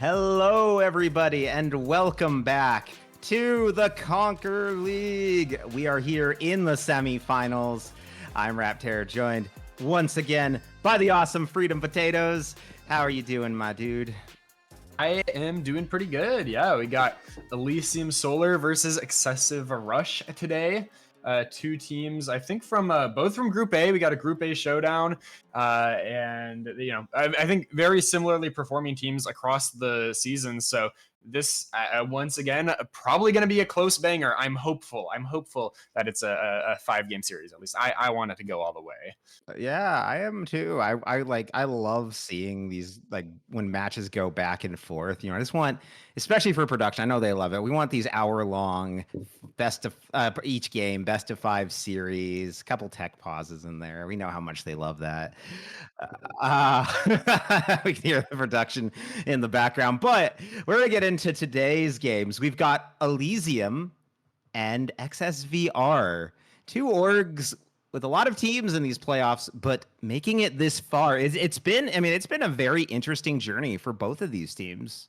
Hello, everybody, and welcome back to the Conqueror League. We are here in the semifinals. I'm Raptor, joined once again by the awesome Freedom Potatoes. How are you doing, my dude? I am doing pretty good. Yeah, we got Elysium Solar versus Excessive Rush today. Two teams, I think, from both from Group A. We got a Group A showdown, and I think very similarly performing teams across the season. So this once again probably going to be a close banger. I'm hopeful that it's a 5-game series. At least I want it to go all the way. Yeah, I am too. I love seeing these, like, when matches go back and forth. I just want, especially for production, I know they love it. We want these hour-long best of each game, best of 5 series, couple tech pauses in there. We know how much they love that. We can hear the production in the background, but we're gonna get into today's games. We've got Elysium and XSVR, two orgs with a lot of teams in these playoffs, but making it this far, it's been a very interesting journey for both of these teams.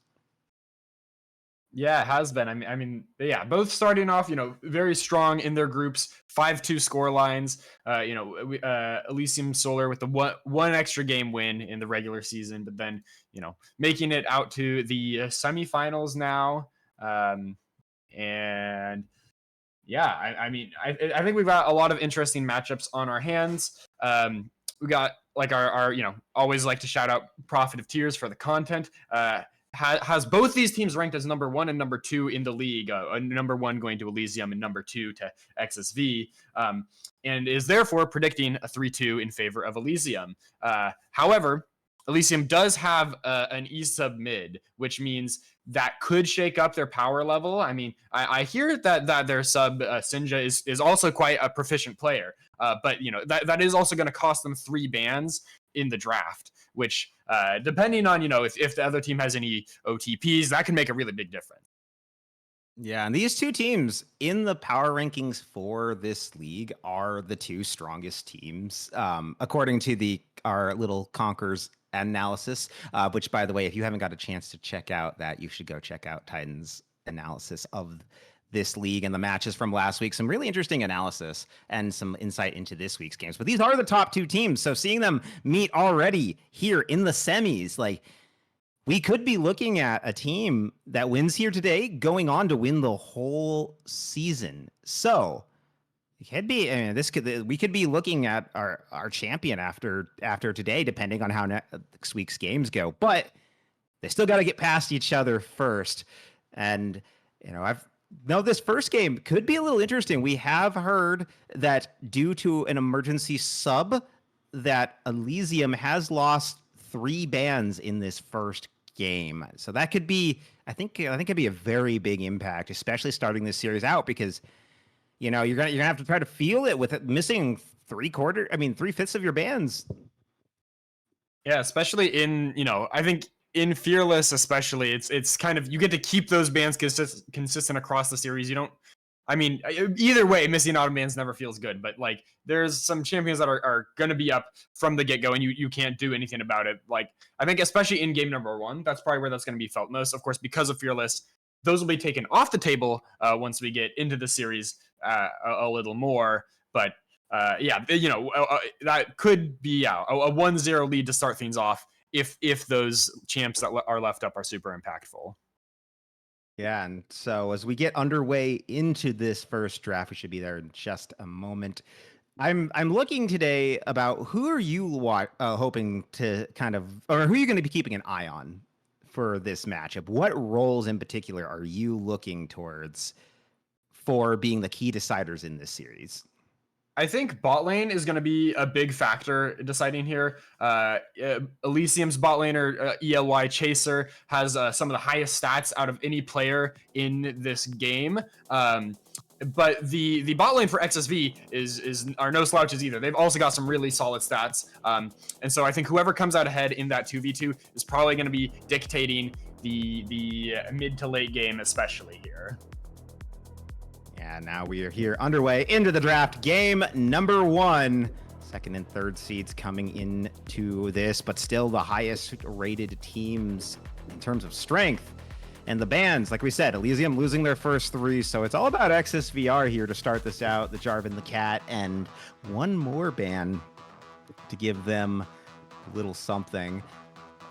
Yeah, it has been. Yeah, both starting off, very strong in their groups, 5-2 score lines. Elysium Solar with the one extra game win in the regular season, but then, making it out to the semifinals now. And yeah, I think we've got a lot of interesting matchups on our hands. We got, like, our always like to shout out Prophet of Tears for the content. Has both these teams ranked as number 1 and number 2 in the league. Number 1 going to Elysium and number 2 to XSV, and is therefore predicting a 3-2 in favor of Elysium. However, Elysium does have an E sub mid, which means that could shake up their power level. I hear that their sub Sinja is also quite a proficient player, but that is also going to cost them 3 bans in the draft, which depending on if the other team has any OTPs, that can make a really big difference. Yeah, and these two teams in the power rankings for this league are the 2 strongest teams, according to our little Conqueror's analysis, which, by the way, if you haven't got a chance to check out that, you should go check out Titan's analysis of this league and the matches from last week. Some really interesting analysis and some insight into this week's games. But these are the top 2 teams, so seeing them meet already here in the semis, like, we could be looking at a team that wins here today going on to win the whole season. So it could be, we could be looking at our champion after today, depending on how next week's games go. But they still got to get past each other first. And this first game could be a little interesting. We have heard that due to an emergency sub, that Elysium has lost 3 bans in this first game. So that could be, I think it'd be a very big impact, especially starting this series out, because you're gonna have to try to feel it with it missing 3/5 of your bans. Yeah, especially in I think in Fearless, especially, it's kind of, you get to keep those bans consistent across the series. You don't. Either way, missing out on bans never feels good, but, like, there's some champions that are going to be up from the get-go, and you can't do anything about it. Like, I think especially in game number 1, that's probably where that's going to be felt most. Of course, because of Fearless, those will be taken off the table once we get into the series a little more. But that could be a 1-0 lead to start things off if those champs that are left up are super impactful. Yeah, and so as we get underway into this first draft, we should be there in just a moment. I'm looking today about who are you hoping to or who are you going to be keeping an eye on for this matchup? What roles in particular are you looking towards for being the key deciders in this series? I think bot lane is going to be a big factor deciding here. Elysium's bot laner, ELY Chaser, has some of the highest stats out of any player in this game. But the bot lane for XSV are no slouches either. They've also got some really solid stats. And so I think whoever comes out ahead in that 2v2 is probably going to be dictating the mid to late game, especially here. And now we are here underway into the draft. Game number 1. Second and third seeds coming into this, but still the highest rated teams in terms of strength. And the bans, like we said, Elysium losing their first 3, so it's all about XSVR here to start this out. The Jarvan, the Cat, and one more ban to give them a little something.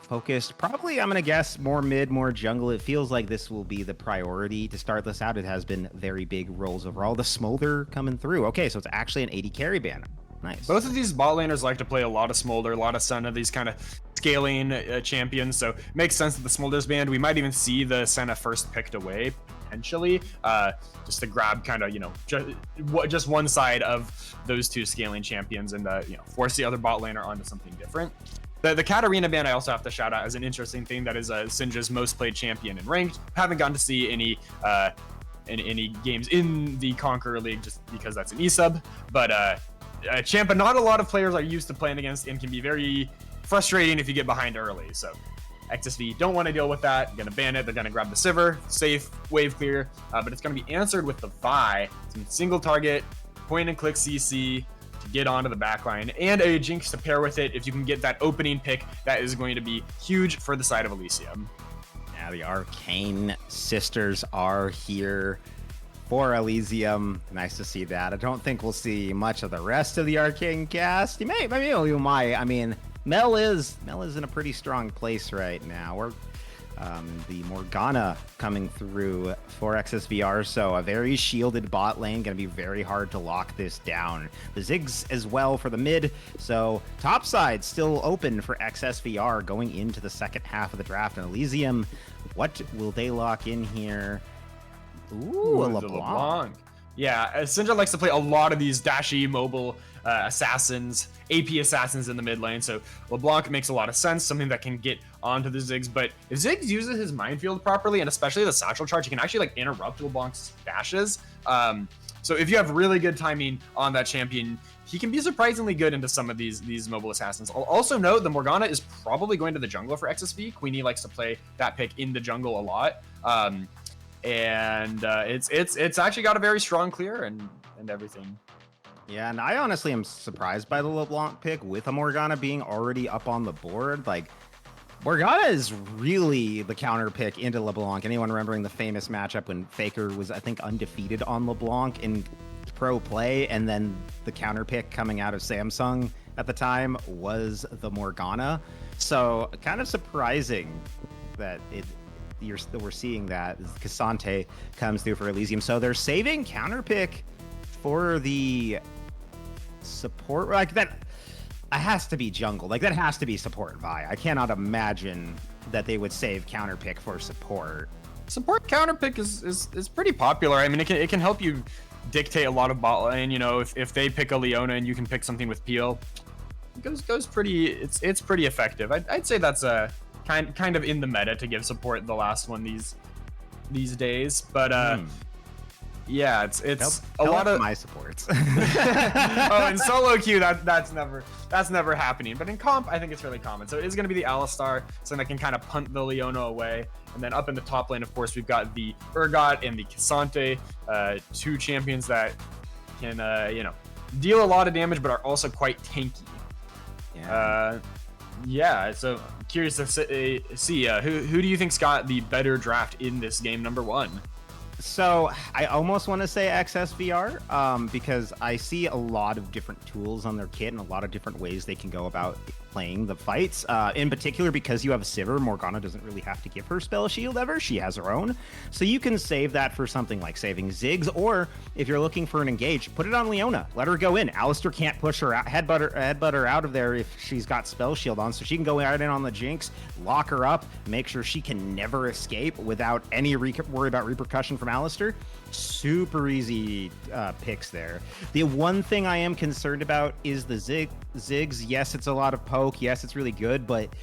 Focused, probably, I'm going to guess, more mid, more jungle. It feels like this will be the priority to start this out. It has been very big roles overall. The Smolder coming through. Okay, so it's actually an 80 carry ban. Nice. Both of these bot laners like to play a lot of Smolder, a lot of Senna, these kind of scaling champions. So it makes sense that the Smolder's banned. We might even see the Senna first picked away potentially, just to grab kind of, just one side of those two scaling champions and, force the other bot laner onto something different. The Katarina ban I also have to shout out as an interesting thing. That is Syndra's most played champion in ranked. Haven't gotten to see any games in the Conqueror League just because that's an e-sub. But Champa, not a lot of players are used to playing against and can be very frustrating if you get behind early. So XSV don't want to deal with that. Going to ban it. They're going to grab the Sivir, safe, wave clear. But it's going to be answered with the Vi. Some single target, point and click CC to get onto the backline, and a Jinx to pair with it. If you can get that opening pick, that is going to be huge for the side of Elysium. Yeah, the Arcane sisters are here for Elysium. Nice to see that. I don't think we'll see much of the rest of the Arcane cast. Maybe you might. I mean, Mel is in a pretty strong place right now. We're the Morgana coming through for XSVR, so a very shielded bot lane, going to be very hard to lock this down. The Ziggs as well for the mid, so top side still open for XSVR going into the second half of the draft. And Elysium, what will they lock in here? Ooh, a LeBlanc. Yeah, Syndra likes to play a lot of these dashy mobile assassins, AP assassins in the mid lane, so LeBlanc makes a lot of sense, something that can get onto the Ziggs. But if Ziggs uses his minefield properly, and especially the satchel charge, he can actually like interrupt LeBlanc's dashes. So if you have really good timing on that champion, he can be surprisingly good into some of these mobile assassins. I'll also note the Morgana is probably going to the jungle for XSV. Queenie likes to play that pick in the jungle a lot. And it's actually got a very strong clear and everything. Yeah, and I honestly am surprised by the LeBlanc pick with a Morgana being already up on the board. Like, Morgana is really the counter pick into LeBlanc. Anyone remembering the famous matchup when Faker was, I think, undefeated on LeBlanc in pro play, and then the counter pick coming out of Samsung at the time was the Morgana. So kind of surprising that we're seeing that Cassante comes through for Elysium. So they're saving counter pick for the support. Like that, it has to be jungle. Like that has to be support Vi. I cannot imagine that they would save counter pick for support. Support counter pick is pretty popular. I mean, it can help you dictate a lot of bot lane. You know, if they pick a Leona and you can pick something with Peel, it goes pretty. It's pretty effective. I'd say that's a kind of in the meta to give support the last one these days. But yeah, it's a lot of my supports. Oh, in solo queue that's never happening. But in comp, I think it's really common. So it is going to be the Alistar, so that can kind of punt the Leona away. And then up in the top lane, of course, we've got the Urgot and the Cassante, two champions that can deal a lot of damage, but are also quite tanky. Yeah. So curious to see who do you think's got the better draft in this game number one? So I almost want to say XSVR because I see a lot of different tools on their kit and a lot of different ways they can go about playing the fights. In particular, because you have a Sivir, Morgana doesn't really have to give her spell shield ever. She has her own. So you can save that for something like saving Ziggs, or if you're looking for an engage, put it on Leona. Let her go in. Alistar can't push her out, headbutt her out of there if she's got spell shield on, so she can go right in on the Jinx, lock her up, make sure she can never escape without any worry about repercussion from Alistar. Super easy picks there. The one thing I am concerned about is the Ziggs. Yes, it's a lot of poke. Yes, it's really good, but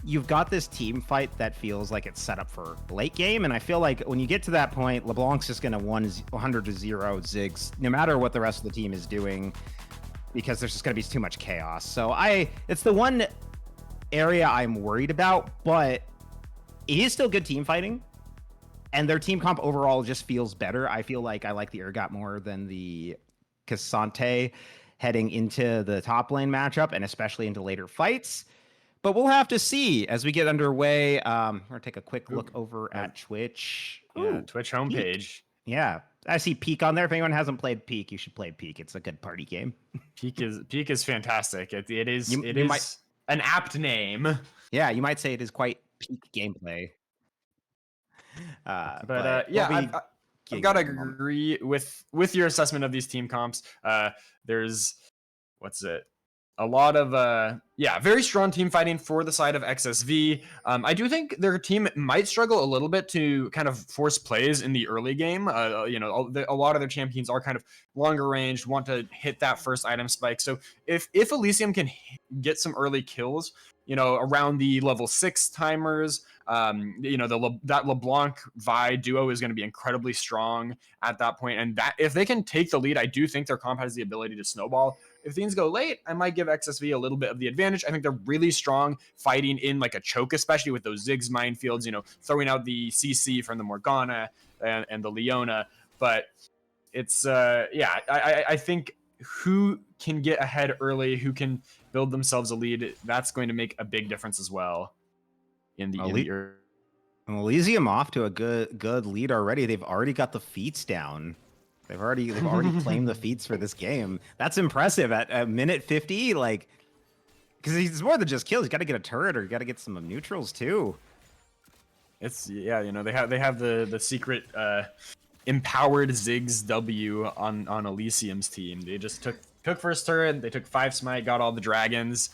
you've got this team fight that feels like it's set up for late game, and I feel like when you get to that point, LeBlanc's just going to 100-0 Ziggs, no matter what the rest of the team is doing, because there's just going to be too much chaos. So it's the one area I'm worried about, but it is still good team fighting. And their team comp overall just feels better. I feel like I like the Urgot more than the Cassante heading into the top lane matchup, and especially into later fights. But we'll have to see as we get underway. We're going to take a quick look over at Twitch. Twitch homepage. Yeah. I see Peak on there. If anyone hasn't played Peak, you should play Peak. It's a good party game. Peak is fantastic. It is You it you might is an apt name. yeah, you might say it is quite peak gameplay. But But we'll yeah, be I've getting got there to in a moment. agree with your assessment of these team comps. There's what's it? A lot of yeah, very strong team fighting for the side of XSV. I do think their team might struggle a little bit to kind of force plays in the early game. A lot of their champions are kind of longer range, want to hit that first item spike. So if Elysium can get some early kills, around the level 6 timers, that LeBlanc Vi duo is going to be incredibly strong at that point. And that if they can take the lead, I do think their comp has the ability to snowball. If things go late, I might give XSV a little bit of the advantage. I think they're really strong fighting in like a choke, especially with those Ziggs minefields, throwing out the CC from the Morgana and the Leona. But it's, yeah, I think who can get ahead early, who can build themselves a lead, that's going to make a big difference as well in the early. Elysium off to a good lead already. They've already got the feats down. They've already claimed the feats for this game. That's impressive at minute 50. Like, because he's more than just kills. You got to get a turret or you got to get some neutrals too. It's they have the secret empowered Ziggs W on Elysium's team. They just took first turret. They took 5 smite, got all the dragons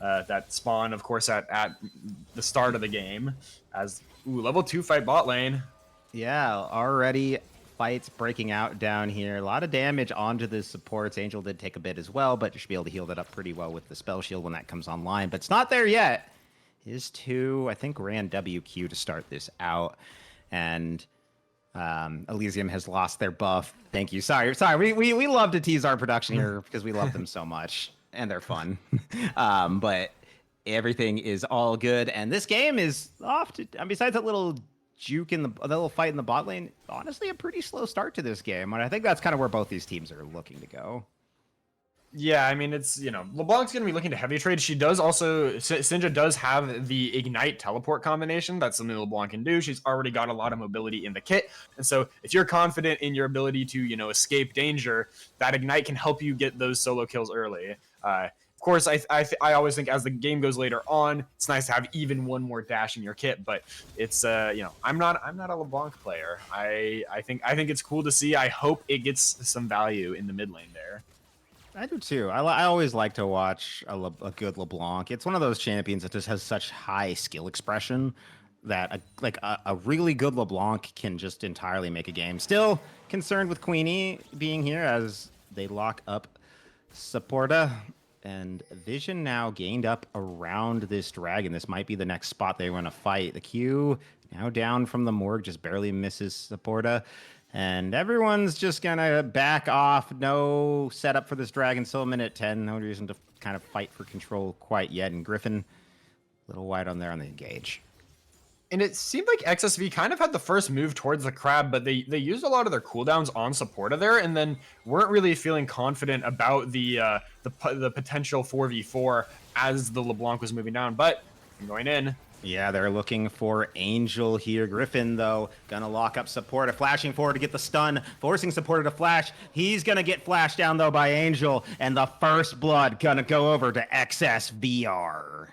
that spawn, of course, at the start of the game. As level 2 fight bot lane. Yeah, already fights breaking out down here. A lot of damage onto the supports. Angel did take a bit as well, but you should be able to heal that up pretty well with the spell shield when that comes online. But it's not there yet. His 2, I think, ran WQ to start this out. And Elysium has lost their buff. Thank you. Sorry. We love to tease our production here because we love them so much. And they're fun. But everything is all good. And this game is off to, besides that little juke in the little fight in the bot lane, honestly, a pretty slow start to this game. And I think that's kind of where both these teams are looking to go. Yeah, I mean, it's, LeBlanc's going to be looking to heavy trade. She does also, Sinja does have the Ignite teleport combination. That's something LeBlanc can do. She's already got a lot of mobility in the kit. And so if you're confident in your ability to, escape danger, that Ignite can help you get those solo kills early. Of course, I always think as the game goes later on, it's nice to have even one more dash in your kit. But it's I'm not a LeBlanc player. I think it's cool to see. I hope it gets some value in the mid lane there. I do too. I always like to watch a good LeBlanc. It's one of those champions that just has such high skill expression that a really good LeBlanc can just entirely make a game. Still concerned with Queenie being here as they lock up Supporta. And Vision now gained up around this dragon. This might be the next spot they want to fight. The Q now down from the Morgue, just barely misses Supporta. And everyone's just gonna back off. No setup for this dragon. Still a minute 10. No reason to kind of fight for control quite yet. And Griffin, a little wide on there on the engage. And it seemed like XSV kind of had the first move towards the crab, but they used a lot of their cooldowns on Supporta there, and then weren't really feeling confident about the potential 4v4 as the LeBlanc was moving down. But I'm going in. Yeah, they're looking for Angel here. Griffin, though, gonna lock up Supporta, flashing forward to get the stun, forcing Supporta to flash. He's gonna get flashed down, though, by Angel, and the first blood gonna go over to XSVR.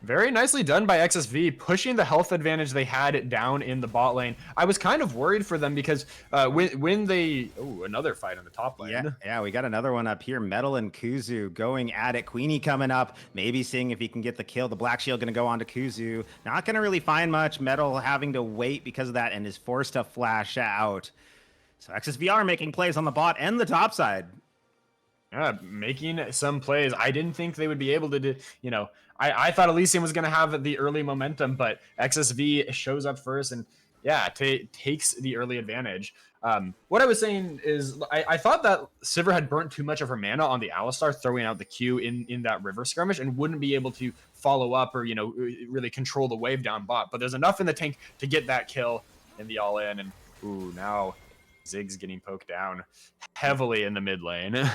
Very nicely done by XSV, pushing the health advantage they had down in the bot lane. I was kind of worried for them because when they... Oh, another fight on the top lane. Yeah, we got another one up here. Metal and Kuzu going at it. Queenie coming up, maybe seeing if he can get the kill. The Black Shield going to go on to Kuzu. Not going to really find much. Metal having to wait because of that and is forced to flash out. So XSVR making plays on the bot and the top side. Yeah, making some plays. I didn't think they would be able to do, I thought Elysium was going to have the early momentum, but XSV shows up first and, yeah, takes the early advantage. What I was saying is I thought that Sivir had burnt too much of her mana on the Alistar, throwing out the Q in that river skirmish, and wouldn't be able to follow up or, really control the wave down bot. But there's enough in the tank to get that kill in the all-in, and, ooh, now Ziggs getting poked down heavily in the mid lane.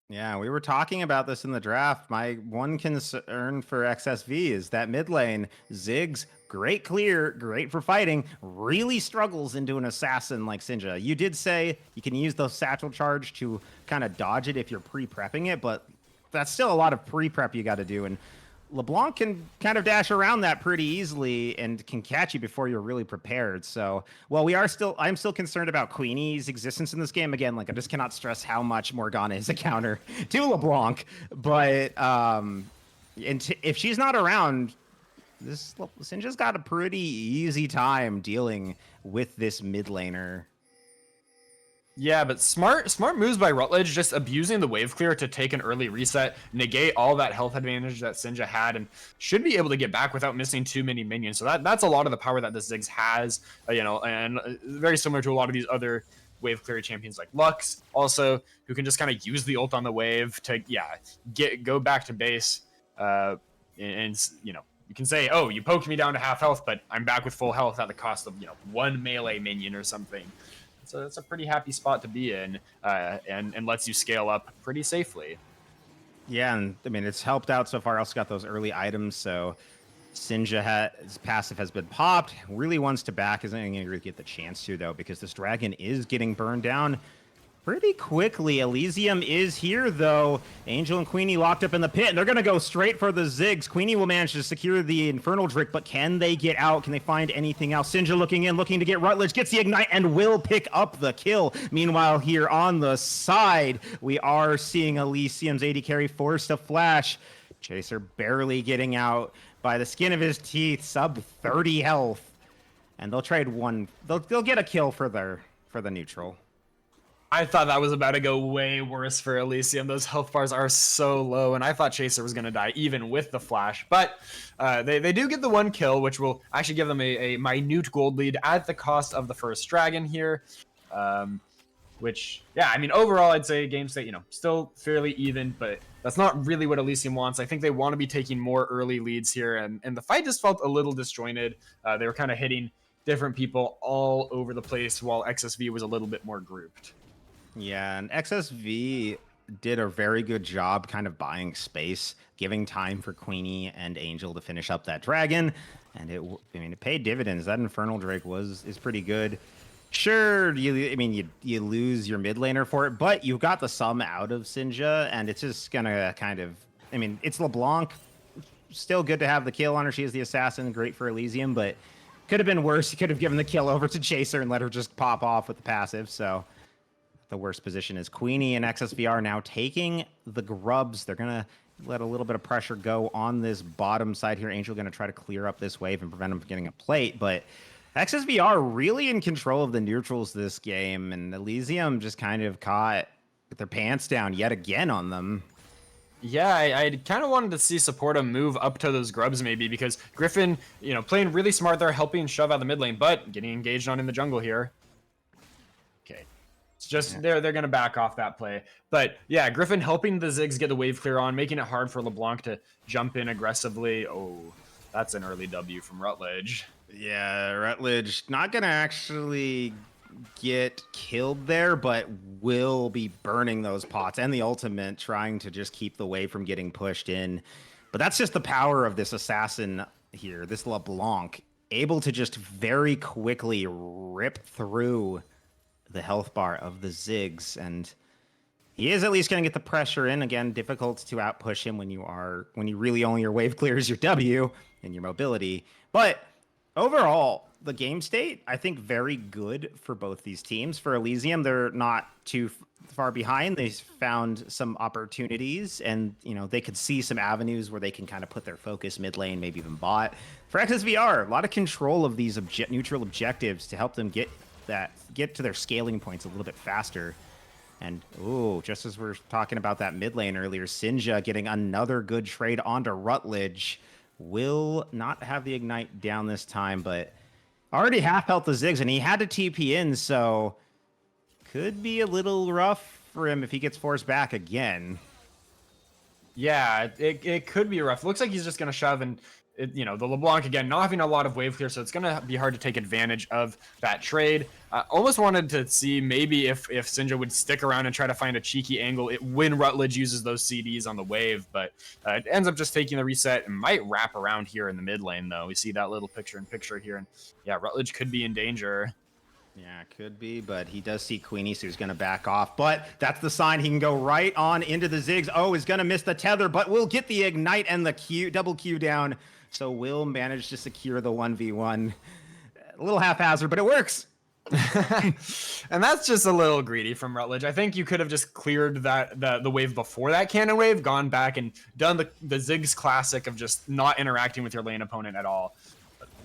Yeah, we were talking about this in the draft. My one concern for XSV is that mid lane, Ziggs, great clear, great for fighting, really struggles into an assassin like Sinja. You did say you can use the satchel charge to kind of dodge it if you're pre-prepping it, but that's still a lot of pre-prep you got to do. And LeBlanc can kind of dash around that pretty easily and can catch you before you're really prepared. So, well, I'm still concerned about Queenie's existence in this game. Again, like I just cannot stress how much Morgana is a counter to LeBlanc. But if she's not around, this Sinja's got a pretty easy time dealing with this mid laner. Yeah, but smart moves by Rutledge, just abusing the wave clear to take an early reset, negate all that health advantage that Sinja had, and should be able to get back without missing too many minions. So that's a lot of the power that the Ziggs has, and very similar to a lot of these other wave clear champions like Lux, also, who can just kind of use the ult on the wave to go back to base, and you can say, oh, you poked me down to half health, but I'm back with full health at the cost of one melee minion or something. So it's a pretty happy spot to be in, and lets you scale up pretty safely. Yeah, and I mean it's helped out so far. Also got those early items, so his passive has been popped. Really wants to back, isn't going to really get the chance to though, because this dragon is getting burned down pretty quickly. Elysium is here though. Angel and Queenie locked up in the pit, and they're going to go straight for the Ziggs. Queenie will manage to secure the Infernal Drake, but can they get out? Can they find anything else? Sinja looking in, looking to get Rutledge, gets the Ignite, and will pick up the kill. Meanwhile, here on the side, we are seeing Elysium's AD carry forced to flash. Chaser barely getting out by the skin of his teeth, sub 30 health. And they'll trade one. They'll get a kill for the neutral. I thought that was about to go way worse for Elysium. Those health bars are so low, and I thought Chaser was going to die even with the flash. But they do get the one kill, which will actually give them a minute gold lead at the cost of the first dragon here. Which, yeah, I mean, overall, I'd say game state, still fairly even, but that's not really what Elysium wants. I think they want to be taking more early leads here, and the fight just felt a little disjointed. They were kind of hitting different people all over the place, while XSV was a little bit more grouped. Yeah, and XSV did a very good job kind of buying space, giving time for Queenie and Angel to finish up that dragon, and it paid dividends. That Infernal Drake is pretty good. Sure, you lose your mid laner for it, but you got the sum out of Sinja, and it's just gonna kind of, it's LeBlanc. Still good to have the kill on her. She is the assassin, great for Elysium, but could have been worse. You could have given the kill over to Chaser and let her just pop off with the passive, so the worst position is Queenie and XSVR now taking the grubs. They're going to let a little bit of pressure go on this bottom side here. Angel going to try to clear up this wave and prevent him from getting a plate, but XSVR really in control of the neutrals this game, and Elysium just kind of caught with their pants down yet again on them. Yeah, I kind of wanted to see Supporta move up to those grubs maybe, because Griffin, playing really smart there, helping shove out the mid lane, but getting engaged on in the jungle here. Okay. It's just they're going to back off that play. But yeah, Griffin helping the Ziggs get the wave clear on, making it hard for LeBlanc to jump in aggressively. Oh, that's an early W from Rutledge. Yeah, Rutledge not going to actually get killed there, but will be burning those pots and the ultimate, trying to just keep the wave from getting pushed in. But that's just the power of this assassin here, this LeBlanc, able to just very quickly rip through the health bar of the Ziggs, and he is at least going to get the pressure in. Again, difficult to outpush him when you really only your wave clear is your W and your mobility. But overall, the game state, I think, very good for both these teams. For Elysium, they're not too far behind. They found some opportunities, and they could see some avenues where they can kind of put their focus mid lane, maybe even bot. For XSVR, a lot of control of these neutral objectives to help them get to their scaling points a little bit faster. And just as we're talking about that mid lane earlier, Sinja getting another good trade onto Rutledge. Will not have the Ignite down this time, but already half health the Ziggs, and he had to TP in, so could be a little rough for him if he gets forced back again. Yeah, it could be rough. Looks like he's just going to shove and the LeBlanc again not having a lot of wave clear, so it's going to be hard to take advantage of that trade. Almost wanted to see maybe if Sinja would stick around and try to find a cheeky angle when Rutledge uses those CDs on the wave, but it ends up just taking the reset and might wrap around here in the mid lane though. We see that little picture here, and yeah, Rutledge could be in danger. Yeah, could be, but he does see Queenie, so he's going to back off. But that's the sign he can go right on into the Ziggs. Oh, he's going to miss the tether, but we'll get the Ignite and the Q, double Q down. So we'll manage to secure the 1v1. A little haphazard, but it works. And that's just a little greedy from Rutledge. I think you could have just cleared the wave before that cannon wave, gone back and done the Ziggs classic of just not interacting with your lane opponent at all.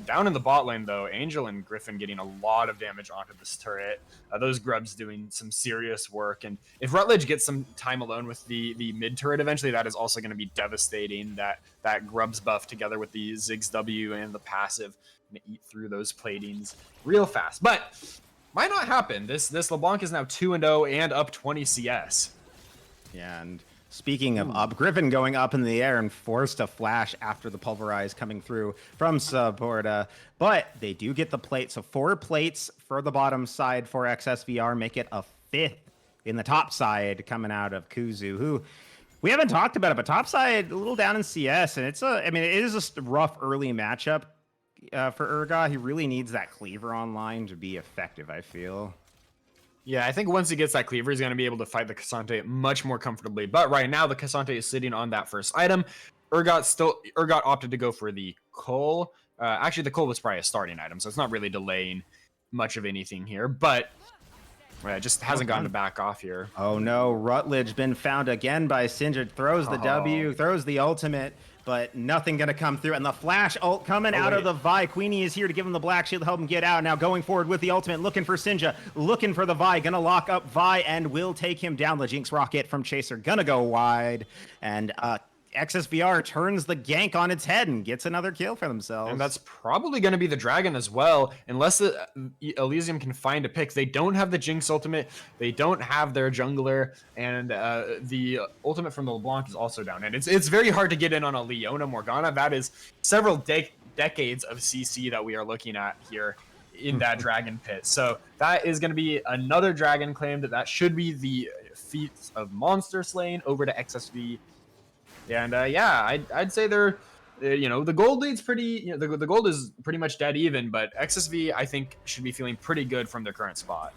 Down in the bot lane, though, Angel and Griffin getting a lot of damage onto this turret. Those grubs doing some serious work. And if Rutledge gets some time alone with the mid turret eventually, that is also going to be devastating. That grubs buff together with the Ziggs W and the passive going to eat through those platings real fast. But might not happen. This LeBlanc is now 2-0 and up 20 CS. Yeah, and speaking of up, Griffin going up in the air and forced a flash after the pulverize coming through from Supporta. But they do get the plate. So 4 plates for the bottom side for XSVR, make it a 5th in the top side coming out of Kuzu, who we haven't talked about it, but top side a little down in CS. And it is a rough early matchup for Urgot. He really needs that cleaver online to be effective, I feel. Yeah, I think once he gets that cleaver, he's going to be able to fight the Cassante much more comfortably. But right now, the Cassante is sitting on that first item. Urgot opted to go for the Cull. Actually, the Cull was probably a starting item, so it's not really delaying much of anything here. But it just hasn't gotten to back off here. Oh no, Rutledge been found again by Sinja. Throws the W, throws the ultimate, but nothing gonna come through. And the flash ult coming out of the Vi. Queenie is here to give him the black shield to help him get out. Now going forward with the ultimate, looking for Sinja, looking for the Vi, gonna lock up Vi and will take him down. The Jinx rocket from Chaser gonna go wide. And XSVR turns the gank on its head and gets another kill for themselves. And that's probably going to be the Dragon as well, unless the Elysium can find a pick. They don't have the Jinx ultimate, they don't have their jungler, and the ultimate from the LeBlanc is also down. And it's very hard to get in on a Leona Morgana. That is several decades of CC that we are looking at here in that Dragon pit. So that is going to be another Dragon claim. That should be the feats of monster slaying over to XSV. And yeah, I'd say they're, the gold lead's pretty, the gold is pretty much dead even, but XSV I think should be feeling pretty good from their current spot.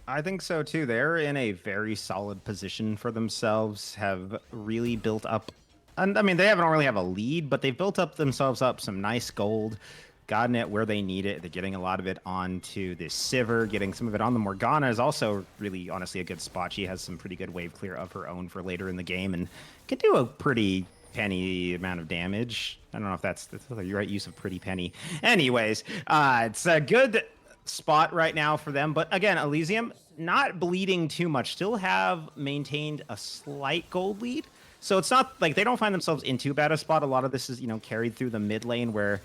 I think so too. They're in a very solid position for themselves, have really built up, and I mean, they don't really have a lead, but they've built up themselves up some nice gold, gotten it where they need it. They're getting a lot of it onto this Sivir, getting some of it on the Morgana is also really, honestly, a good spot. She has some pretty good wave clear of her own for later in the game and can do a pretty penny amount of damage. I don't know if that's the right use of pretty penny. Anyways, it's a good spot right now for them. But again, Elysium not bleeding too much, still have maintained a slight gold lead. So it's not like they don't find themselves in too bad a spot. A lot of this is, carried through the mid lane where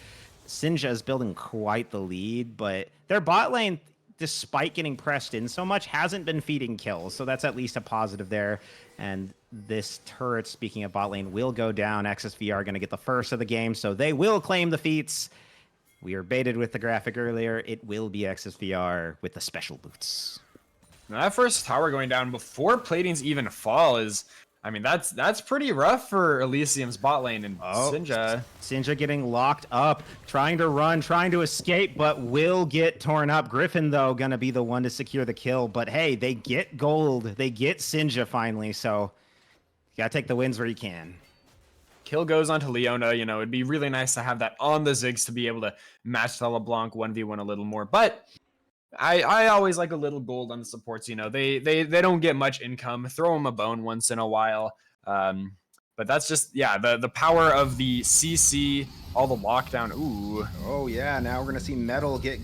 Sinja is building quite the lead, but their bot lane, despite getting pressed in so much, hasn't been feeding kills. So that's at least a positive there. And this turret, speaking of bot lane, will go down. XSV are going to get the first of the game, so they will claim the feats. We were baited with the graphic earlier. It will be XSVR with the special boots. Now that first tower going down before platings even fall is, I mean, that's pretty rough for Elysium's bot lane and Sinja. Sinja getting locked up, trying to run, trying to escape, but will get torn up. Griffin, though, going to be the one to secure the kill. But hey, they get gold. They get Sinja finally, so you got to take the wins where you can. Kill goes onto Leona. It'd be really nice to have that on the Ziggs to be able to match the LeBlanc 1v1 a little more. But I always like a little gold on the supports. They don't get much income. Throw them a bone once in a while. But that's just, the power of the CC, all the lockdown. Ooh. Oh, yeah. Now we're going to see Metal get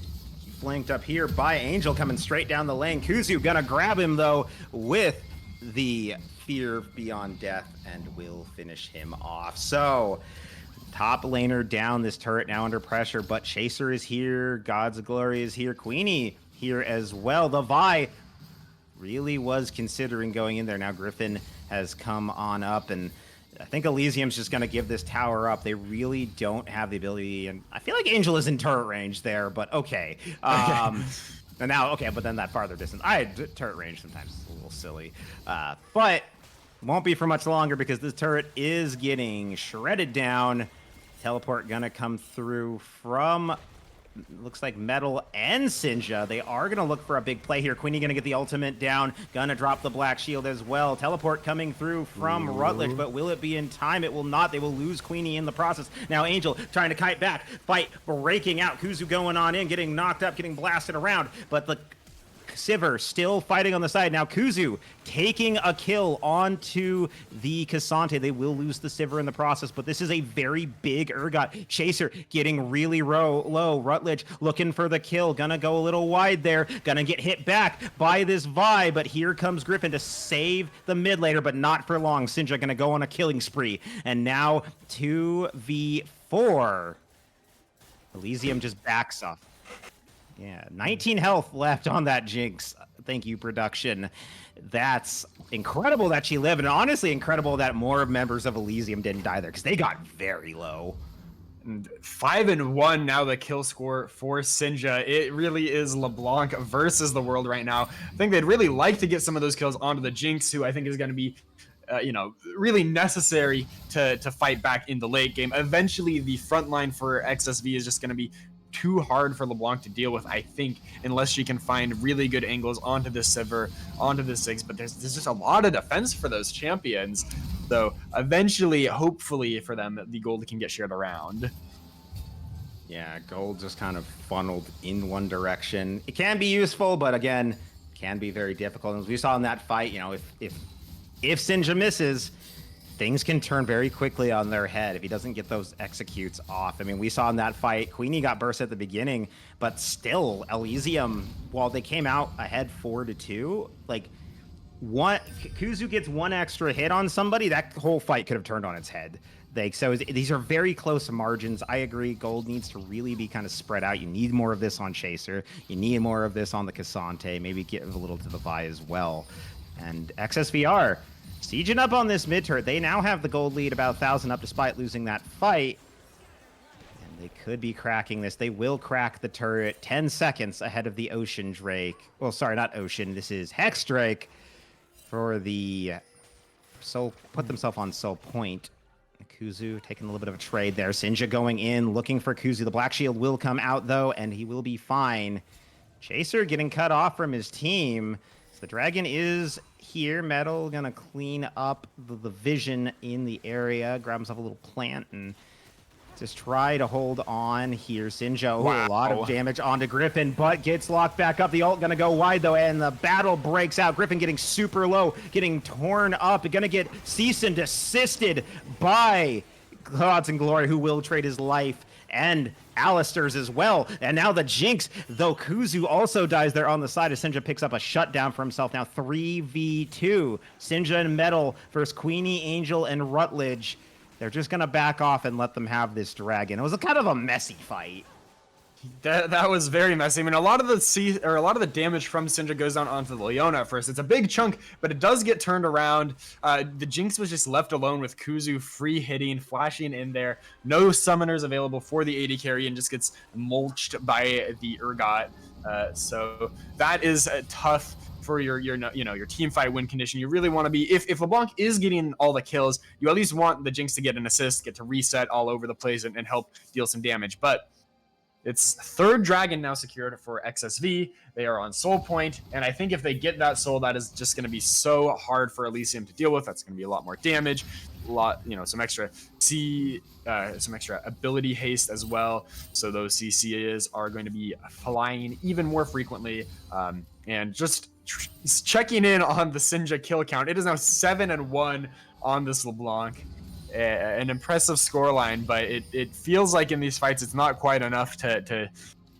flanked up here by Angel coming straight down the lane. Kuzu going to grab him, though, with the Fear Beyond Death and will finish him off. So top laner down, this turret now under pressure, but Chaser is here, God's Glory is here, Queenie here as well. The Vi really was considering going in there. Now Griffin has come on up, and I think Elysium's just going to give this tower up. They really don't have the ability, and I feel like Angel is in turret range there, but okay. Okay. And now, okay, but then that farther distance. Turret range sometimes is a little silly. But won't be for much longer because this turret is getting shredded down. Teleport gonna come through from, looks like Metal and Sinja. They are going to look for a big play here. Queenie going to get the ultimate down. Gonna drop the Black Shield as well. Teleport coming through from Rutledge, but will it be in time? It will not. They will lose Queenie in the process. Now Angel trying to kite back. Fight breaking out. Kuzu going on in, getting knocked up, getting blasted around. But the Sivir still fighting on the side. Now Kuzu taking a kill onto the Cassante. They will lose the Sivir in the process, but this is a very big Urgot. Chaser getting really low. Rutledge looking for the kill. Gonna go a little wide there. Gonna get hit back by this Vi, but here comes Griffin to save the mid laner, but not for long. Sinja gonna go on a killing spree. And now 2v4. Elysium just backs off. Yeah, 19 health left on that Jinx. Thank you, production. That's incredible that she lived, and honestly incredible that more members of Elysium didn't die there, because they got very low. And 5-1 now the kill score for Sinja. It really is LeBlanc versus the world right now. I think they'd really like to get some of those kills onto the Jinx, who I think is going to be really necessary to fight back in the late game. Eventually, the front line for XSV is just going to be too hard for LeBlanc to deal with, I think, unless she can find really good angles onto the Sivir, onto the Ziggs. But there's just a lot of defense for those champions. So eventually, hopefully for them, the gold can get shared around. Yeah, gold just kind of funneled in one direction. It can be useful, but again, can be very difficult. As we saw in that fight, if Sinja misses, things can turn very quickly on their head if he doesn't get those executes off. I mean, we saw in that fight, Queenie got burst at the beginning, but still, Elysium, while they came out ahead 4-2, like, Kuzu gets one extra hit on somebody, that whole fight could have turned on its head. These are very close margins. I agree, gold needs to really be kind of spread out. You need more of this on Chaser. You need more of this on the Cassante. Maybe give a little to the Vi as well. And XSVR, sieging up on this mid turret. They now have the gold lead about 1,000 up despite losing that fight. And they could be cracking this. They will crack the turret 10 seconds ahead of the Ocean Drake. Well, sorry, not Ocean. This is Hex Drake for the Soul. Put themselves on Soul Point. Kuzu taking a little bit of a trade there. Sinja going in, looking for Kuzu. The Black Shield will come out, though, and he will be fine. Chaser getting cut off from his team. So the dragon is here. Metal gonna clean up the vision in the area, grab himself a little plant, and just try to hold on here. Sinja, a lot of damage onto Griffin, but gets locked back up. The ult gonna go wide, though, and the battle breaks out. Griffin getting super low, getting torn up. Gonna get cease and desisted by Gods and Glory, who will trade his life, and Alistair's as well. And now the Jinx, though Kuzu also dies there on the side as Sinja picks up a shutdown for himself. Now 3v2. Sinja and Metal versus Queenie, Angel, and Rutledge. They're just going to back off and let them have this dragon. It was a kind of a messy fight. That was very messy. I mean, a lot of the damage from Sinja goes down onto the Leona at first. It's a big chunk, but it does get turned around. The Jinx was just left alone with Kuzu free hitting, flashing in there. No summoners available for the AD carry, and just gets mulched by the Urgot. So that is tough for your team fight win condition. You really want to be, if LeBlanc is getting all the kills, you at least want the Jinx to get an assist, get to reset all over the place and help deal some damage. But it's third dragon now secured for XSV. They are on Soul Point, and I think if they get that soul, that is just going to be so hard for Elysium to deal with. That's going to be a lot more damage, some extra ability haste as well. So those CCs are going to be flying even more frequently. And just checking in on the Sinja kill count, it is now 7-1 on this LeBlanc. An impressive scoreline, but it feels like in these fights it's not quite enough to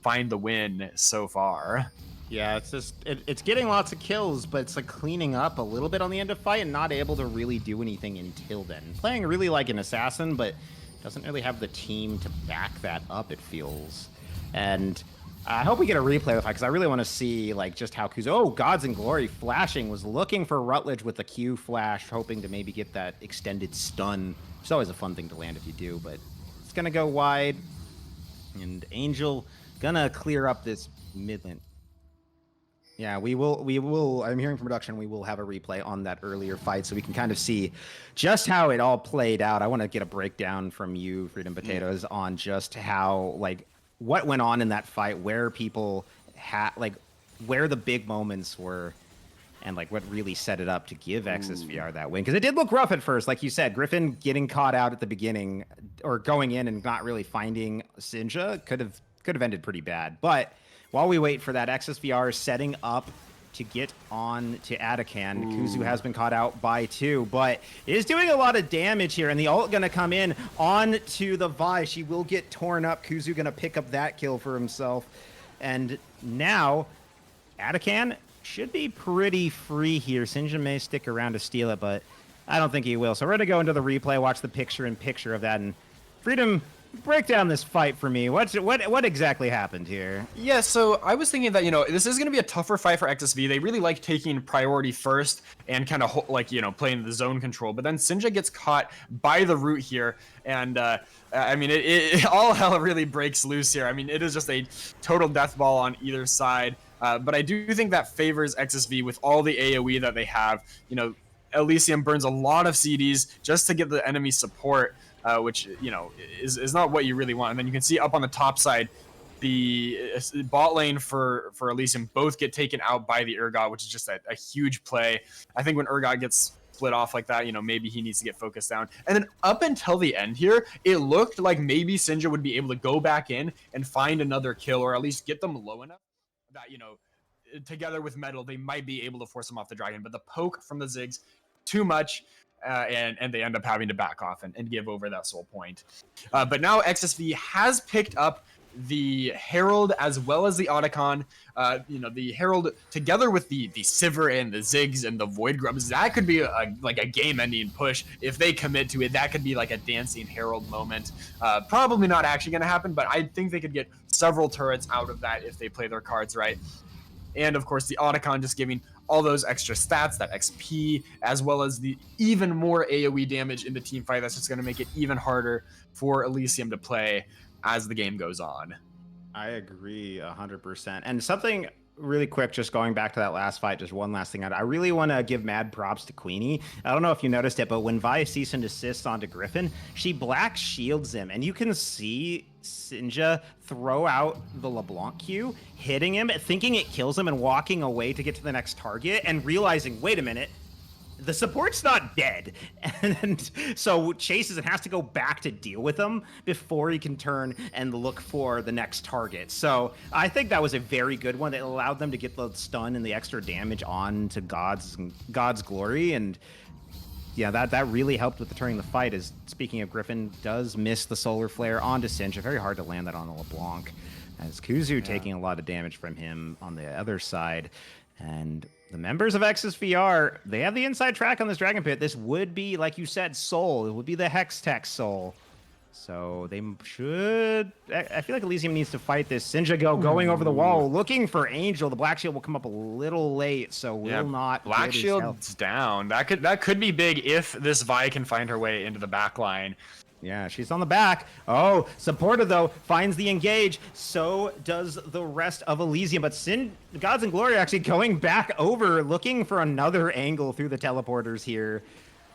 find the win so far. Yeah, it's just it's getting lots of kills, but it's like cleaning up a little bit on the end of fight and not able to really do anything until then. Playing really like an assassin, but doesn't really have the team to back that up, it feels. And I hope we get a replay of the fight because I really want to see like just how Kuzu. Oh, Gods and Glory flashing was looking for Rutledge with the Q flash, hoping to maybe get that extended stun. It's always a fun thing to land if you do, but it's gonna go wide, and Angel gonna clear up this mid lane. Yeah, we will. We will. I'm hearing from production. We will have a replay on that earlier fight, so we can kind of see just how it all played out. I want to get a breakdown from you, Freedom Potatoes, on just how like what went on in that fight, where people had like where the big moments were, and like what really set it up to give XSVR that win. Because it did look rough at first, like you said, Griffin getting caught out at the beginning or going in and not really finding Sinja could have ended pretty bad, but. While we wait for that, XSVR is setting up to get on to Atakan. Kuzu has been caught out by 2, but it is doing a lot of damage here, and the ult gonna come in on to the Vi. She will get torn up. Kuzu gonna pick up that kill for himself. And now, Atakan should be pretty free here. Sinja may stick around to steal it, but I don't think he will. So we're gonna go into the replay, watch the picture-in-picture of that, and Freedom, break down this fight for me. What exactly happened here? Yeah, so I was thinking that, this is going to be a tougher fight for XSV. They really like taking priority first and kind of like, playing the zone control. But then Sinja gets caught by the root here. And I mean, it all hell really breaks loose here. I mean, it is just a total death ball on either side. But I do think that favors XSV with all the AoE that they have. Elysium burns a lot of CDs just to get the enemy support. Which is not what you really want. And then you can see up on the top side, the bot lane for Elysium both get taken out by the Urgot, which is just a huge play. I think when Urgot gets split off like that, maybe he needs to get focused down. And then up until the end here, it looked like maybe Sinja would be able to go back in and find another kill, or at least get them low enough that, together with Metal, they might be able to force him off the dragon. But the poke from the Ziggs, too much. And they end up having to back off and give over that soul point. But now XSV has picked up the Herald as well as the Otacon. The Herald together with the Sivir and the Ziggs and the Void Grubs, that could be like a game-ending push. If they commit to it, that could be like a dancing Herald moment. Probably not actually going to happen, but I think they could get several turrets out of that if they play their cards right. And of course, the Otacon just giving all those extra stats, that XP, as well as the even more AoE damage in the team fight. That's just going to make it even harder for Elysium to play as the game goes on. I agree 100%. And something really quick, just going back to that last fight, just one last thing. I really want to give mad props to Queenie. I don't know if you noticed it, but when Vi cease and desist onto Griffin, she black shields him, and you can see Sinja throw out the LeBlanc Q, hitting him, thinking it kills him, and walking away to get to the next target, and realizing, wait a minute, the support's not dead. And so chases and has to go back to deal with him before he can turn and look for the next target. So I think that was a very good one that allowed them to get the stun and the extra damage on to God's Glory. And yeah, that really helped with the turning the fight. As speaking of, Griffin does miss the solar flare onto Sinja. Very hard to land that on the LeBlanc, as Kuzu taking a lot of damage from him on the other side. And the members of XSVR, they have the inside track on this Dragon Pit. This would be, like you said, Soul. It would be the Hextech Soul. So they should... I feel like Elysium needs to fight this. Sinja going over the wall, looking for Angel. The Black Shield will come up a little late, so will not... Black Shield's down. That could be big if this Vi can find her way into the back line. Yeah, she's on the back. Oh, Supporter, though, finds the engage. So does the rest of Elysium. But Gods and Glory actually going back over, looking for another angle through the teleporters here.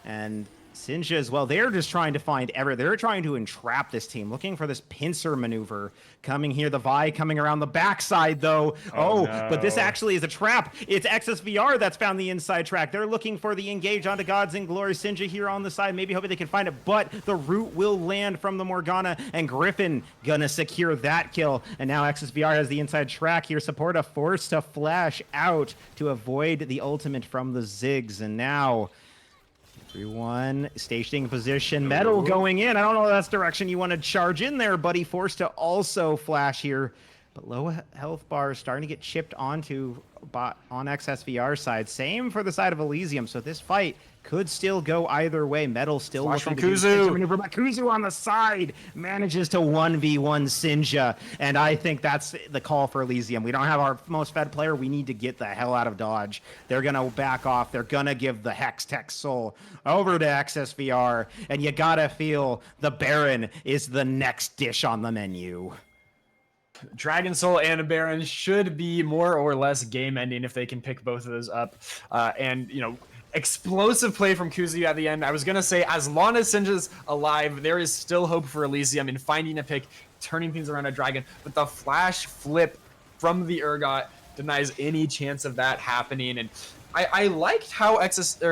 And Sinja as well. They're just trying to find they're trying to entrap this team, looking for this pincer maneuver coming here. The Vi coming around the backside, though. Oh, no. But this actually is a trap. It's XSVR that's found the inside track. They're looking for the engage onto Gods and Glory. Sinja here on the side, maybe hoping they can find it, but the root will land from the Morgana, and Griffin gonna secure that kill. And now XSVR has the inside track here. Supporta forced to flash out to avoid the ultimate from the Ziggs, and now... everyone stationing position. Metal going in. I don't know if that's the direction you want to charge in there, buddy. Forced to also flash here. But low health bar starting to get chipped onto on XSVR side. Same for the side of Elysium. So this fight could still go either way. Metal still Flash looking from to do the signature Kuzu. maneuver, but Kuzu on the side manages to 1v1 Sinja, and I think that's the call for Elysium. We don't have our most fed player. We need to get the hell out of Dodge. They're going to back off. They're going to give the Hex Tech Soul over to XSVR, and you got to feel the Baron is the next dish on the menu. Dragon Soul and a Baron should be more or less game ending if they can pick both of those up. And, you know, explosive play from Kuzu at the end. I was going to say, as long as Sinja's alive, there is still hope for Elysium in finding a pick, turning things around a Dragon. But the flash flip from the Urgot denies any chance of that happening. And I liked how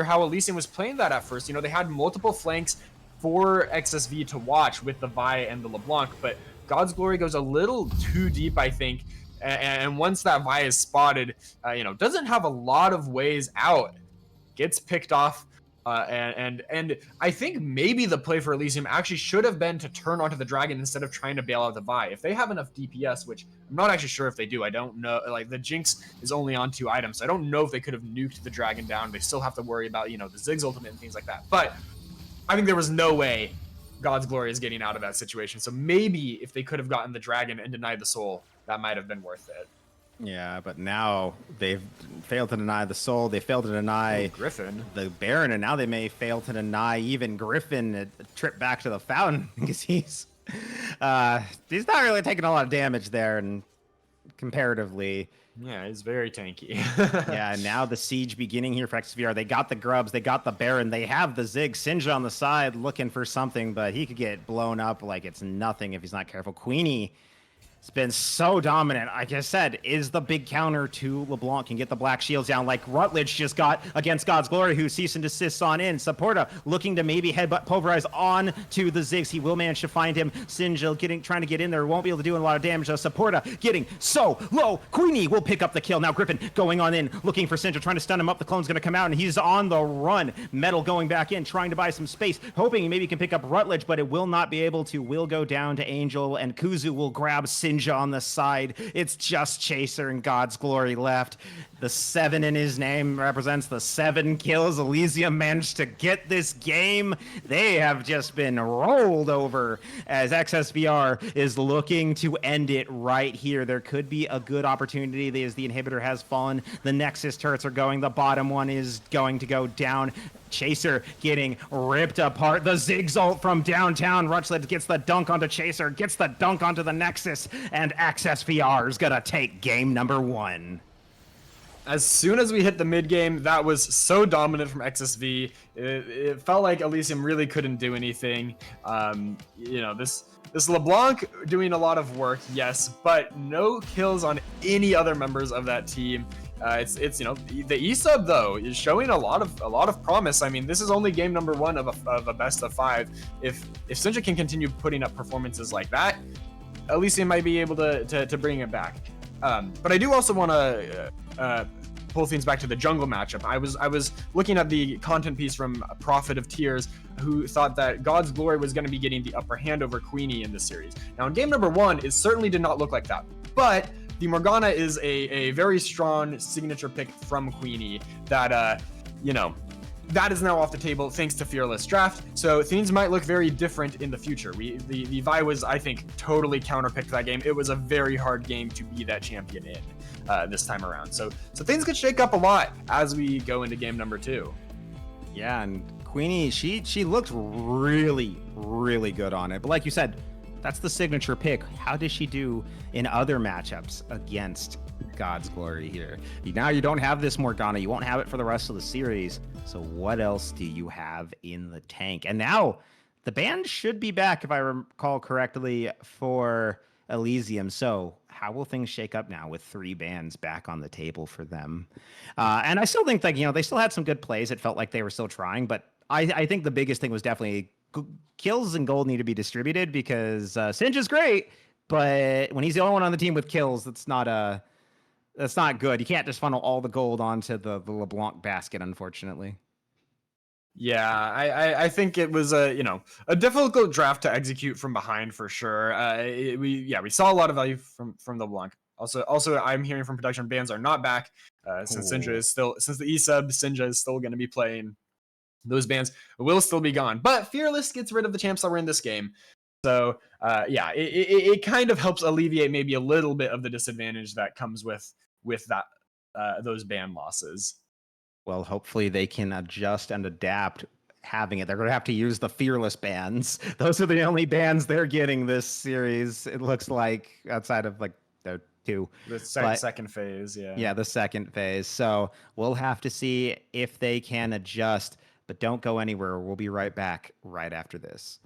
how Elysium was playing that at first. You know, they had multiple flanks for XSV to watch with the Vi and the LeBlanc, but God's Glory goes a little too deep, I think. And once that Vi is spotted, you know, doesn't have a lot of ways out, gets picked off. And I think maybe the play for Elysium actually should have been to turn onto the Dragon instead of trying to bail out the Vi. If they have enough DPS, which I'm not actually sure if they do, I don't know. Like, the Jinx is only on 2 items, so I don't know if they could have nuked the Dragon down. They still have to worry about, you know, the Ziggs ultimate and things like that. But I think there was no way God's Glory is getting out of that situation. So maybe if they could have gotten the Dragon and denied the soul, that might have been worth it. Yeah, but now they've failed to deny the soul. They failed to deny Griffin, the Baron, and now they may fail to deny even Griffin a trip back to the fountain because he's not really taking a lot of damage there, and comparatively. yeah, he's very tanky. Yeah, now the siege beginning here for XSVR. They got the grubs, they got the Baron, they have the Zig. Sinja on the side looking for something, but he could get blown up like it's nothing if he's not careful. Queenie has been so dominant. Like I said, is the big counter to LeBlanc, can get the black shields down like Rutledge just got against God's Glory, who cease and desists on in. Supporta looking to maybe headbutt Pulverize on to the Ziggs. He will manage to find him. Sinja trying to get in there. Won't be able to do a lot of damage though. Supporta getting so low. Queenie will pick up the kill. Now Griffin going on in, looking for Sinja, trying to stun him up. The clone's going to come out, and he's on the run. Metal going back in, trying to buy some space, hoping he maybe can pick up Rutledge, but it will not be able to. Will go down to Angel, and Kuzu will grab Sinja on the side. It's just Chaser and God's Glory left. The 7 in his name represents the 7 kills. Elysium managed to get this game. They have just been rolled over as XSVR is looking to end it right here. There could be a good opportunity as the inhibitor has fallen. The Nexus turrets are going. The bottom one is going to go down. Chaser getting ripped apart. The Ziggs ult from downtown. Rutledge gets the dunk onto Chaser, gets the dunk onto the Nexus, and XSVR is gonna take game number 1. As soon as we hit the mid game, that was so dominant from XSV. It felt like Elysium really couldn't do anything. You know, this LeBlanc doing a lot of work, yes, but no kills on any other members of that team. It's you know, the E-sub though is showing a lot of promise. I mean, this is only game number 1 of a best of 5. If Sinja can continue putting up performances like that, Elysium might be able to bring it back. But I do also want to pull things back to the jungle matchup. I was looking at the content piece from Prophet of Tears, who thought that God's Glory was going to be getting the upper hand over Queenie in this series. Now in game number 1, it certainly did not look like that, but the Morgana is a very strong signature pick from Queenie that, you know, that is now off the table thanks to Fearless Draft. So things might look very different in the future. The Vi was, I think, totally counterpicked that game. It was a very hard game to be that champion in this time around. So things could shake up a lot as we go into game number 2. Yeah, and Queenie, she looked really, really good on it. But like you said, that's the signature pick. How does she do in other matchups against God's Glory here? Now you don't have this Morgana. You won't have it for the rest of the series. So what else do you have in the tank? And now the band should be back, if I recall correctly, for Elysium. So how will things shake up now with 3 bands back on the table for them? And I still think that, you know, they still had some good plays. It felt like they were still trying, but I think the biggest thing was definitely kills and gold need to be distributed, because Singe is great, but when he's the only one on the team with kills, that's not good. You can't just funnel all the gold onto the LeBlanc basket, unfortunately. Yeah, I think it was a difficult draft to execute from behind for sure. We saw a lot of value from the LeBlanc. Also, I'm hearing from production bands are not back since the E-sub Sinja is still going to be playing. those bans will still be gone. But Fearless gets rid of the champs that were in this game. So yeah, it kind of helps alleviate maybe a little bit of the disadvantage that comes with that those ban losses. Well, hopefully they can adjust and adapt having it. They're going to have to use the Fearless bans. Those are the only bans they're getting this series, it looks like, outside of like the two. The But second phase, yeah. yeah, the second phase. So we'll have to see if they can adjust, but don't go anywhere. We'll be right back right after this.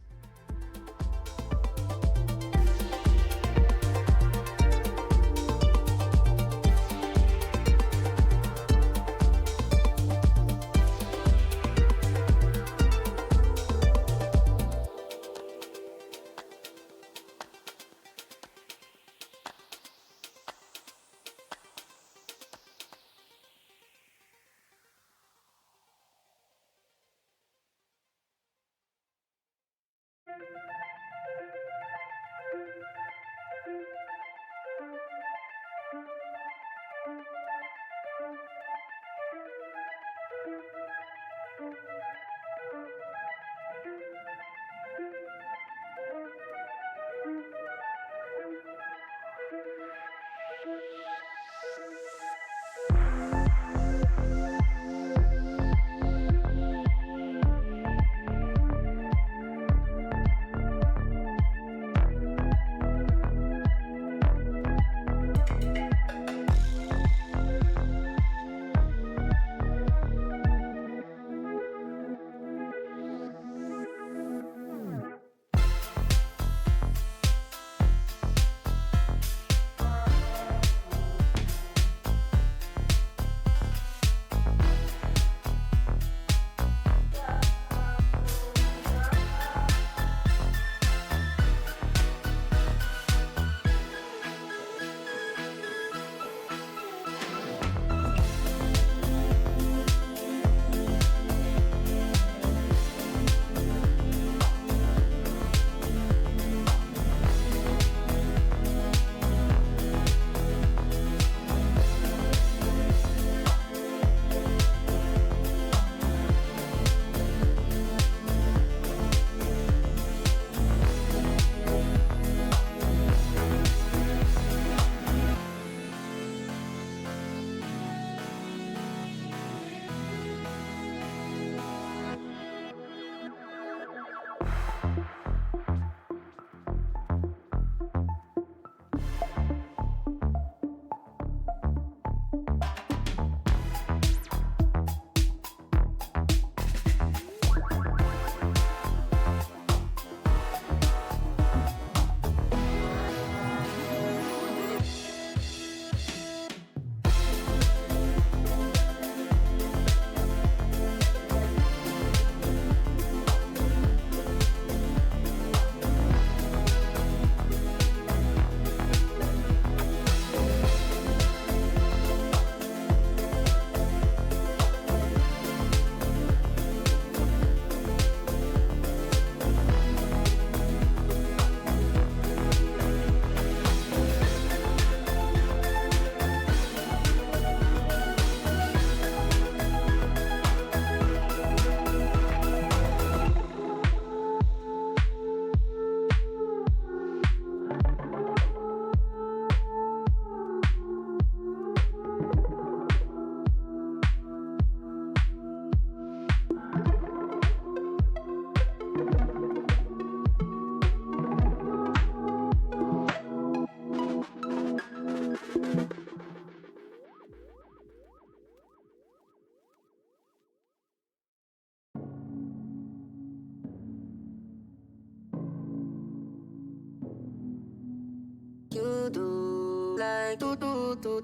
You do like you do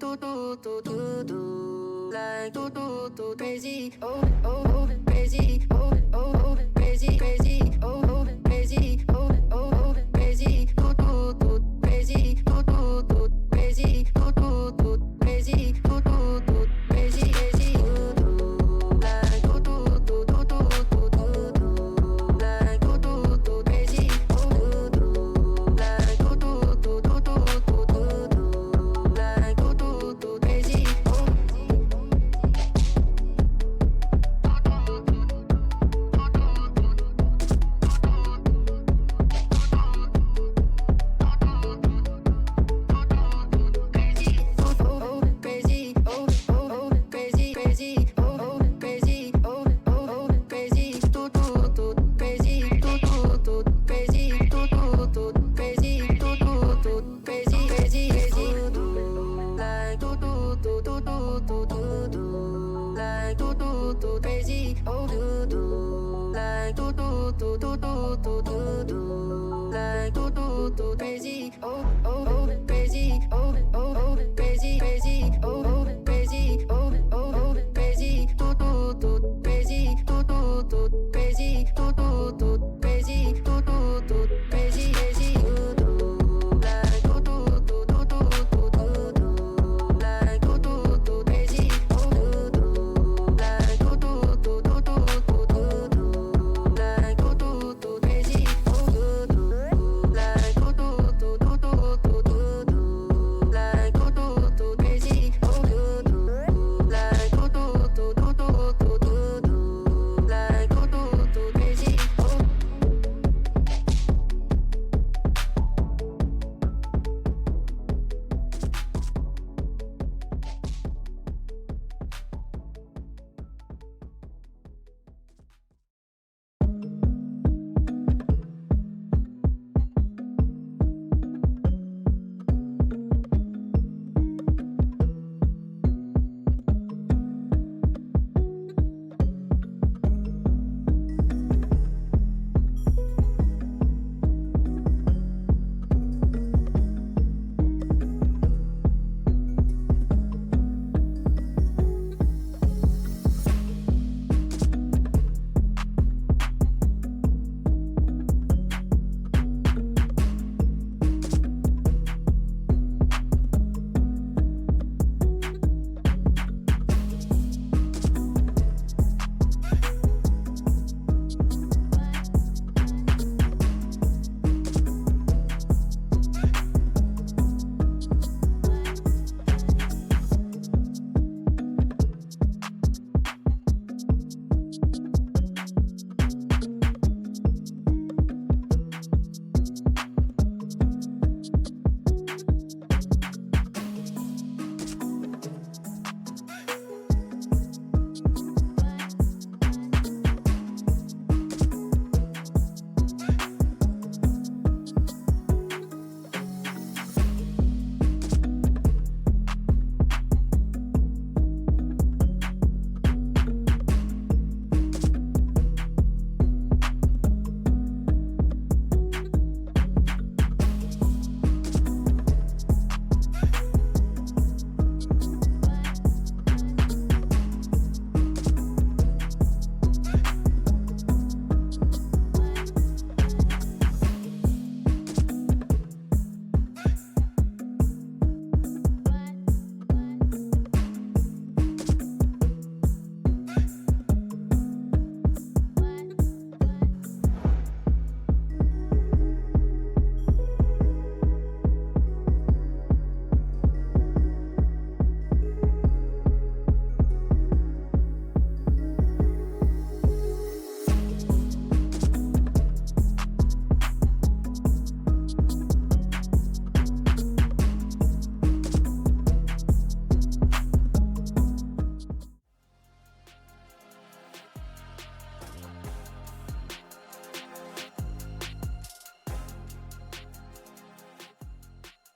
like crazy, oh oh crazy, oh oh crazy, crazy, oh crazy, oh oh crazy, crazy, crazy, crazy, crazy, crazy, you do like crazy, oh do like crazy, oh.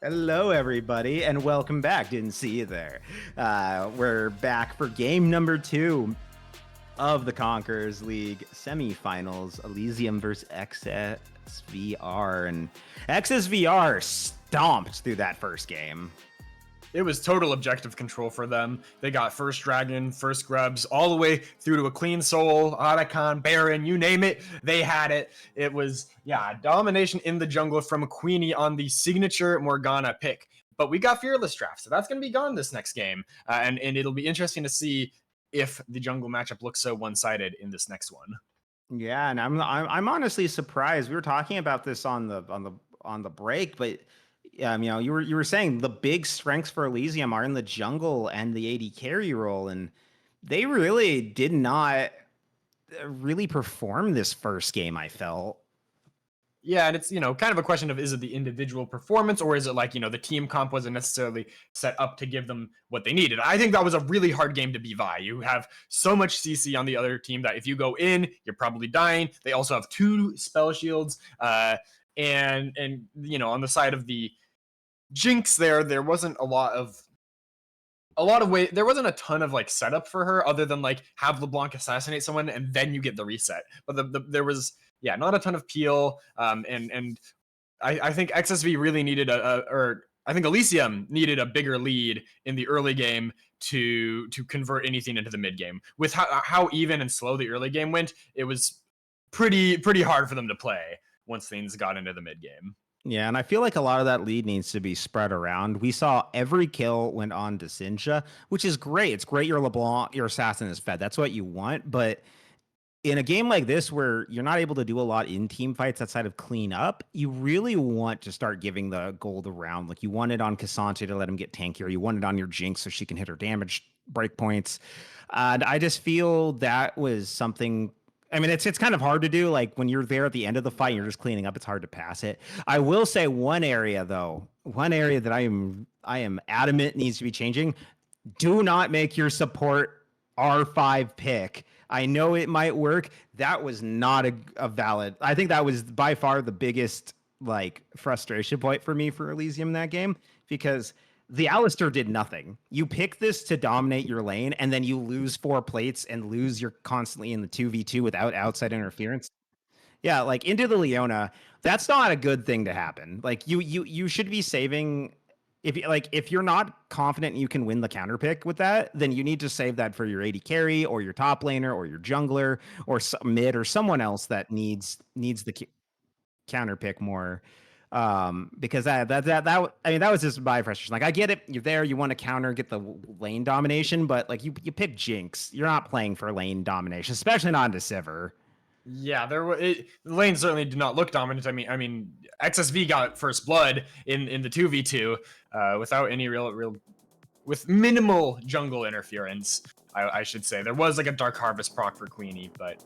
Hello, everybody, and welcome back. Didn't see you there. We're back for game number 2 of the Conquerors League semifinals, Elysium versus XSVR, and XSVR stomped through that first game. It was total objective control for them. They got first Dragon, first Grubs, all the way through to a Clean Soul, Otacon, Baron, you name it, they had it. It was, domination in the jungle from Queenie on the signature Morgana pick. But we got Fearless Draft, so that's going to be gone this next game. And it'll be interesting to see if the jungle matchup looks so one-sided in this next one. Yeah, and I'm honestly surprised. We were talking about this on the break, but you were saying the big strengths for Elysium are in the jungle and the AD carry role, and they really did not really perform this first game, I felt. Yeah, and it's, kind of a question of, is it the individual performance, or is it like, the team comp wasn't necessarily set up to give them what they needed? I think that was a really hard game to be Vi. You have so much CC on the other team that if you go in, you're probably dying. They also have 2 spell shields, and on the side of the Jinx there wasn't a lot of way. There wasn't a ton of like setup for her other than like have LeBlanc assassinate someone and then you get the reset. But there was not a ton of peel. And I think XSV really needed I think Elysium needed a bigger lead in the early game to convert anything into the mid game. With how even and slow the early game went, it was pretty hard for them to play once things got into the mid game. Yeah, and I feel like a lot of that lead needs to be spread around. We saw every kill went on to Sinja, which is great. It's great your LeBlanc, your assassin is fed. That's what you want. But in a game like this where you're not able to do a lot in team fights outside of clean up, you really want to start giving the gold around. Like you want it on Cassandra to let him get tankier. You want it on your Jinx so she can hit her damage breakpoints. And I just feel that was something. I mean, it's kind of hard to do. Like when you're there at the end of the fight, and you're just cleaning up. It's hard to pass it. I will say one area that I am adamant needs to be changing. Do not make your support R5 pick. I know it might work. That was not a valid. I think that was by far the biggest like frustration point for me for Elysium in that game, because the Alistair did nothing. You pick this to dominate your lane, and then you lose 4 plates and you're constantly in the 2v2 without outside interference. Yeah, like into the Leona, that's not a good thing to happen. Like you should be saving. If you're not confident you can win the counter pick with that, then you need to save that for your AD carry or your top laner or your jungler or mid or someone else that needs the counter pick more. Because I mean, that was just my frustration. Like I get it, you're there, you want to counter, get the lane domination, but like you pick Jinx, you're not playing for lane domination, especially not into Sivir. Yeah, the lane certainly did not look dominant. I mean, XSV got first blood in the 2v2 without any real with minimal jungle interference. I should say there was like a Dark Harvest proc for Queenie, but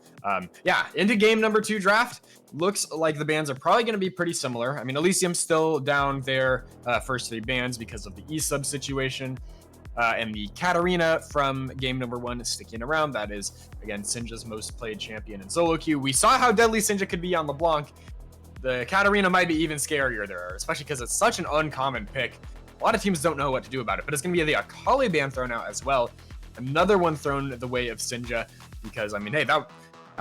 into game number 2 draft. Looks like the bans are probably going to be pretty similar. I mean, Elysium's still down their first 3 bans because of the E-sub situation. And the Katarina from game number 1 is sticking around. That is, again, Sinja's most played champion in solo queue. We saw how deadly Sinja could be on LeBlanc. The Katarina might be even scarier there, especially because it's such an uncommon pick. A lot of teams don't know what to do about it, but it's going to be the Akali ban thrown out as well. Another one thrown the way of Sinja, because, I mean, hey, that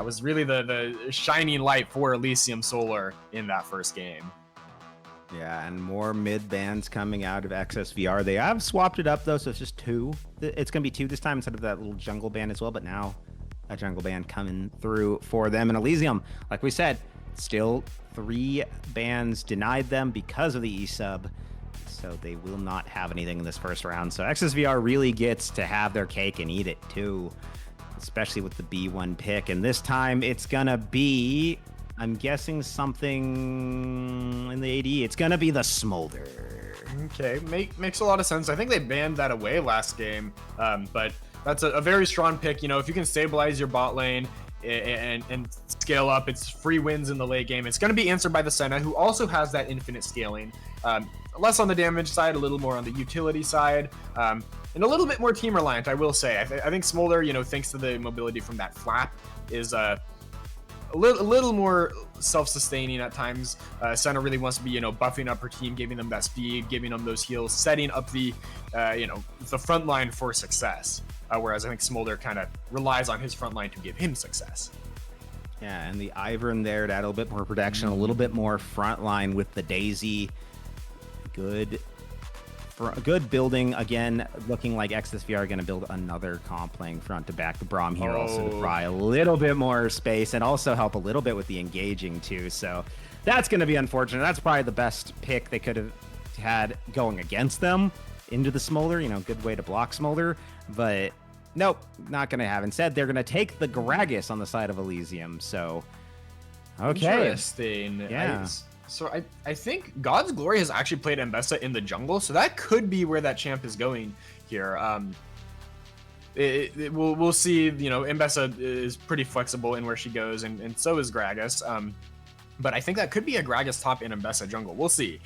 was really the shining light for Elysium Solar in that first game. Yeah, and more mid bans coming out of XSVR. They have swapped it up though, so it's just 2. It's going to be 2 this time instead of that little jungle ban as well, but now a jungle ban coming through for them. And Elysium, like we said, still 3 bans denied them because of the E-sub, so they will not have anything in this first round. So XSVR really gets to have their cake and eat it too, especially with the B1 pick. And this time it's going to be, I'm guessing, something in the AD. It's going to be the Smolder. Okay, makes a lot of sense. I think they banned that away last game, but that's a very strong pick. You know, if you can stabilize your bot lane and scale up, it's free wins in the late game. It's going to be answered by the Senna, who also has that infinite scaling. Less on the damage side, a little more on the utility side, and a little bit more team reliant, I will say. I think Smolder, thanks to the mobility from that flap, is a little more self-sustaining at times. Senna really wants to be, buffing up her team, giving them that speed, giving them those heals, setting up the front line for success. Whereas I think Smolder kind of relies on his front line to give him success. Yeah, and the Ivern there to add a little bit more protection, a little bit more front line with the Daisy. Good building. Again, looking like XSV are going to build another comp playing front to back. The Braum here also to provide a little bit more space and also help a little bit with the engaging too. So that's going to be unfortunate. That's probably the best pick they could have had going against them into the Smolder. Good way to block Smolder. But nope, not going to have. Instead, they're going to take the Gragas on the side of Elysium. So, okay. Interesting. Yeah. So I think God's Glory has actually played Mbessa in the jungle, so that could be where that champ is going here. We'll see. Mbessa is pretty flexible in where she goes, and so is Gragas. But I think that could be a Gragas top in Mbessa jungle. We'll see.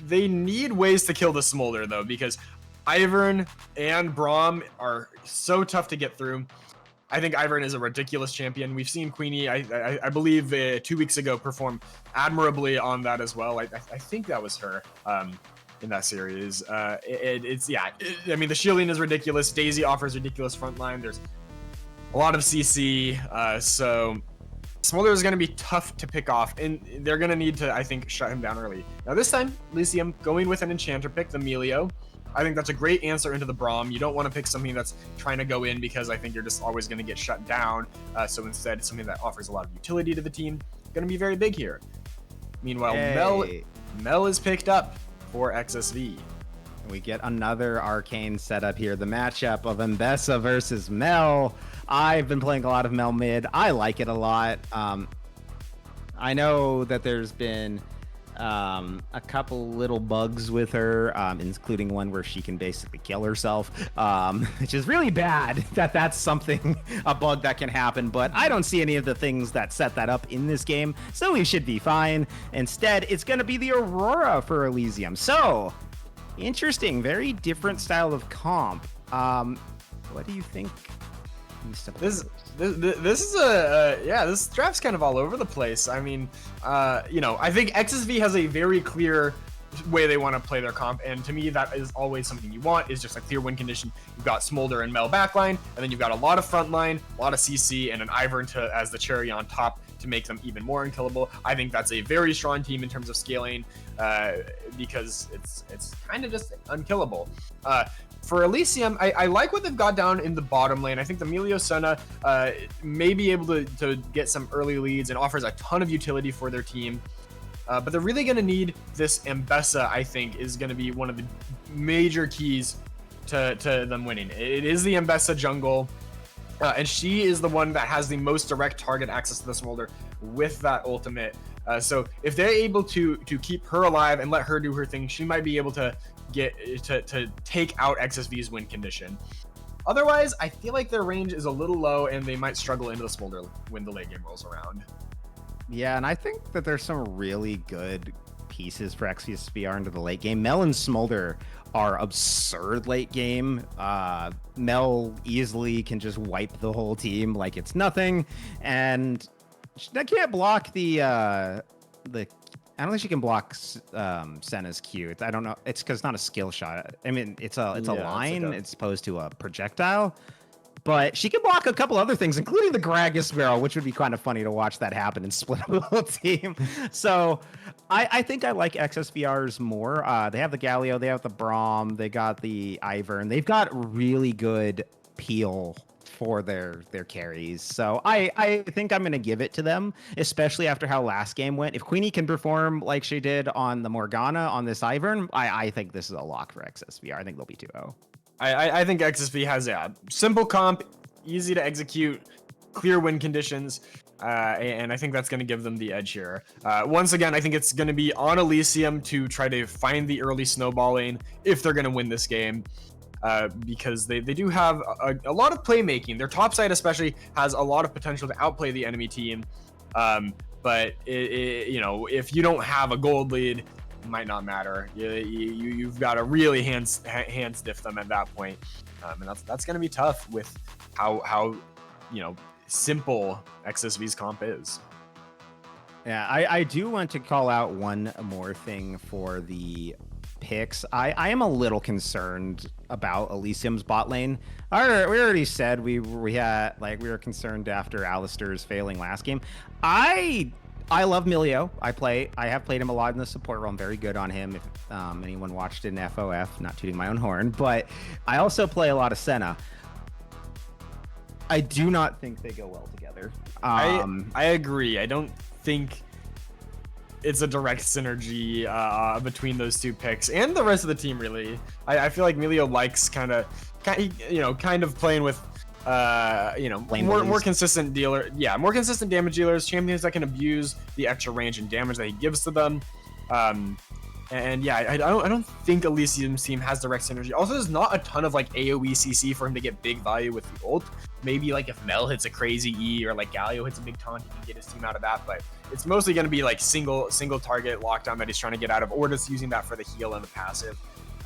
They need ways to kill the Smolder though, because Ivern and Braum are so tough to get through. I think Ivern is a ridiculous champion. We've seen Queenie, I believe 2 weeks ago, perform admirably on that as well. I think that was her in that series. I mean, the shielding is ridiculous. Daisy offers ridiculous frontline. There's a lot of CC, so Smolder is going to be tough to pick off, and they're going to need to, I think, shut him down early. Now this time, Elysium going with an enchanter pick, the Melio. I think that's a great answer into the Braum. You don't want to pick something that's trying to go in because I think you're just always going to get shut down. So instead, it's something that offers a lot of utility to the team. Going to be very big here. Meanwhile, Mel is picked up for XSV. We get another arcane setup here. The matchup of Mbessa versus Mel. I've been playing a lot of Mel mid. I like it a lot. I know that there's been a couple little bugs with her, including one where she can basically kill herself, which is really bad that's something, a bug that can happen, but I don't see any of the things that set that up in this game, so we should be fine. Instead, it's going to be the Aurora for Elysium. So, interesting, very different style of comp. What do you think? This is this draft's kind of all over the place. I mean, I think XSV has a very clear way they want to play their comp, and to me that is always something you want, is just a clear win condition. You've got Smolder and Mel backline, and then you've got a lot of frontline, a lot of CC, and an Ivern as the cherry on top to make them even more unkillable. I think that's a very strong team in terms of scaling, because it's kind of just unkillable. For Elysium, I like what they've got down in the bottom lane. I think the Melio Senna may be able to get some early leads and offers a ton of utility for their team. But they're really going to need this Mbessa, I think, is going to be one of the major keys to them winning. It is the Mbessa jungle, and she is the one that has the most direct target access to the Smolder with that ultimate. So if they're able to keep her alive and let her do her thing, she might be able to take out XSV's win condition. Otherwise, I feel like their range is a little low and they might struggle into the Smolder when the late game rolls around. Yeah, and I think that there's some really good pieces for XSVR into the late game. Mel and Smolder are absurd late game. Mel easily can just wipe the whole team like it's nothing, and I can't block the I don't think she can block Senna's Q. I don't know. It's because it's not a skill shot. I mean, it's a line. It's opposed to a projectile. But she can block a couple other things, including the Gragas barrel, which would be kind of funny to watch that happen and split up the whole team. So I think I like XSVRs more. They have the Galio, they have the Braum, they got the Ivern. They've got really good peel for their carries. So I think I'm going to give it to them, especially after how last game went. If Queenie can perform like she did on the Morgana on this Ivern, I think this is a lock for XSVR. I think they'll be 2-0. I think XSV has a simple comp, easy to execute, clear win conditions, and I think that's going to give them the edge here. Once again, I think it's going to be on Elysium to try to find the early snowballing if they're going to win this game. Because they do have a lot of playmaking. Their top side especially has a lot of potential to outplay the enemy team. But if you don't have a gold lead, it might not matter. You've got to really hand stiff them at that point, and that's going to be tough with how simple XSV's comp is. Yeah, I do want to call out one more thing for the picks. I am a little concerned about Elysium's bot lane. We already said we were concerned after Alistair's failing last game. I love Milio. I have played him a lot in the support role. I'm very good on him. If anyone watched it in FOF, not tooting my own horn, but I also play a lot of Senna. I do not think they go well together. I agree. I don't think it's a direct synergy between those two picks and the rest of the team. Really, I feel like Milio likes kind of playing with more consistent dealer. Yeah, more consistent damage dealers, champions that can abuse the extra range and damage that he gives to them. And yeah, I don't think Elysium's team has direct synergy. Also, there's not a ton of like AoE CC for him to get big value with the ult. Maybe like if Mel hits a crazy E or like Galio hits a big taunt, he can get his team out of that. But it's mostly going to be like single target lockdown that he's trying to get out of, or just using that for the heal and the passive.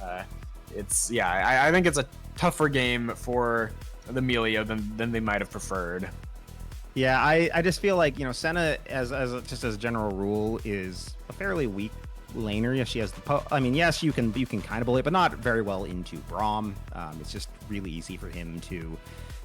I think it's a tougher game for the Milio than they might have preferred. Yeah, I just feel like, Senna as a general rule is a fairly weak laner. If she has the yes, you can kind of bully it, but not very well into Braum. It's just really easy for him to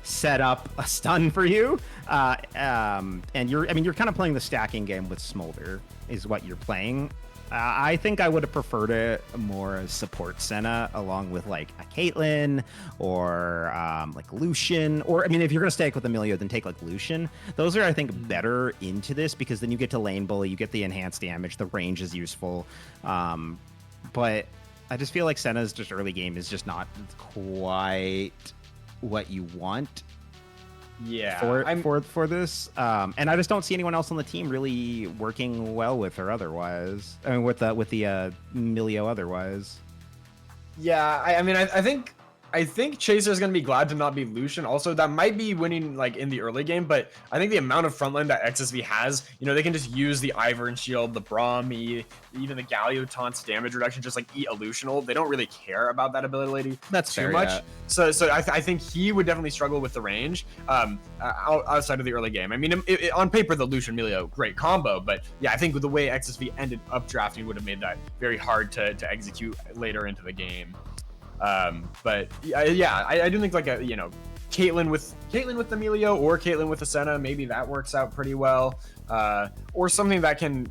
set up a stun for you. And you're kind of playing the stacking game with Smolder is what you're playing. I think I would have preferred it more as support Senna along with like a Caitlyn or like Lucian, or if you're gonna stay with Emilio, then take like Lucian. Those are, I think, better into this because then you get to lane bully, you get the enhanced damage, the range is useful. But I just feel like Senna's just early game is just not quite what you want. Yeah, for this, and I just don't see anyone else on the team really working well with her otherwise. With the Milio otherwise. Yeah, I think Chaser's gonna be glad to not be Lucian. Also, that might be winning like in the early game, but I think the amount of frontline that XSV has, they can just use the Ivern shield, the Braum, even the Galio taunts damage reduction, just like eat a Lucian ult. They don't really care about that ability too much. Yeah. So I think he would definitely struggle with the range outside of the early game. On paper, the Lucian Milio great combo, but yeah, I think with the way XSV ended up drafting would have made that very hard to execute later into the game. But I do think like Caitlyn with the Milio or Caitlyn with the Senna, maybe that works out pretty well. Or something that can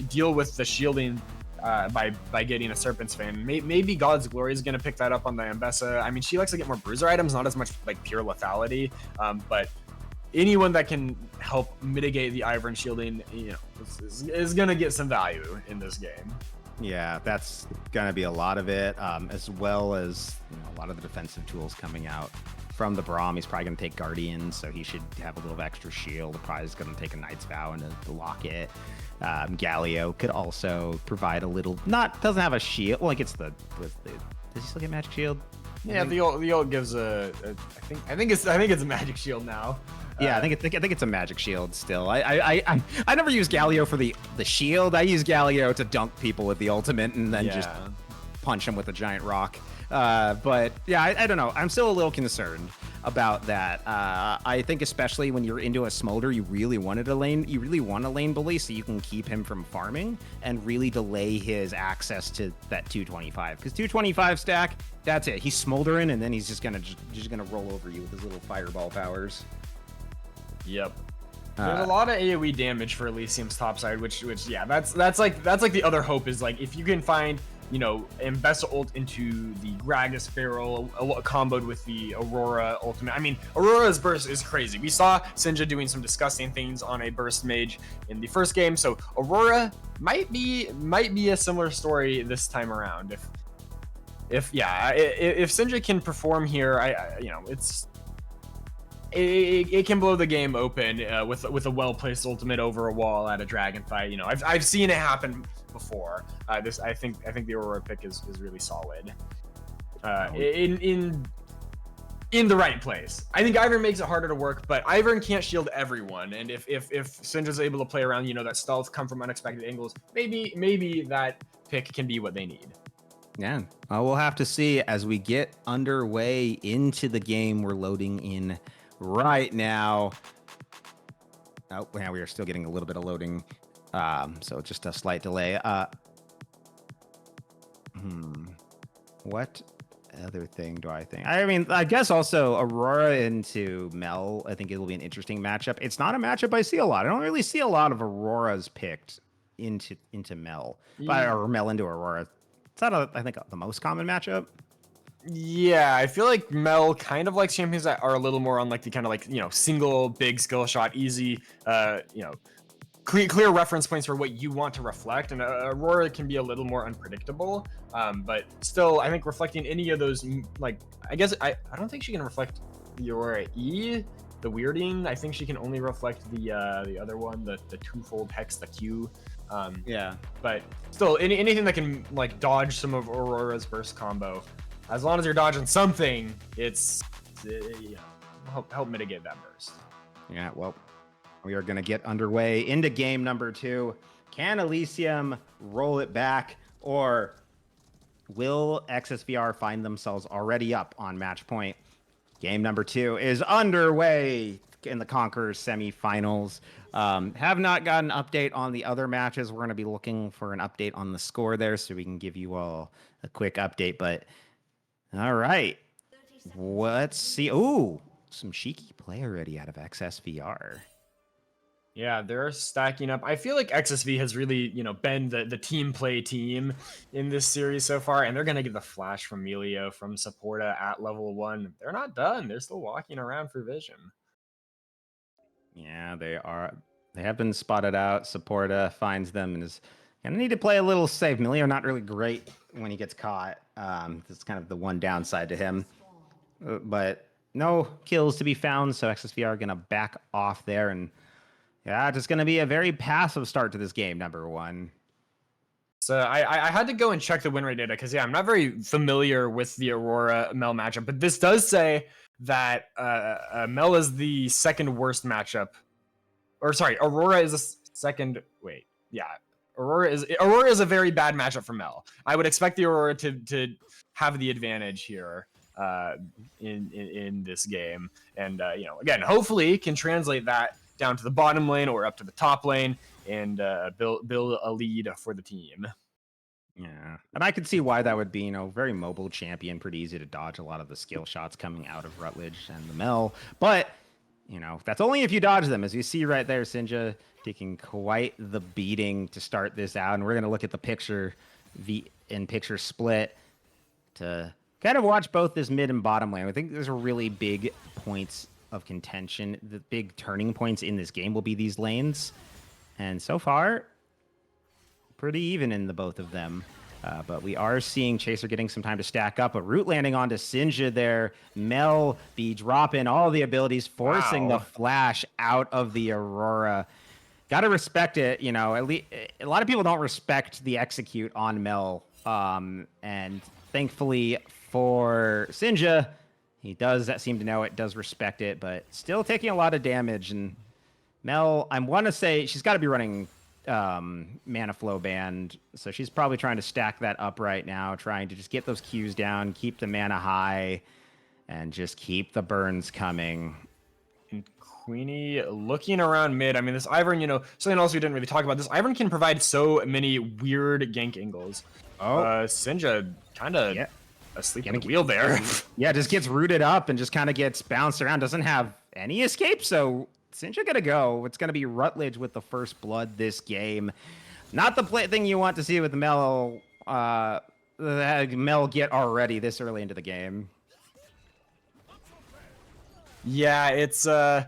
deal with the shielding by getting a Serpent's Fan. Maybe God's Glory is going to pick that up on the Ambessa. She likes to get more bruiser items, not as much like pure lethality. But anyone that can help mitigate the Ivern shielding, is going to get some value in this game. Yeah, that's gonna be a lot of it, as well as a lot of the defensive tools coming out from the Braum. He's probably gonna take Guardian, so he should have a little of extra shield. Probably is gonna take a Knight's Vow and the Locket. Galio could also provide a little. Doesn't have a shield. Well, does he still get Magic Shield? Yeah, the ult gives I think it's a Magic Shield now. Yeah, I think it's a Magic Shield still. I never use Galio for the shield. I use Galio to dunk people with the ultimate and then just punch them with a giant rock. But yeah, I don't know. I'm still a little concerned about that. I think especially when you're into a Smolder, you really want a lane bully so you can keep him from farming and really delay his access to that 225. Because 225 stack, that's it. He's smoldering and then he's just gonna roll over you with his little fireball powers. Yep. There's a lot of AoE damage for Elysium's topside, which yeah, that's like the other hope is like if you can find Ambessa ult into the Gragas Feral comboed with the Aurora ultimate. Aurora's burst is crazy. We saw Sinja doing some disgusting things on a burst mage in the first game, so Aurora might be a similar story this time around. If Sinja can perform here, it can blow the game open with a well-placed ultimate over a wall at a dragon fight. I've seen it happen before. I think the Aurora pick is really solid. In the right place. I think Ivern makes it harder to work, but Ivern can't shield everyone. And if Syndra's able to play around, that stealth, come from unexpected angles, maybe that pick can be what they need. Yeah, we'll have to see as we get underway into the game we're loading in right now. Oh, yeah, we are still getting a little bit of loading. So just a slight delay. What other thing do I think? I mean, I guess also Aurora into Mel. I think it will be an interesting matchup. It's not a matchup I see a lot. I don't really see a lot of Auroras picked into Mel, or Mel into Aurora. It's not, I think, the most common matchup. Yeah, I feel like Mel kind of likes champions that are a little more on like the kind of like, single big skill shot, easy, clear reference points for what you want to reflect. And Aurora can be a little more unpredictable, but still, I think reflecting any of those, like, I guess I don't think she can reflect the Aurora E, the weirding. I think she can only reflect the other one, the twofold hex, the Q. Yeah. But still, anything that can like dodge some of Aurora's burst combo, as long as you're dodging something, it's help mitigate that burst. Yeah, well, we are going to get underway into game number 2. Can Elysium roll it back, or will XSVR find themselves already up on match point? Game number 2 is underway in the Conqueror semifinals. Have not got an update on the other matches. We're going to be looking for an update on the score there so we can give you all a quick update. But all right, let's see. Ooh, some cheeky play already out of XSVR. Yeah, they're stacking up. I feel like XSV has really, been the team play team in this series so far, and they're gonna get the flash from Melio from Supporta at level 1. They're not done. They're still walking around for vision. Yeah, they are. They have been spotted out. Supporta finds them and is gonna need to play a little safe. Melio not really great when he gets caught. That's kind of the one downside to him. But no kills to be found, so XSVR are gonna back off there, and yeah, it's gonna be a very passive start to this game, number 1. So I had to go and check the win rate data because, yeah, I'm not very familiar with the Aurora Mel matchup, but this does say that Mel is the second worst matchup. Or sorry, Aurora is the second. Wait, yeah, Aurora is a very bad matchup for Mel. I would expect the Aurora to have the advantage here in this game, and again, hopefully can translate that down to the bottom lane or up to the top lane and build a lead for the team. Yeah, and I could see why that would be, very mobile champion, pretty easy to dodge a lot of the skill shots coming out of Rutledge and the Mel. But, that's only if you dodge them. As you see right there, Sinja taking quite the beating to start this out. And we're going to look at the picture picture split to kind of watch both this mid and bottom lane. I think there's a really big points of contention. The big turning points in this game will be these lanes. And so far, pretty even in the both of them. But we are seeing Chaser getting some time to stack up. A root landing onto Sinja there. Mel be dropping all the abilities, forcing the flash out of the Aurora. Got to respect it. At least a lot of people don't respect the execute on Mel. And thankfully for Sinja, he does seem to know it, does respect it, but still taking a lot of damage. And Mel, I want to say she's got to be running mana flow band, so she's probably trying to stack that up right now, trying to just get those Qs down, keep the mana high, and just keep the burns coming. And Queenie looking around mid. I mean, this Ivern, something else we didn't really talk about. This Ivern can provide so many weird gank angles. Sinja kind of asleep at the wheel there. Yeah, just gets rooted up and just kind of gets bounced around. Doesn't have any escape, so Sinja gonna go. It's gonna be Rutledge with the first blood this game. Not the thing you want to see with Mel. Mel get already this early into the game. Yeah, it's not.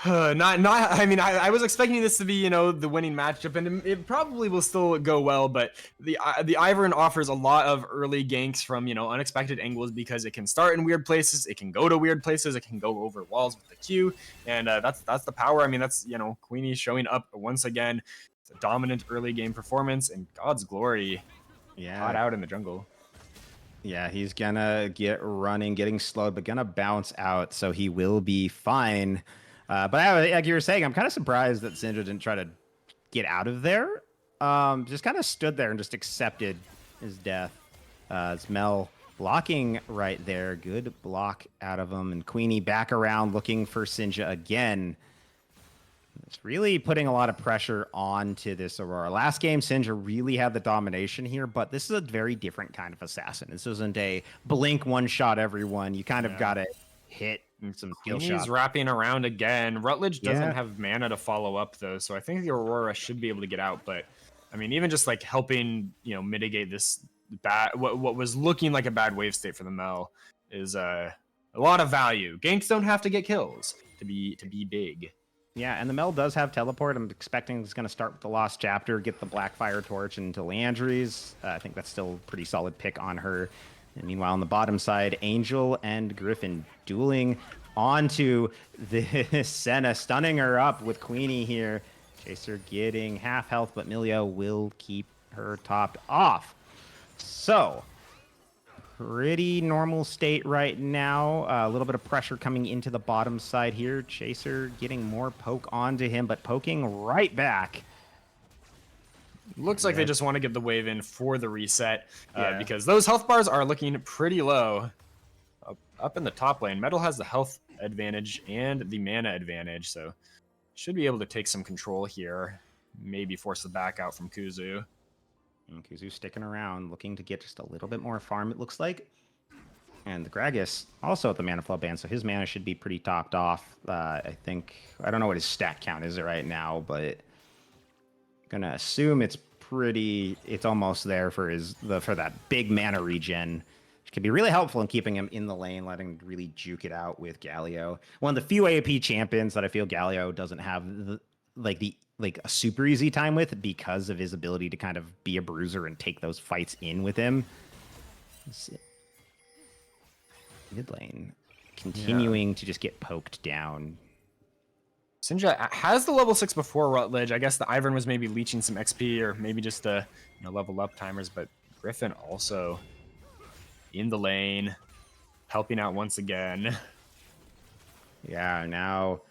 I mean, I was expecting this to be, the winning matchup, and it probably will still go well. But the Ivern offers a lot of early ganks from unexpected angles because it can start in weird places, it can go to weird places, it can go over walls with the Q, and that's the power. I mean, that's Queenie showing up once again. It's a dominant early game performance, and God's glory, hot out in the jungle. Yeah, he's gonna get running, getting slowed, but gonna bounce out, so he will be fine. But like you were saying, I'm kind of surprised that Sinja didn't try to get out of there. Just kind of stood there and just accepted his death. It's Mel blocking right there. Good block out of him. And Queenie back around looking for Sinja again. It's really putting a lot of pressure onto this Aurora. Last game, Sinja really had the domination here, but this is a very different kind of assassin. This isn't a blink one shot everyone. You kind of got to hit some skill Queenie's shots. wrapping around again. Rutledge doesn't Yeah. have mana to follow up though, so I think the Aurora should be able to get out. But I mean, even just like helping, mitigate this bad what was looking like a bad wave state for the Mel is a lot of value. Ganks don't have to get kills to be big. Yeah, and the Mel does have teleport. I'm expecting it's going to start with the Lost Chapter, get the Blackfire Torch into Leandries. I think that's still a pretty solid pick on her. And meanwhile, on the bottom side, Angel and Griffin dueling onto the Senna, stunning her up with Queenie here. Chaser getting half health, but Milio will keep her topped off. So, pretty normal state right now. A little bit of pressure coming into the bottom side here. Chaser getting more poke onto him, but poking right back. Looks like they just want to get the wave in for the reset Yeah. because those health bars are looking pretty low. Up in the top lane, Metal has the health advantage and the mana advantage, so should be able to take some control here. Maybe force the back out from Kuzu. And Kuzu's sticking around, looking to get just a little bit more farm, it looks like. And the Gragas also at the mana flow band, so his mana should be pretty topped off. I think, I don't know what his stat count is right now, but gonna assume it's almost there for for that big mana regen, which could be really helpful in keeping him in the lane, letting him really juke it out with Galio. One of the few AP champions that I feel Galio doesn't have a super easy time with because of his ability to kind of be a bruiser and take those fights in with him. Mid lane continuing to just get poked down. Sinja has the level 6 before Rutledge. I guess the Ivern was maybe leeching some XP or maybe just level up timers, but Griffin also in the lane, helping out once again. Yeah, now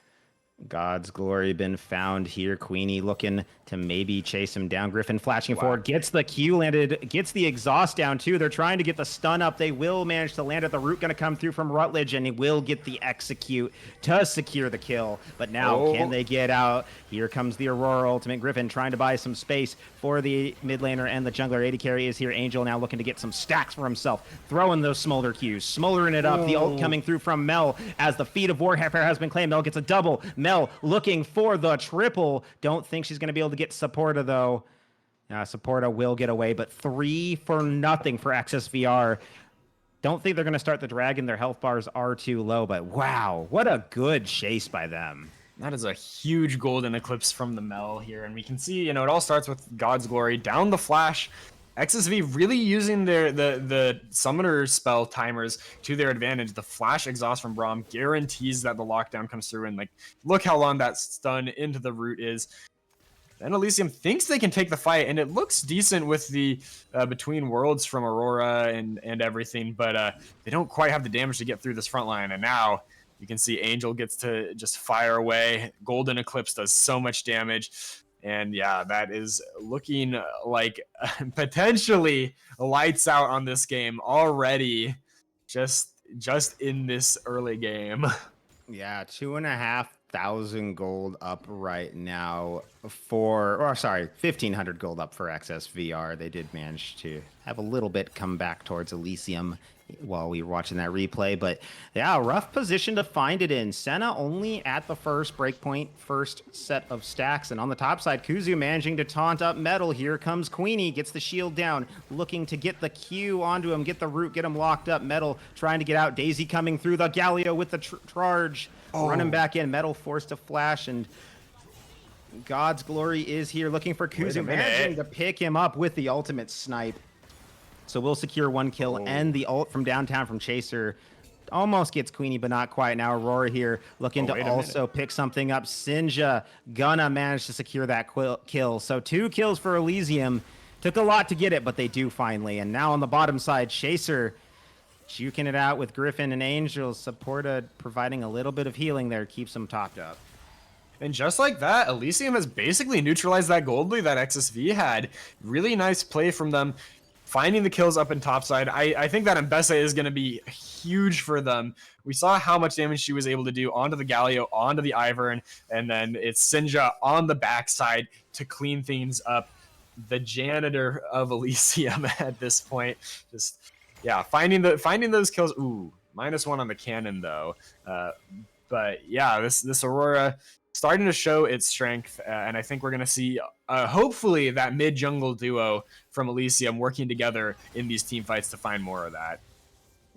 God's glory been found here. Queenie looking to maybe chase him down. Griffin flashing forward, gets the Q landed, gets the exhaust down too. They're trying to get the stun up. They will manage to land it. The root going to come through from Rutledge, and he will get the execute to secure the kill. But now, can they get out? Here comes the Aurora Ultimate. Griffin trying to buy some space for the mid laner and the jungler. AD carry is here. Angel now looking to get some stacks for himself, throwing those smolder Qs, smoldering it up. The ult coming through from Mel as the feat of Warfare has been claimed. Mel gets a double. Mel looking for the triple. Don't think she's going to be able to get Supporta though. Supporta will get away, but 3 for nothing for XSVR. Don't think they're going to start the dragon. Their health bars are too low, but wow, what a good chase by them. That is a huge golden eclipse from the Mel here, and we can see, it all starts with God's glory down the flash. XSV really using the summoner spell timers to their advantage. The flash exhaust from Braum guarantees that the lockdown comes through, and look how long that stun into the root is. Then Elysium thinks they can take the fight, and it looks decent with the between worlds from Aurora and everything, but they don't quite have the damage to get through this front line, and now you can see Angel gets to just fire away. Golden Eclipse does so much damage. And yeah, that is looking like potentially lights out on this game already, just in this early game. Yeah, 2,500 gold up right now for, 1,500 gold up for XSVR. They did manage to have a little bit come back towards Elysium while we were watching that replay, but yeah, rough position to find it in. Senna only at the first breakpoint, first set of stacks, and on the top side, Kuzu managing to taunt up Metal. Here comes Queenie, gets the shield down, looking to get the Q onto him, get the root, get him locked up. Metal trying to get out. Daisy coming through, the Galio with the charge, running back in. Metal forced to flash, and God's glory is here looking for Kuzu, managing to pick him up with the ultimate snipe. So we'll secure 1 kill, and the ult from downtown from Chaser almost gets Queenie, but not quite. Now Aurora here looking to also pick something up. Sinja gonna manage to secure that kill. So 2 kills for Elysium. Took a lot to get it, but they do finally. And now on the bottom side, Chaser juking it out with Griffin and Angel. Supporta providing a little bit of healing there, keeps them topped up. And just like that, Elysium has basically neutralized that gold lead that XSV had. Really nice play from them. finding the kills up in topside. I think that Mbessa is going to be huge for them. We saw how much damage she was able to do onto the Galio, onto the Ivern, and then it's Sinja on the backside to clean things up. The janitor of Elysium at this point. Just, yeah, finding those kills. Ooh, -1 on the cannon, though. But yeah, this Aurora starting to show its strength, and I think we're going to see hopefully that mid jungle duo from Elysium working together in these team fights to find more of that.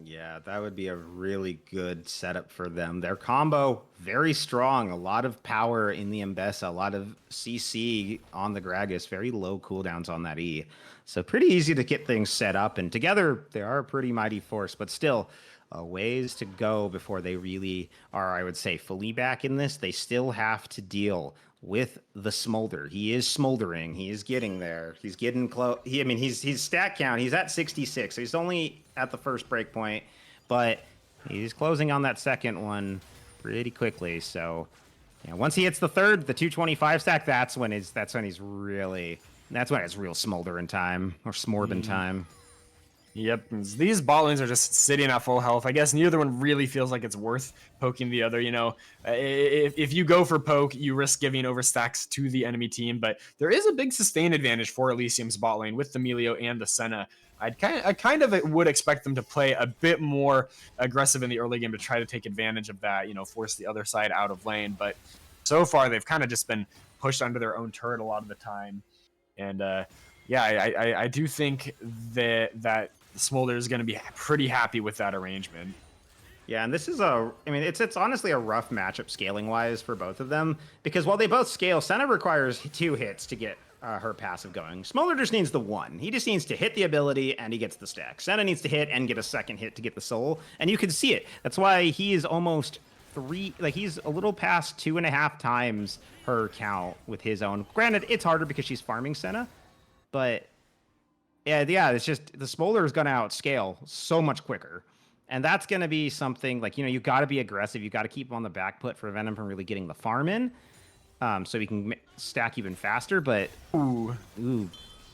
Yeah, that would be a really good setup for them. Their combo, very strong. A lot of power in the Mbessa, a lot of CC on the Gragas, very low cooldowns on that E. So pretty easy to get things set up. And together, they are a pretty mighty force, but still a ways to go before they really are, I would say, fully back in this. They still have to deal with the Smolder. He is smoldering. He is getting there. He's getting close. He's stat count. He's at 66. So he's only at the first break point, but he's closing on that second one pretty quickly. So, yeah, once he hits the third, the 225 stack, that's when it's real smoldering time or Smorbin time. Yep, these bot lanes are just sitting at full health. I guess neither one really feels like it's worth poking the other. You know, if you go for poke, you risk giving over stacks to the enemy team. But there is a big sustain advantage for Elysium's bot lane with the Melio and the Senna. I kind of would expect them to play a bit more aggressive in the early game to try to take advantage of that. You know, force the other side out of lane. But so far, they've kind of just been pushed under their own turret a lot of the time. And yeah, I do think that Smolder is going to be pretty happy with that arrangement. Yeah, and this is it's honestly a rough matchup scaling wise for both of them, because while they both scale, Senna requires 2 hits to get her passive going. Smolder just needs the 1. He just needs to hit the ability and he gets the stack. Senna needs to hit and get a second hit to get the soul, and you can see it. That's why he is almost he's a little past 2.5 times her count with his own. Granted, it's harder because she's farming Senna, but yeah, it's just the Smolder is going to outscale so much quicker. And that's going to be something like, you got to be aggressive. You got to keep him on the back foot for Venom from really getting the farm in, so he can stack even faster. But, ooh,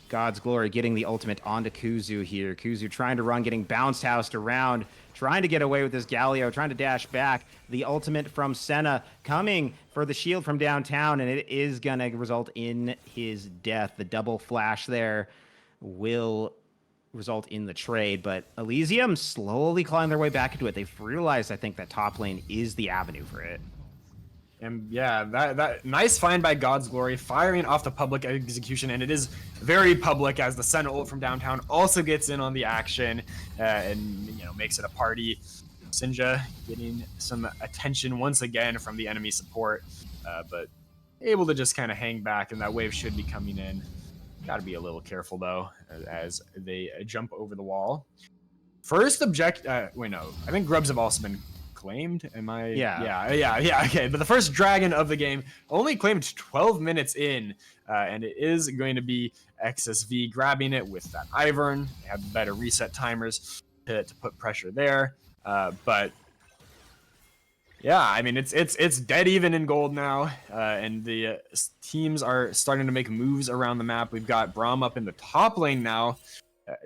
God's Glory getting the ultimate onto Kuzu here. Kuzu trying to run, getting bounced housed around, trying to get away with this Galio, trying to dash back. The ultimate from Senna coming for the shield from downtown, and it is going to result in his death. The double flash there will result in the trade, but Elysium slowly clawing their way back into it. They've realized, I think, that top lane is the avenue for it. And yeah, that nice find by God's Glory, firing off the public execution, and it is very public as the Senna ult from downtown also gets in on the action, and makes it a party. Sinja getting some attention once again from the enemy support, but able to just kind of hang back, and that wave should be coming in. Got to be a little careful, though, as they jump over the wall. First wait, no. I think grubs have also been claimed. Am I? Yeah. Okay, but the first dragon of the game only claimed 12 minutes in, and it is going to be XSV grabbing it with that Ivern. They have better reset timers to put pressure there, but yeah, I mean, it's dead even in gold now, and the teams are starting to make moves around the map. We've got Braum up in the top lane now,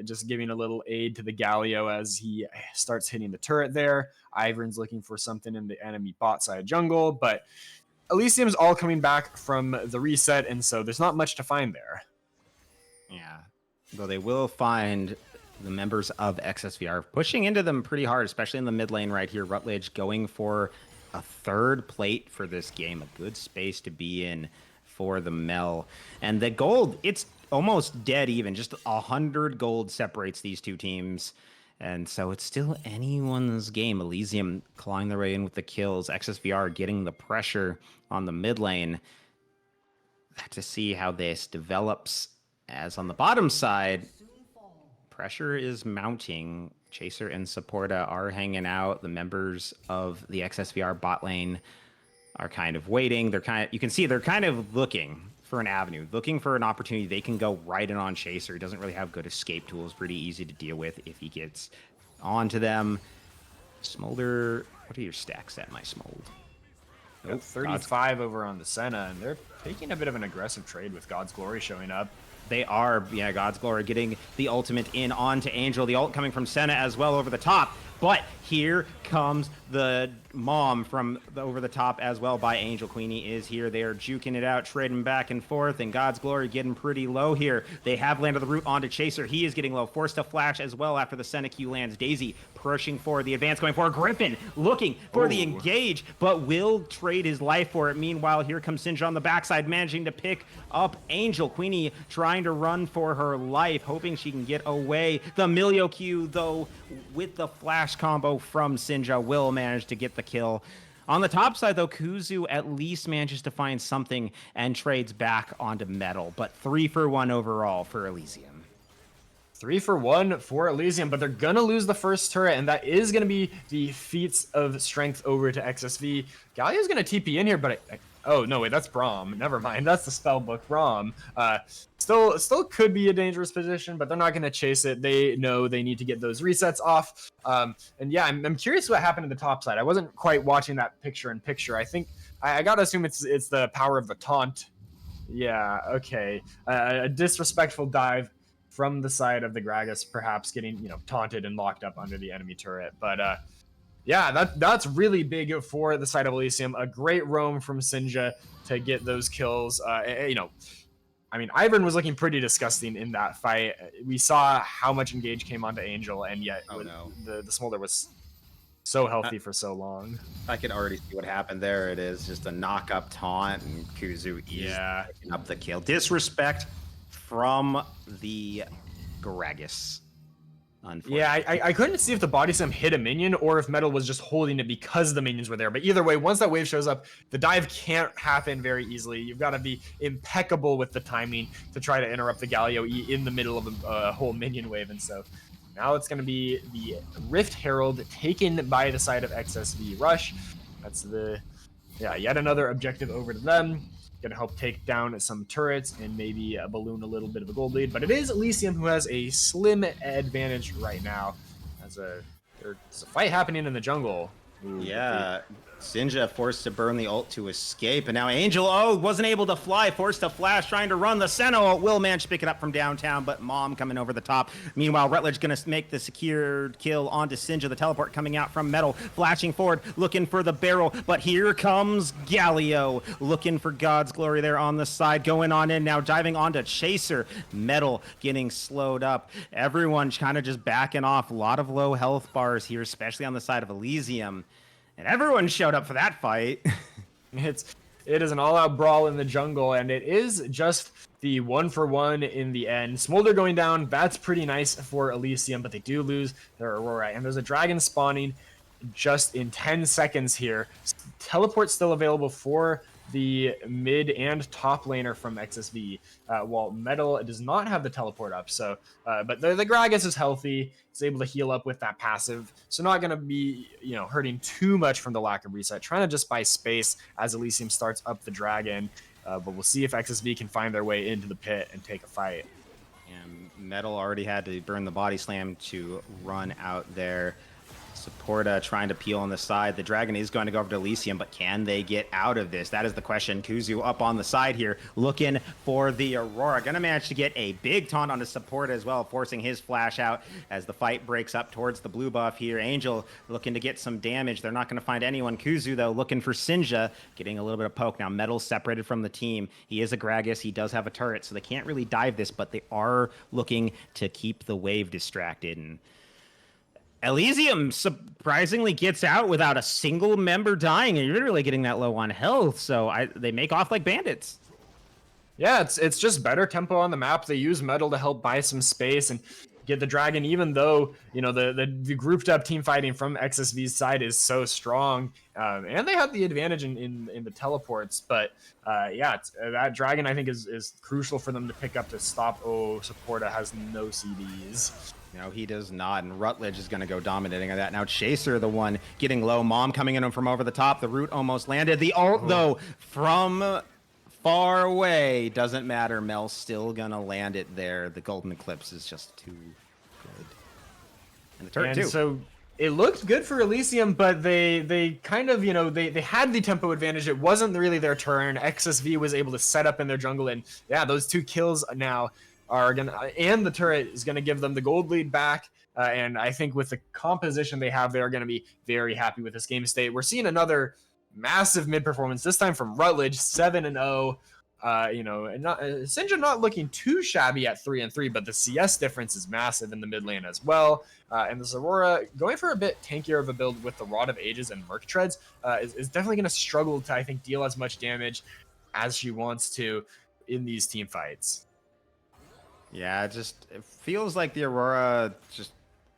just giving a little aid to the Galio as he starts hitting the turret there. Ivern's looking for something in the enemy bot side jungle, but Elysium's all coming back from the reset, and so there's not much to find there. Yeah, though they will find the members of XSV are pushing into them pretty hard, especially in the mid lane right here. Rutledge going for a third plate for this game, a good space to be in for the Mel. And the gold, it's almost dead even. Just 100 gold separates these two teams. And so it's still anyone's game. Elysium clawing their way in with the kills. XSVR getting the pressure on the mid lane. To see how this develops, as on the bottom side, pressure is mounting. Chaser and Supporta are hanging out. The members of the XSVR bot lane are kind of waiting. You can see they're kind of looking for an avenue, looking for an opportunity. They can go right in on Chaser. He doesn't really have good escape tools. Pretty easy to deal with if he gets onto them. Smolder, what are your stacks at, my Smold? Nope, 35 over on the Senna, and they're taking a bit of an aggressive trade with God's Glory showing up. they are. Yeah, God's Glory getting the ultimate in onto Angel. The ult coming from Senna as well over the top. But here comes the mom from over the top as well by Angel. Queenie is here. They are juking it out, trading back and forth, and God's Glory getting pretty low here. They have landed the root onto Chaser. He is getting low. Forced to flash as well after the Senna Q lands. Daisy pushing for the advance, going for Griffin, looking for the engage, but will trade his life for it. Meanwhile, here comes Sinja on the backside, managing to pick up Angel. Queenie trying to run for her life, hoping she can get away. The Milio Q, though, with the flash combo from Sinja, will manage to get the kill. On the top side, though, Kuzu at least manages to find something and trades back onto Metal, but 3-for-1 overall for Elysium. 3-for-1 for Elysium, but they're gonna lose the first turret, and that is gonna be the feats of strength over to XSV. Galio's gonna TP in here, but oh no, wait, that's Braum. Never mind, that's the spell book. Braum still could be a dangerous position, but they're not gonna chase it. They know they need to get those resets off. And yeah, I'm curious what happened in the top side. I wasn't quite watching that picture in picture. I think I gotta assume it's the power of the taunt. Yeah, okay, a disrespectful dive from the side of the Gragas, perhaps getting, you know, taunted and locked up under the enemy turret. But yeah, that's really big for the side of Elysium. A great roam from Sinja to get those kills. You know, I mean, Ivern was looking pretty disgusting in that fight. We saw how much engage came onto Angel, and yet the Smolder was so healthy for so long. I could already see what happened there. It is just a knock-up taunt, and Kuzu picking up the kill. Disrespect from the Gragas. Yeah, I couldn't see if the body slam hit a minion or if Metal was just holding it because the minions were there. But either way, once that wave shows up, the dive can't happen very easily. You've got to be impeccable with the timing to try to interrupt the Galio in the middle of a whole minion wave. And so now it's going to be the Rift Herald taken by the side of XSV Rush. That's yet another objective over to them. Gonna help take down some turrets and maybe balloon a little bit of a gold lead, but it is Elysium who has a slim advantage right now. There's a fight happening in the jungle. Ooh, yeah, Sinja forced to burn the ult to escape, and now Angel, wasn't able to fly, forced to flash, trying to run. The Senna ult will manage to pick it up from downtown, but Mom coming over the top. Meanwhile, Rutledge gonna make the secured kill onto Sinja. The teleport coming out from Metal, flashing forward, looking for the barrel, but here comes Galio, looking for God's Glory there on the side, going on in now, diving onto Chaser. Metal getting slowed up. Everyone kind of just backing off. A lot of low health bars here, especially on the side of Elysium. And everyone showed up for that fight. It is an all-out brawl in the jungle, and it is just the 1-for-1 in the end. Smolder going down, that's pretty nice for Elysium, but they do lose their Aurora. And there's a dragon spawning just in 10 seconds here. Teleport still available for the mid and top laner from XSV, while Metal does not have the teleport up. So, but the Gragas is healthy. It's able to heal up with that passive. So not going to be, you know, hurting too much from the lack of reset. Trying to just buy space as Elysium starts up the dragon. But we'll see if XSV can find their way into the pit and take a fight. And Metal already had to burn the body slam to run out there. Supporta trying to peel on the side. The dragon is going to go over to Elysium, but can they get out of this? That is the question. Kuzu up on the side here, looking for the Aurora. Going to manage to get a big taunt on the Supporta as well, forcing his flash out as the fight breaks up towards the blue buff here. Angel looking to get some damage. They're not going to find anyone. Kuzu, though, looking for Sinja, getting a little bit of poke. Now, Metal's separated from the team. He is a Gragas. He does have a turret, so they can't really dive this, but they are looking to keep the wave distracted. And Elysium surprisingly gets out without a single member dying, and you're really getting that low on health, so they make off like bandits. Yeah, it's just better tempo on the map. They use Metal to help buy some space and get the dragon, even though, you know, the grouped up team fighting from XSV's side is so strong, and they have the advantage in the teleports. But yeah, that dragon I think is crucial for them to pick up to stop. Supporta has no CDs. No, he does not, and Rutledge is going to go dominating on that. Now Chaser, the one getting low. Mom coming in from over the top. The root almost landed. The ult, though, from far away, doesn't matter. Mel's still going to land it there. The Golden Eclipse is just too good. And the turret, too. So it looked good for Elysium, but they kind of, you know, they had the tempo advantage. It wasn't really their turn. XSV was able to set up in their jungle, and yeah, those two kills now are gonna, and the turret is gonna give them the gold lead back. And I think with the composition they have, they are gonna be very happy with this game state. We're seeing another massive mid performance, this time from Rutledge, 7-0. And Sinja not looking too shabby at 3-3, but the CS difference is massive in the mid lane as well. And this Aurora going for a bit tankier of a build with the Rod of Ages and Merc Treads is definitely going to struggle to, I think, deal as much damage as she wants to in these team fights. Yeah, it feels like the Aurora just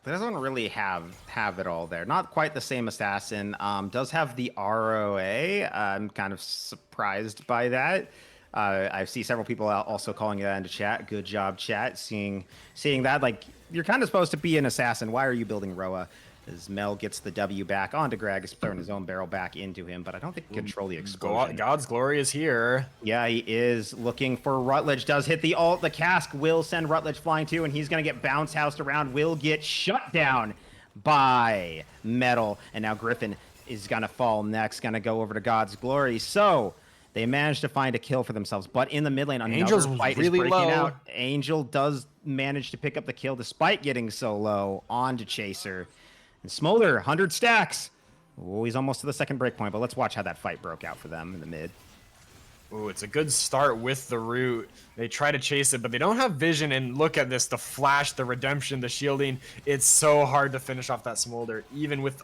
doesn't really have it all there. Not quite the same assassin. Does have the ROA. I'm kind of surprised by that. I see several people also calling it into chat. Good job, chat. Seeing that, like, you're kind of supposed to be an assassin. Why are you building Roa? As Mel gets the W back onto Greg, is throwing his own barrel back into him, but I don't think he can control the explosion. God's glory is here. Yeah, he is looking for Rutledge. Does hit the ult. The cask will send Rutledge flying too, and he's going to get bounce housed around. Will get shut down by Metal, and now Griffin is going to fall next. Going to go over to God's glory. So they managed to find a kill for themselves, but in the mid lane, another fight is breaking out. Angel does manage to pick up the kill despite getting so low onto Chaser. And Smolder, 100 stacks. Oh, he's almost to the second break point, but let's watch how that fight broke out for them in the mid. Ooh, it's a good start with the root. They try to chase it, but they don't have vision. And look at this, the flash, the redemption, the shielding. It's so hard to finish off that Smolder, even with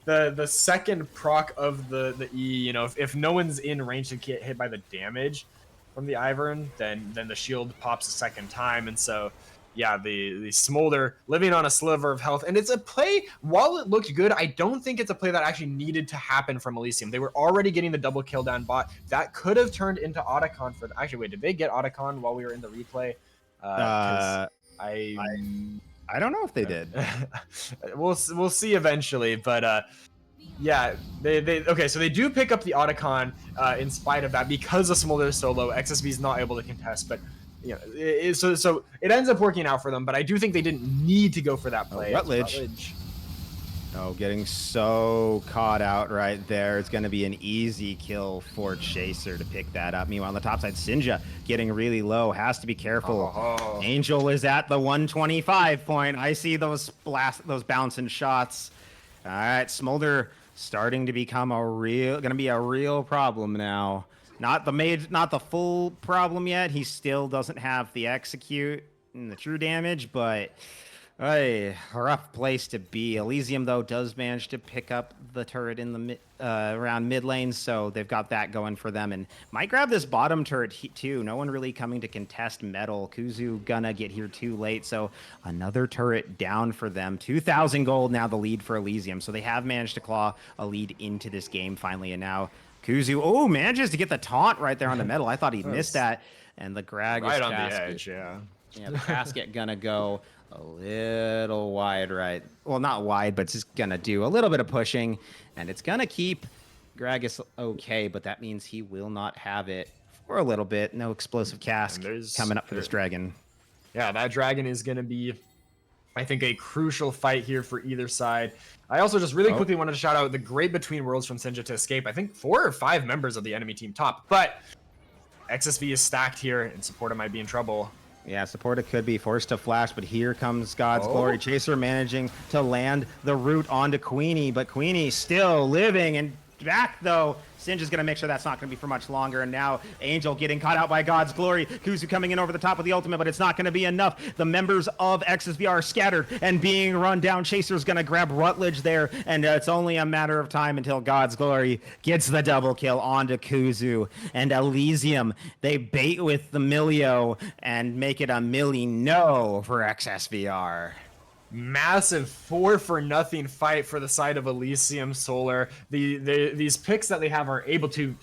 the second proc of the E. You know, if no one's in range to get hit by the damage from the Ivern, then the shield pops a second time. And so, yeah, the Smolder living on a sliver of health. And it's a play, while it looked good, I don't think it's a play that actually needed to happen from Elysium. They were already getting the double kill down bot. That could have turned into Otacon for actually, wait, did they get Otacon while we were in the replay? I don't know if they did. We'll see eventually, but yeah, okay, so they do pick up the Otacon in spite of that, because the Smolder is so low. XSV is not able to contest, but so it ends up working out for them. But I do think they didn't need to go for that play. Rutledge. Oh, getting so caught out right there. It's going to be an easy kill for Chaser to pick that up. Meanwhile, on the top side, Sinja getting really low. Has to be careful. Oh. Angel is at the 125 point. I see those bouncing shots. All right, Smolder starting to become going to be a real problem now. Not the full problem yet. He still doesn't have the execute and the true damage, but a rough place to be. Elysium, though, does manage to pick up the turret in the around mid lane, so they've got that going for them, and might grab this bottom turret too. No one really coming to contest Metal. Kuzu gonna get here too late, so another turret down for them. 2,000 gold now, the lead for Elysium, so they have managed to claw a lead into this game finally, and now Kuzu, manages to get the taunt right there on the Metal. I thought he'd missed that, and the Gragas right on casket, the edge, yeah. Yeah, the casket gonna go a little wide right. Well, not wide, but it's just gonna do a little bit of pushing, and it's gonna keep Gragas okay, but that means he will not have it for a little bit. No explosive cask coming up for this dragon. Yeah, that dragon is gonna be, I think, a crucial fight here for either side. I also just really quickly wanted to shout out the great Between Worlds from Sinja to escape. I think 4 or 5 members of the enemy team top, but XSV is stacked here, and Supporter might be in trouble. Yeah, Supporter could be forced to flash, but here comes God's glory. Chaser managing to land the root onto Queenie, but Queenie still living and back, though. Sinja's going to make sure that's not going to be for much longer, and now Angel getting caught out by God's glory. Kuzu coming in over the top of the ultimate, but it's not going to be enough. The members of XSV are scattered and being run down. Chaser's going to grab Rutledge there, and it's only a matter of time until God's glory gets the double kill onto Kuzu. And Elysium, they bait with the Milio and make it a no for XSVR. Massive 4-for-0 fight for the side of Elysium Solar. These picks that they have are able to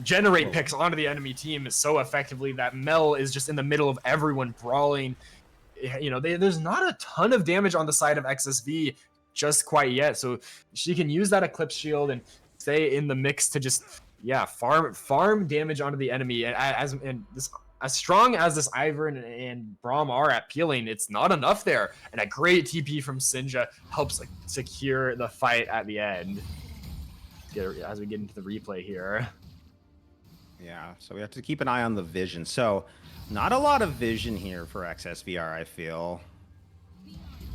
generate picks onto the enemy team so effectively that Mel is just in the middle of everyone brawling. You know, there's not a ton of damage on the side of XSV just quite yet, so she can use that Eclipse Shield and stay in the mix to just farm damage onto the enemy. As strong as this Ivern and Braum are at peeling, it's not enough there. And a great TP from Sinja helps secure the fight at the end. As we get into the replay here. Yeah, so we have to keep an eye on the vision. So Not a lot of vision here for XSVR, I feel.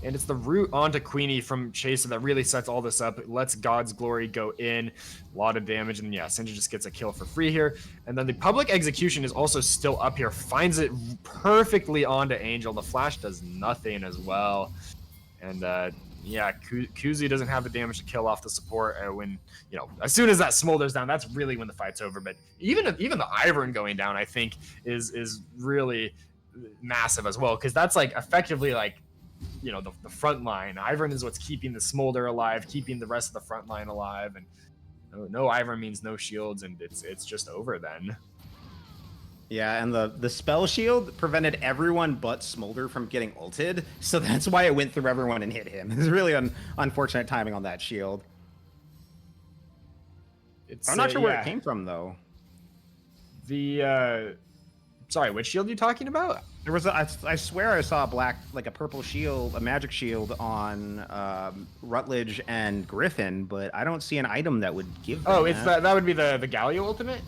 And it's the route onto Queenie from Chaser that really sets all this up. It lets God's Glory go in. A lot of damage. And yeah, Sinja just gets a kill for free here. And then the public execution is also still up here. Finds it perfectly onto Angel. The flash does nothing as well. And yeah, Kuzi doesn't have the damage to kill off the support when, you know, as soon as that smolders down, that's really when the fight's over. But even the Ivern going down, I think, is really massive as well. Because that's like effectively like, you know, the front line. Ivern is what's keeping the smolder alive, keeping the rest of the front line alive, and no Ivern means no shields, and it's just over then. Yeah, and the spell shield prevented everyone but Smolder from getting ulted, so that's why it went through everyone and hit him. It's really unfortunate timing on that shield. I'm not sure where it came from though. The sorry, which shield are you talking about? There was I swear I saw a black, like a purple shield, a magic shield on Rutledge and Griffin, but I don't see an item that would give them it's that would be the Galio ultimate?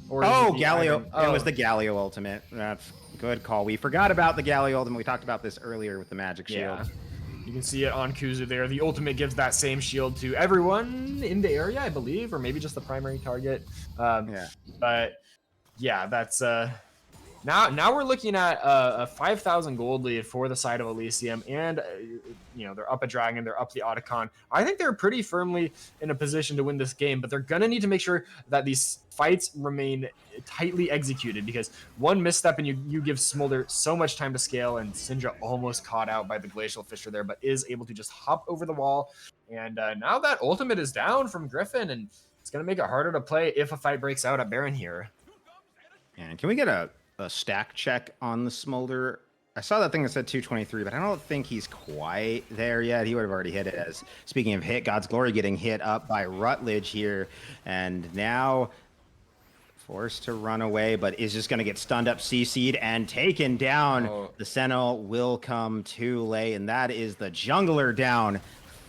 Or Galio. It was the Galio ultimate. That's good call. We forgot about the Galio ultimate. We talked about this earlier with the magic shield. Yeah. You can see it on Kuzu there. The ultimate gives that same shield to everyone in the area, I believe, or maybe just the primary target. Yeah. But yeah, that's now we're looking at a 5,000 gold lead for the side of Elysium, and you know, they're up a dragon, they're up the Otacon. I think they're pretty firmly in a position to win this game, but they're gonna need to make sure that these fights remain tightly executed, because one misstep and you give Smolder so much time to scale, and Sinja almost caught out by the Glacial Fisher there, but is able to just hop over the wall. And now that ultimate is down from Griffin, and it's gonna make it harder to play if a fight breaks out at Baron here. And can we get a stack check on the Smolder? I saw that thing that said 223, but I don't think he's quite there yet. He would have already hit it. As speaking of hit, God's Glory getting hit up by Rutledge here, and now forced to run away, but is just going to get stunned up, CC'd, and taken down. Oh. The Sentinel will come too late, and that is the jungler down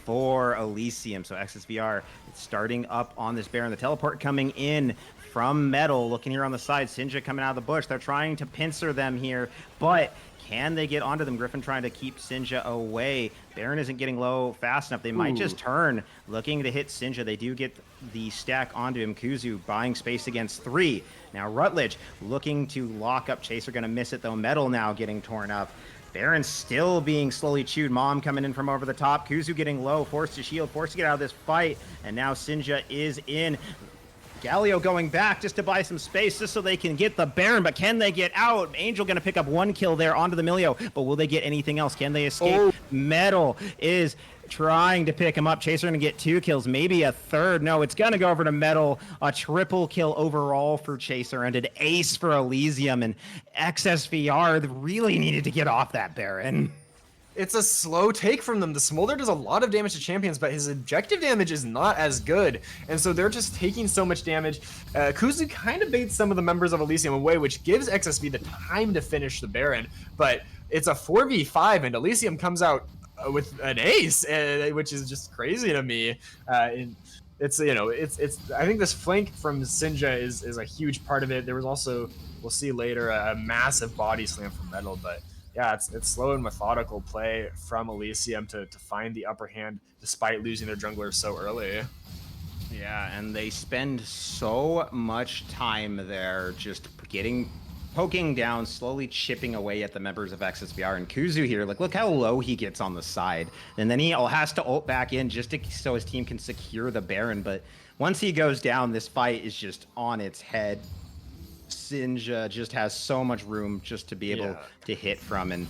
for Elysium. So XSVR starting up on this Baron. The teleport coming in from Metal. Looking here on the side, Sinja coming out of the bush. They're trying to pincer them here, but can they get onto them? Griffin trying to keep Sinja away. Baron isn't getting low fast enough. They might just turn, looking to hit Sinja. They do get the stack onto him. Kuzu buying space against 3. Now Rutledge looking to lock up Chaser. Going to miss it though. Metal now getting torn up. Baron still being slowly chewed. Mom coming in from over the top. Kuzu getting low, forced to shield, forced to get out of this fight. And now Sinja is in. Galio going back just to buy some space just so they can get the Baron, but can they get out? Angel going to pick up 1 kill there onto the Milio, but will they get anything else? Can they escape? Oh. Metal is trying to pick him up. Chaser going to get 2 kills, maybe a third. No, it's going to go over to Metal. A triple kill overall for Chaser and an ace for Elysium, and XSVR really needed to get off that Baron. It's a slow take from them. The Smolder does a lot of damage to champions, but his objective damage is not as good. And so they're just taking so much damage. Kuzu kind of baits some of the members of Elysium away, which gives XSV the time to finish the Baron. But it's a 4v5, and Elysium comes out with an ace, which is just crazy to me. It's, you know, it's. I think this flank from Sinja is a huge part of it. There was also, we'll see later, a massive body slam from Metal, but yeah, it's slow and methodical play from Elysium to find the upper hand despite losing their jungler so early. Yeah, and they spend so much time there just poking down, slowly chipping away at the members of XSVR. And Kuzu here, like, look how low he gets on the side. And then he has to ult back in just so his team can secure the Baron. But once he goes down, this fight is just on its head. Sinja just has so much room just to be able to hit from, and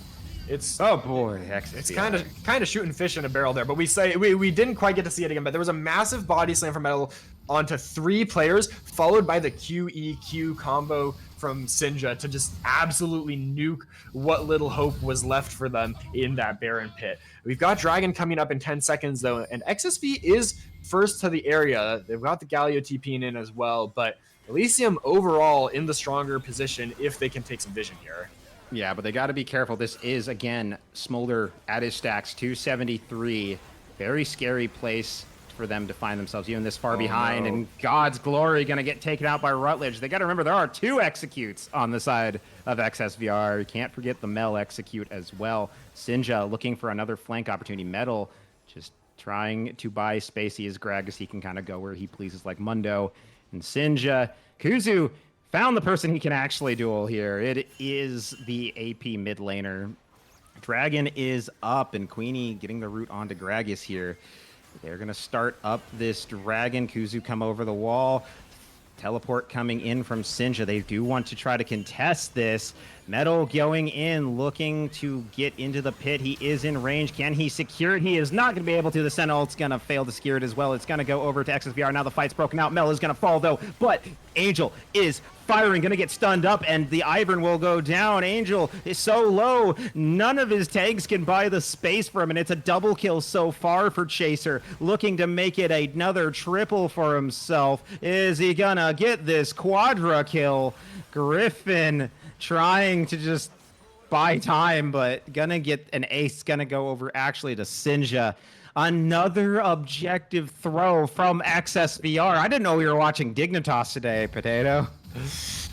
it's oh boy, it's kind of shooting fish in a barrel there. But we didn't quite get to see it again. But there was a massive body slam from Metal onto 3 players, followed by the QEQ combo from Sinja to just absolutely nuke what little hope was left for them in that Baron pit. We've got Dragon coming up in 10 seconds though, and XSV is first to the area. They've got the Galio TPing in as well, but Elysium overall in the stronger position if they can take some vision here. Yeah, but they got to be careful. This is, again, Smolder at his stacks, 273. Very scary place for them to find themselves even this far behind. No. And God's Glory going to get taken out by Rutledge. They got to remember there are 2 executes on the side of XSVR. You can't forget the Mel execute as well. Sinja looking for another flank opportunity. Metal just trying to buy spacey as Gragas. He can kind of go where he pleases like Mundo. And Sinja, Kuzu found the person he can actually duel here. It is the AP mid laner. Dragon is up, and Queenie getting the root onto Gragas here. They're going to start up this Dragon. Kuzu come over the wall. Teleport coming in from Sinja. They do want to try to contest this. Metal going in, looking to get into the pit. He is in range. Can he secure it? He is not going to be able to. The Sentinel's going to fail to secure it as well. It's going to go over to XSVR. Now the fight's broken out. Mel is going to fall, though, but Angel is firing, going to get stunned up, and the Ivern will go down. Angel is so low, none of his tanks can buy the space for him, and it's a double kill so far for Chaser, looking to make it another triple for himself. Is he gonna get this quadra kill? Griffin trying to just buy time, but gonna get an ace, gonna go over actually to Sinja. Another objective throw from XSVR. I didn't know we were watching Dignitas today, Potato.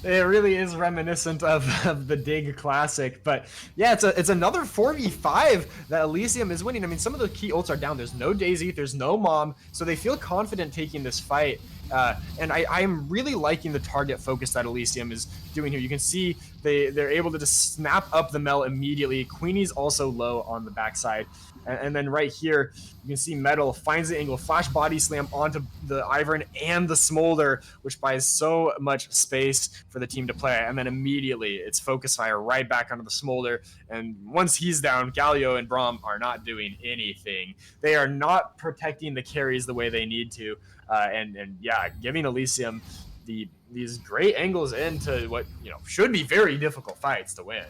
It really is reminiscent of the Dig Classic, but yeah, it's another 4v5 that Elysium is winning. I mean, some of the key ults are down. There's no Daisy, there's no Mom, so they feel confident taking this fight. And I am really liking the target focus that Elysium is doing here. You can see they're able to just snap up the Mel immediately. Queenie's also low on the backside. And then right here, you can see Metal finds the angle, flash body slam onto the Ivern and the Smolder, which buys so much space for the team to play. And then immediately, it's focus fire right back onto the Smolder. And once he's down, Galio and Braum are not doing anything. They are not protecting the carries the way they need to. And yeah, giving Elysium these great angles into what should be very difficult fights to win.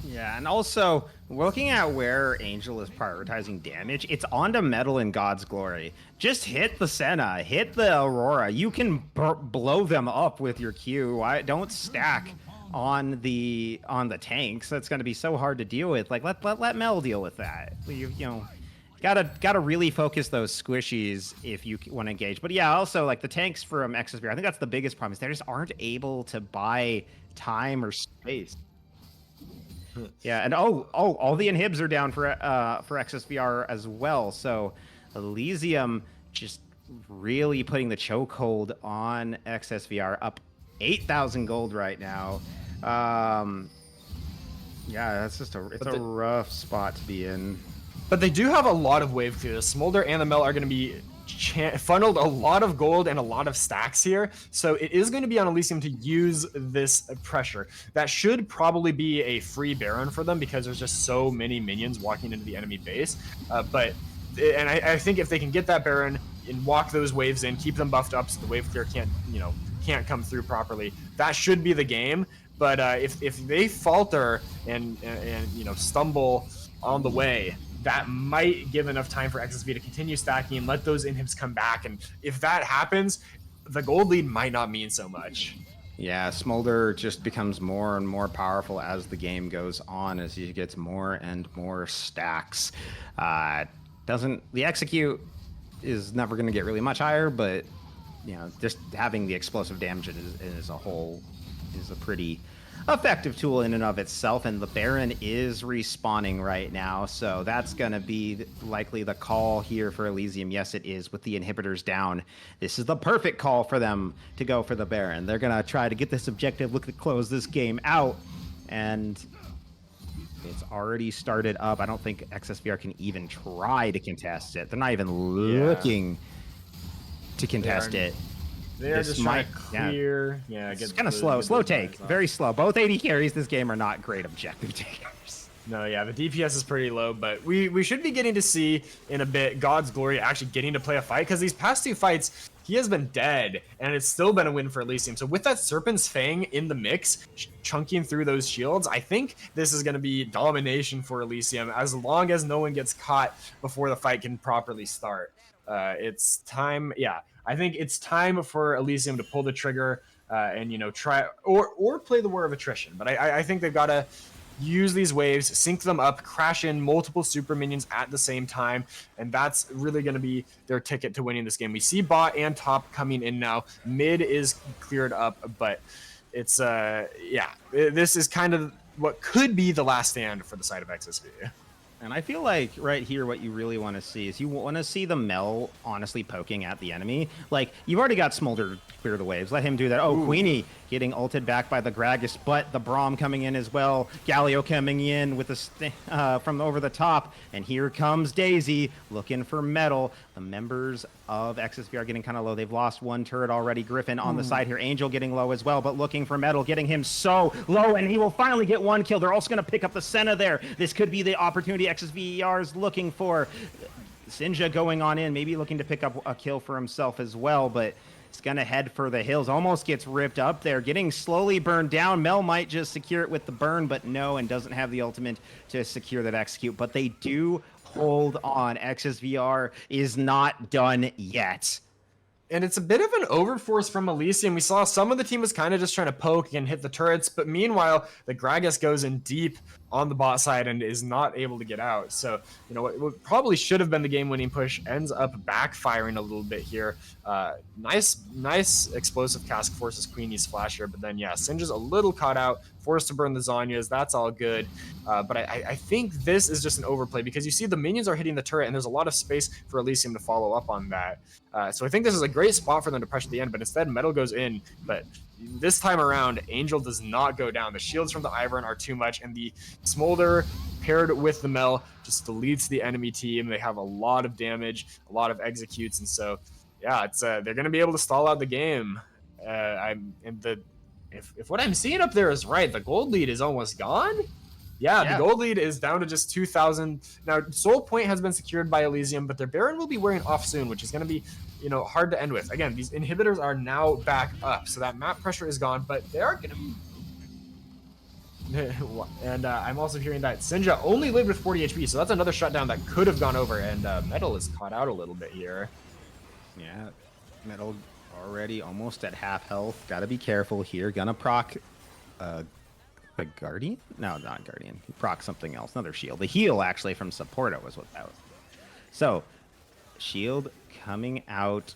Yeah, and also looking at where Angel is prioritizing damage, it's onto Metal and God's Glory. Just hit the Senna, hit the Aurora. You can blow them up with your Q. Don't stack on the tanks. That's going to be so hard to deal with. Like let Mel deal with that. Gotta really focus those squishies if you want to engage. But yeah, also like the tanks from XSV, I think that's the biggest problem is they just aren't able to buy time or space. Yeah, and all the inhibs are down for XSVR as well. So Elysium just really putting the chokehold on XSVR, up 8,000 gold right now. Yeah, that's just a rough spot to be in. But they do have a lot of wave clear. The Smolder and the Mel are going to be funneled a lot of gold and a lot of stacks here, so it is going to be on Elysium to use this pressure. That should probably be a free Baron for them because there's just so many minions walking into the enemy base. I think if they can get that Baron and walk those waves in, keep them buffed up so the wave clear can't come through properly, that should be the game. But if they falter and stumble on the way, that might give enough time for XSV to continue stacking and let those inhibs come back. And if that happens, the gold lead might not mean so much. Yeah, Smolder just becomes more and more powerful as the game goes on, as he gets more and more stacks. The execute is never going to get really much higher, but just having the explosive damage as a whole is a pretty effective tool in and of itself, and the Baron is respawning right now, so that's going to be likely the call here for Elysium. Yes, it is, with the inhibitors down. This is the perfect call for them to go for the Baron. They're going to try to get this objective, look to close this game out, and it's already started up. I don't think XSVR can even try to contest it. They're not even looking to contest it. They're just trying to clear. Yeah, it's kind of slow take. Very slow. Both AD carries this game are not great objective takers. No, yeah, the DPS is pretty low, but we should be getting to see in a bit God's Glory actually getting to play a fight, because these past 2 fights, he has been dead, and it's still been a win for Elysium. So with that Serpent's Fang in the mix, chunking through those shields, I think this is going to be domination for Elysium, as long as no one gets caught before the fight can properly start. It's time, yeah. I think it's time for Elysium to pull the trigger and try or play the war of attrition. But I think they've got to use these waves, sync them up, crash in multiple super minions at the same time, and that's really going to be their ticket to winning this game. We see bot and top coming in now. Mid is cleared up, but it's yeah, this is kind of what could be the last stand for the side of XSV. And I feel like right here, what you really want to see is you want to see the Mel honestly poking at the enemy. Like, you've already got Smolder clear the waves. Let him do that. Oh, ooh. Queenie getting ulted back by the Gragas, but the Braum coming in as well. Galio coming in with the from over the top. And here comes Daisy looking for metal. The members of XSV are getting kind of low. They've lost one turret already. Griffin on the side here. Angel getting low as well, but looking for metal, getting him so low, and he will finally get one kill. They're also going to pick up the Senna there. This could be the opportunity XSVER is looking for. Sinja going on in, maybe looking to pick up a kill for himself as well, but it's going to head for the hills. Almost gets ripped up there, getting slowly burned down. Mel might just secure it with the burn, but no, and doesn't have the ultimate to secure that execute. But they do hold on. XSVR is not done yet. And it's a bit of an overforce from Elysium. We saw some of the team was kind of just trying to poke and hit the turrets, but meanwhile, the Gragas goes in deep on the bot side and is not able to get out. So, you know, what probably should have been the game-winning push ends up backfiring a little bit here. Nice explosive cask forces Queenie's flash here, but then, yeah, Sinja's a little caught out, forced to burn the Zanyas. That's all good. But I think this is just an overplay because you see the minions are hitting the turret and there's a lot of space for Elysium to follow up on that. So I think this is a great spot for them to pressure the end, but instead Metal goes in. But this time around, Angel does not go down. The shields from the Ivern are too much, and the Smolder paired with the Mel just deletes the enemy team. They have a lot of damage, a lot of executes, and so yeah, it's they're going to be able to stall out the game. If what I'm seeing up there is right, the gold lead is almost gone. Yeah, the gold lead is down to just 2,000. Now, Soul Point has been secured by Elysium, but their Baron will be wearing off soon, which is going to be, you know, hard to end with. Again, these inhibitors are now back up, so that map pressure is gone, but they are going to be... And I'm also hearing that Sinja only lived with 40 HP, so that's another shutdown that could have gone over, and Metal is caught out a little bit here. Yeah, Metal already almost at half health. Got to be careful here. Gonna proc... the Guardian? No, not Guardian. He proc something else. Another shield. The heal, actually, from Supporto was what that was. So, shield coming out.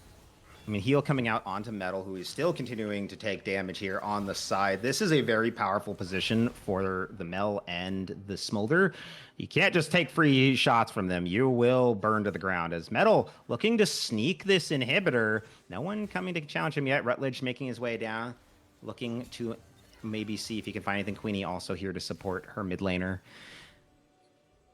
I mean, heal coming out onto Metal, who is still continuing to take damage here on the side. This is a very powerful position for the Mel and the Smolder. You can't just take free shots from them. You will burn to the ground. As Metal looking to sneak this inhibitor. No one coming to challenge him yet. Rutledge making his way down. Looking to maybe see if he can find anything. Queenie also here to support her mid laner.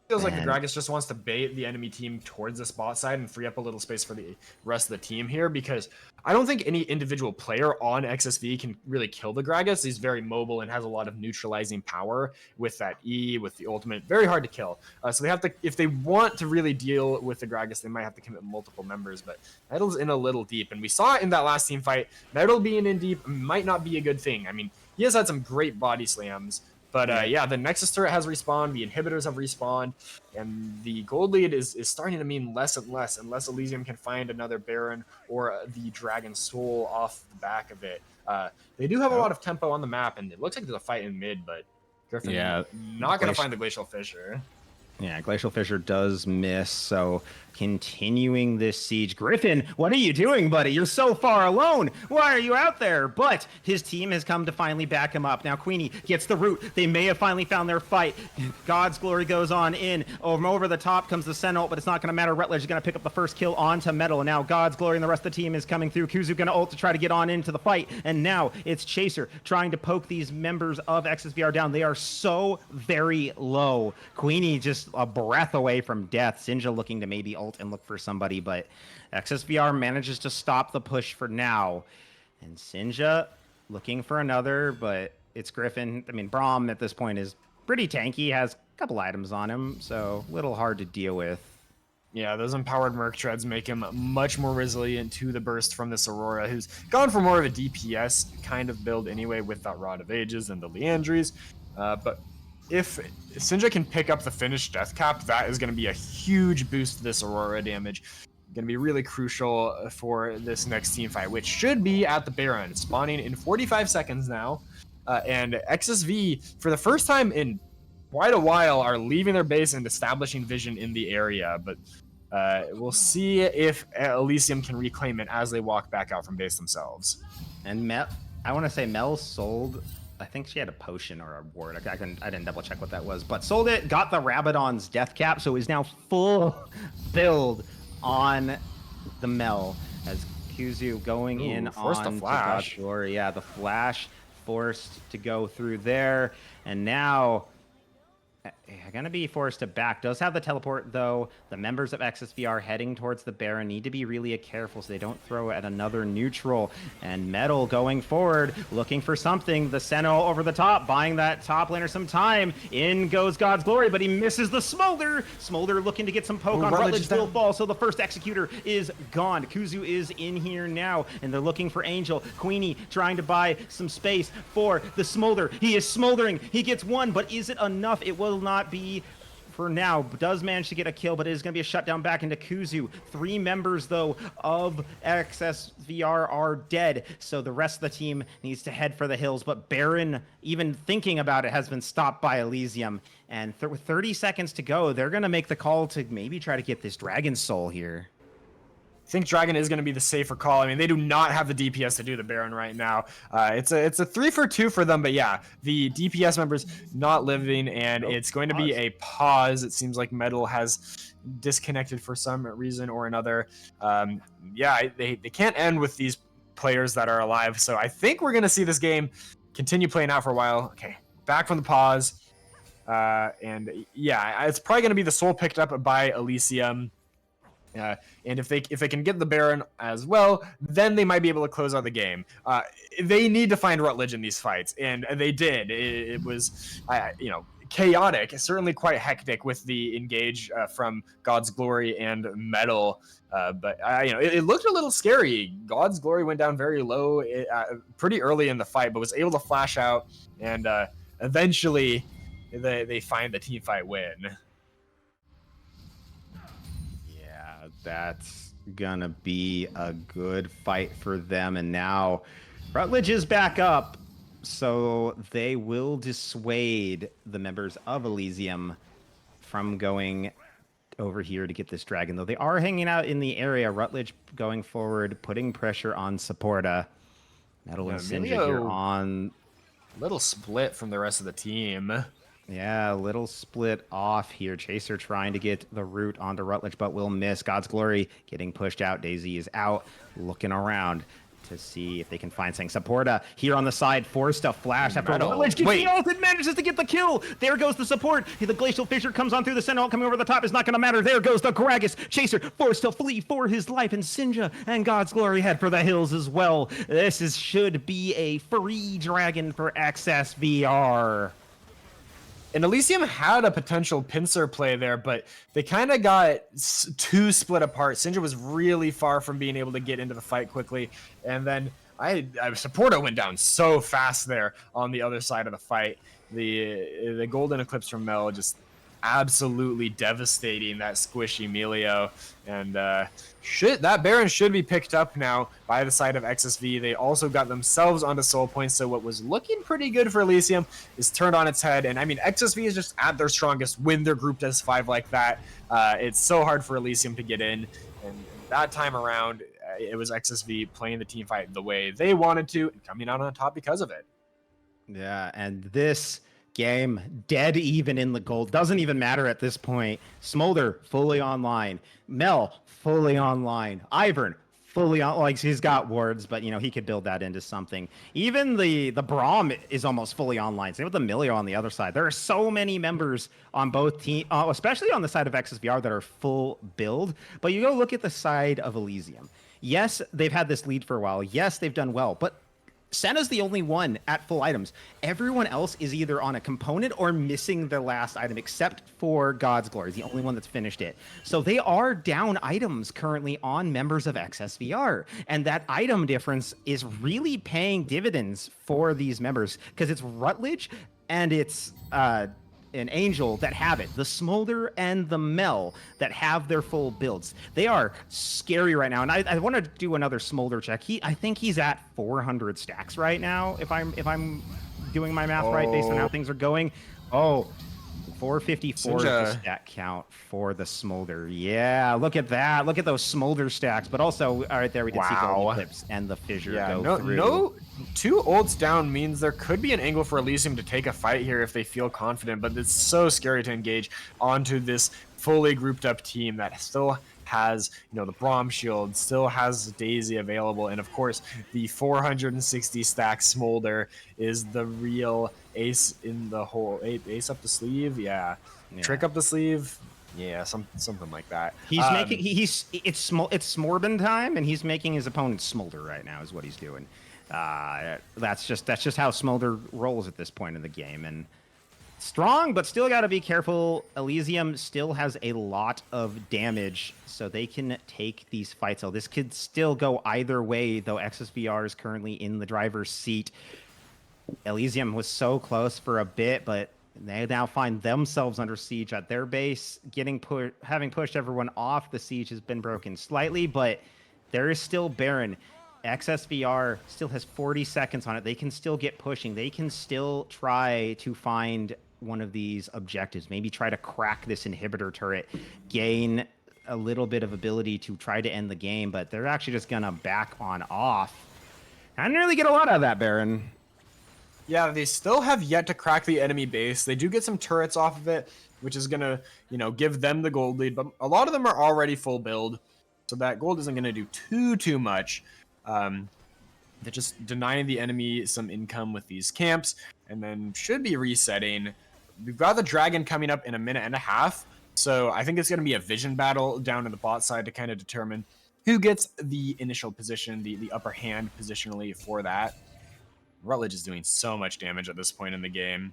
Feels like the Gragas just wants to bait the enemy team towards this bot side and free up a little space for the rest of the team here, because I don't think any individual player on XSV can really kill the Gragas. He's very mobile and has a lot of neutralizing power with that E, with the ultimate. Very hard to kill. So they have to, if they want to really deal with the Gragas, they might have to commit multiple members, but Metal's in a little deep. And we saw it in that last team fight. Metal being in deep might not be a good thing. I mean, he has had some great body slams. But yeah, the Nexus turret has respawned, the inhibitors have respawned, and the gold lead is starting to mean less and less unless Elysium can find another Baron or the Dragon Soul off the back of it. They do have a lot of tempo on the map, and it looks like there's a fight in mid, but Griffin not going to find the Glacial Fissure. Yeah, Glacial Fissure does miss, so continuing this siege. Griffin, what are you doing, buddy? You're so far alone. Why are you out there? But his team has come to finally back him up. Now Queenie gets the root. They may have finally found their fight. God's Glory goes on in. Over the top comes the Sentinel, but it's not going to matter. Rutledge is going to pick up the first kill onto Metal. And now God's Glory and the rest of the team is coming through. Kuzu going to ult to try to get on into the fight. And now it's Chaser trying to poke these members of XSVR down. They are so very low. Queenie just a breath away from death. Sinja looking to maybe ult and look for somebody, but XSVR manages to stop the push for now. And Sinja looking for another, but it's Griffin. I mean, Braum at this point is pretty tanky, has a couple items on him, so a little hard to deal with. Yeah, those empowered Merc Treads make him much more resilient to the burst from this Aurora, who's gone for more of a DPS kind of build anyway with that Rod of Ages and the Leandries. But if Sinja can pick up the finished death cap, that is going to be a huge boost to this Aurora damage. Going to be really crucial for this next team fight, which should be at the Baron, spawning in 45 seconds now. And XSV, for the first time in quite a while are leaving their base and establishing vision in the area, but we'll see if Elysium can reclaim it as they walk back out from base themselves. And I want to say Mel sold. I think she had a potion or a ward. I didn't double check what that was, but sold it. Got the Rabadon's death cap, so is now full build on the Mel as Kuzu going in forced on the flash. to Glory. Yeah, the flash forced to go through there, and now gonna be forced to back. Does have the teleport though. The members of XSV are heading towards the Baron. Need to be really careful so they don't throw at another neutral. And Metal going forward, looking for something. The Sentinel over the top, buying that top laner some time. In goes God's Glory, but he misses the Smolder. Smolder looking to get some poke on Rutledge will fall, so the first Executor is gone. Kuzu is in here now, and they're looking for Angel. Queenie trying to buy some space for the Smolder. He is smoldering. He gets one, but is it enough? It will not be for now. Does manage to get a kill, but it is going to be a shutdown back into Kuzu. 3 members, though, of XSVR are dead, so the rest of the team needs to head for the hills. But Baron, even thinking about it, has been stopped by Elysium. And with 30 seconds to go, they're going to make the call to maybe try to get this Dragon Soul here. I think Dragon is going to be the safer call. I mean, they do not have the DPS to do the Baron right now. It's a 3-for-2 for them, but yeah, the DPS members not living, and it's going to be a pause. It seems like Metal has disconnected for some reason or another. Yeah, they can't end with these players that are alive, so I think we're going to see this game continue playing out for a while. Okay, back from the pause. And yeah, it's probably going to be the soul picked up by Elysium. And if they can get the Baron as well, then they might be able to close out the game. They need to find Rutledge in these fights, and they did. It was, chaotic, certainly quite hectic with the engage from God's Glory and Metal. But it looked a little scary. God's Glory went down very low pretty early in the fight, but was able to flash out, and eventually they find the team fight win. That's gonna be a good fight for them. And now Rutledge is back up, so they will dissuade the members of Elysium from going over here to get this dragon, though they are hanging out in the area. Rutledge going forward, putting pressure on Supporta. Metal and Sinja here on. Little split from the rest of the team. Yeah, a little split off here. Chaser trying to get the root onto Rutledge, but will miss. God's Glory getting pushed out. Daisy is out, looking around to see if they can find something. Supporta here on the side, forced a flash after Rutledge gets the ult and manages to get the kill. There goes the support. The Glacial Fissure comes on through the Sentinel, coming over the top is not going to matter. There goes the Gragas. Chaser forced to flee for his life, and Sinja and God's Glory head for the hills as well. This should be a free dragon for XSVR. And Elysium had a potential pincer play there, but they kind of got too split apart. Sinja was really far from being able to get into the fight quickly. And then Supporta went down so fast there on the other side of the fight. The Golden Eclipse from Mel just absolutely devastating that squishy Melio. And that Baron should be picked up now by the side of XSV. They also got themselves onto soul points, so what was looking pretty good for Elysium is turned on its head. And I mean, XSV is just at their strongest when they're grouped as 5 like that. It's so hard for Elysium to get in, and that time around it was XSV playing the team fight the way they wanted to and coming out on top because of it. Yeah, and this game dead even in the gold. Doesn't even matter at this point. Smolder fully online. Mel fully online. Ivern fully on, like, he's got wards, but he could build that into something. Even the Braum is almost fully online. Same with the Milio on the other side. There are so many members on both teams, especially on the side of XSVR, that are full build. But you go look at the side of Elysium. Yes, they've had this lead for a while. Yes, they've done well, but Senna's the only one at full items. Everyone else is either on a component or missing their last item, except for God's Glory, the only one that's finished it. So they are down items currently on members of XSVR. And that item difference is really paying dividends for these members, because it's Rutledge and it's an Angel that have it. The Smolder and the Mel that have their full builds. They are scary right now. And I want to do another Smolder check. I think he's at 400 stacks right now, if I'm doing my math right based on how things are going. Oh, 454 is Such the a- stat count for the smolder. Yeah, look at that. Look at those smolder stacks. But also, all right there, we can see Golden Wow. Eclipse and the fissure Yeah, go no, through. no, 2 ults down means there could be an angle for Elysium to take a fight here if they feel confident, but it's so scary to engage onto this fully grouped up team that still has, the Braum shield, still has Daisy available, and of course, the 460 stack Smolder is the real ace in the hole. Ace up the sleeve, yeah. Trick Yeah. up the sleeve, yeah, something like that. He's making it's Smorbin time, and he's making his opponent smolder right now. Is what he's doing. That's just how smolder rolls at this point in the game, and strong, but still got to be careful. Elysium still has a lot of damage, so they can take these fights. So this could still go either way, though XSVR is currently in the driver's seat. Elysium was so close for a bit, but they now find themselves under siege at their base, having pushed everyone off. The siege has been broken slightly, but there is still Baron. XSVR still has 40 seconds on it. They can still get pushing. They can still try to find one of these objectives. Maybe try to crack this inhibitor turret, gain a little bit of ability to try to end the game, but they're actually just gonna back on off. I didn't really get a lot out of that, Baron. Yeah, they still have yet to crack the enemy base. They do get some turrets off of it, which is going to, give them the gold lead. But a lot of them are already full build, so that gold isn't going to do too much. They're just denying the enemy some income with these camps, and then should be resetting. We've got the dragon coming up in a minute and a half, so I think it's going to be a vision battle down in the bot side to kind of determine who gets the initial position, the upper hand positionally for that. Rutledge is doing so much damage at this point in the game.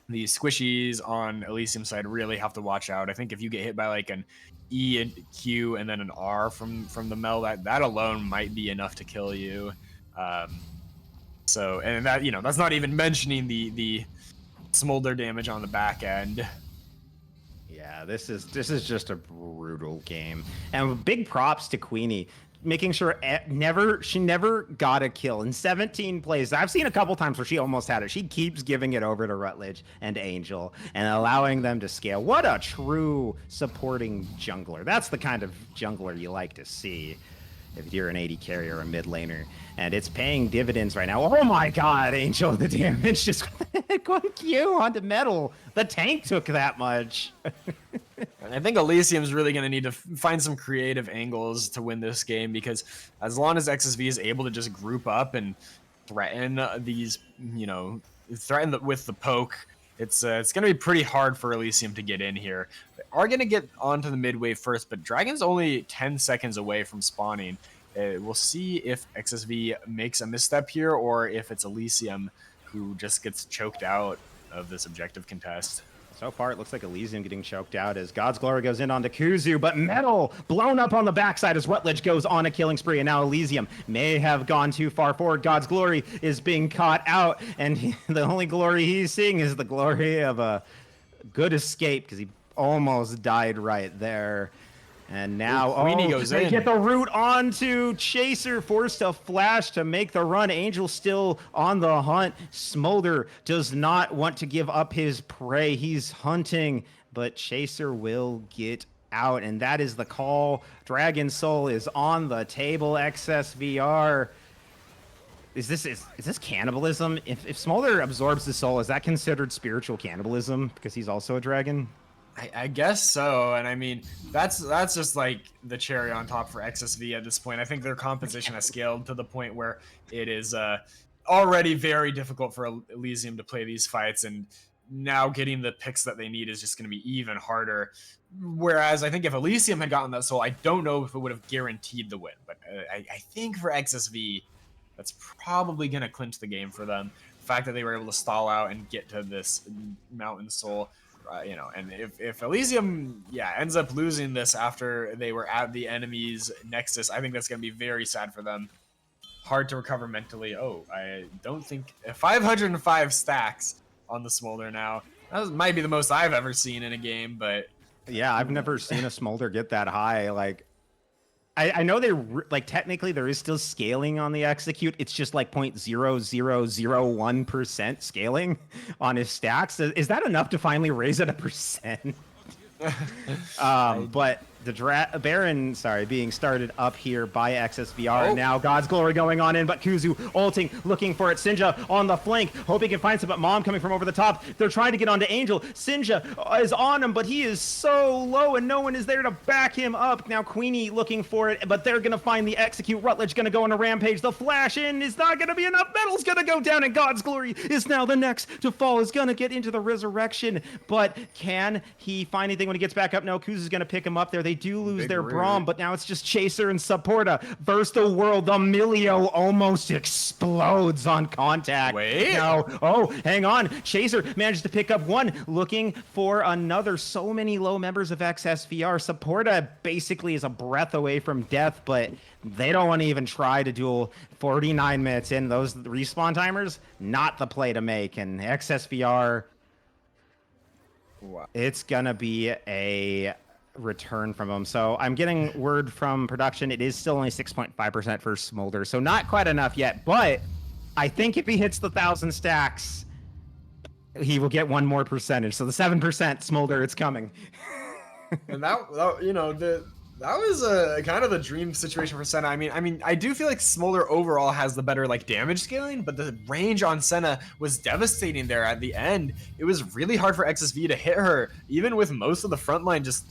The squishies on Elysium side really have to watch out. I think if you get hit by like an E and Q and then an R from the Mel, that alone might be enough to kill you. So, and that, that's not even mentioning the smolder damage on the back end. Yeah, this is just a brutal game. And big props to Queenie, making sure she never got a kill in 17 plays. I've seen a couple times where she almost had it. She keeps giving it over to Rutledge and Angel and allowing them to scale. What a true supporting jungler. That's the kind of jungler you like to see if you're an AD carrier or a mid laner. And it's paying dividends right now. Oh my god, Angel, the damage just going Q onto metal. The tank took that much. And I think Elysium's really going to need to find some creative angles to win this game, because as long as XSV is able to just group up and threaten these, with the poke, it's going to be pretty hard for Elysium to get in here. They are going to get onto the mid wave first, but Dragon's only 10 seconds away from spawning. We'll see if XSV makes a misstep here or if it's Elysium who just gets choked out of this objective contest. So far, it looks like Elysium getting choked out as God's Glory goes in onto Kuzu, but Metal blown up on the backside as Rutledge goes on a killing spree, and now Elysium may have gone too far forward. God's Glory is being caught out, and the only glory he's seeing is the glory of a good escape, because he almost died right there. And now, Queenie goes they in. get the root onto Chaser, forced to flash to make the run. Angel still on the hunt. Smolder does not want to give up his prey. He's hunting, but Chaser will get out, and that is the call. Dragon Soul is on the table. XSVR. Is this cannibalism? If Smolder absorbs the soul, is that considered spiritual cannibalism because he's also a dragon? I guess so, and I mean that's just like the cherry on top for XSV at this point. I think their composition has scaled to the point where it is already very difficult for Elysium to play these fights, and now getting the picks that they need is just going to be even harder. Whereas I think if Elysium had gotten that soul, I don't know if it would have guaranteed the win, but I think for XSV, that's probably going to clinch the game for them. The fact that they were able to stall out and get to this mountain soul. And if Elysium, ends up losing this after they were at the enemy's nexus, I think that's going to be very sad for them. Hard to recover mentally. Oh, I don't think 505 stacks on the Smolder now. That might be the most I've ever seen in a game, but yeah, I've never seen a Smolder get that high. Like, I know like technically there is still scaling on the execute. It's just like 0.0001% scaling on his stacks. Is that enough to finally raise it a percent? But the Baron, being started up here by XSVR. Oh. Now God's Glory going on in, but Kuzu ulting, looking for it. Sinja on the flank, hoping he can find some, but Mom coming from over the top. They're trying to get onto Angel. Sinja is on him, but he is so low, and no one is there to back him up. Now Queenie looking for it, but they're going to find the execute. Rutledge going to go on a rampage. The flash in is not going to be enough. Metal's going to go down, and God's Glory is now the next to fall. Is going to get into the resurrection, but can he find anything when he gets back up? No, Kuzu's going to pick him up there. They do lose their Braum, but now it's just Chaser and Supporta versus the world. The Milio almost explodes on contact. Wait. No. Oh, hang on. Chaser manages to pick up one, looking for another. So many low members of XSVR. Supporta basically is a breath away from death, but they don't want to even try to duel 49 minutes in. Those respawn timers, not the play to make. And XSVR, Wow. it's gonna be a return from him. So I'm getting word from production. It is still only 6.5% for Smolder, so not quite enough yet. But I think if he hits the 1,000 stacks, he will get one more percentage. So the 7% Smolder, it's coming. And that you know, that was a kind of the dream situation for Senna. I mean, I do feel like Smolder overall has the better like damage scaling, but the range on Senna was devastating there at the end. It was really hard for XSV to hit her, even with most of the front line just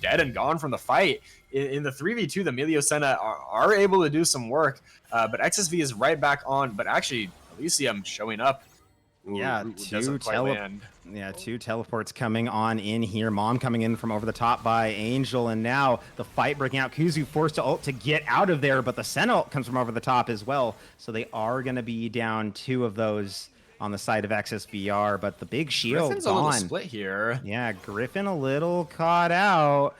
dead and gone from the fight. In the 3v2, the Milio Senna are able to do some work, but XSV is right back on. But actually, Elysium showing up. Yeah, doesn't quite land. Yeah, two teleports coming on in here. Mom coming in from over the top by Angel, and now the fight breaking out. Kuzu forced to ult to get out of there, but the Senna ult comes from over the top as well. So they are going to be down two of those on the side of XSVR, but the big shield's Griffin's a little on. split here. Yeah, Griffin a little caught out.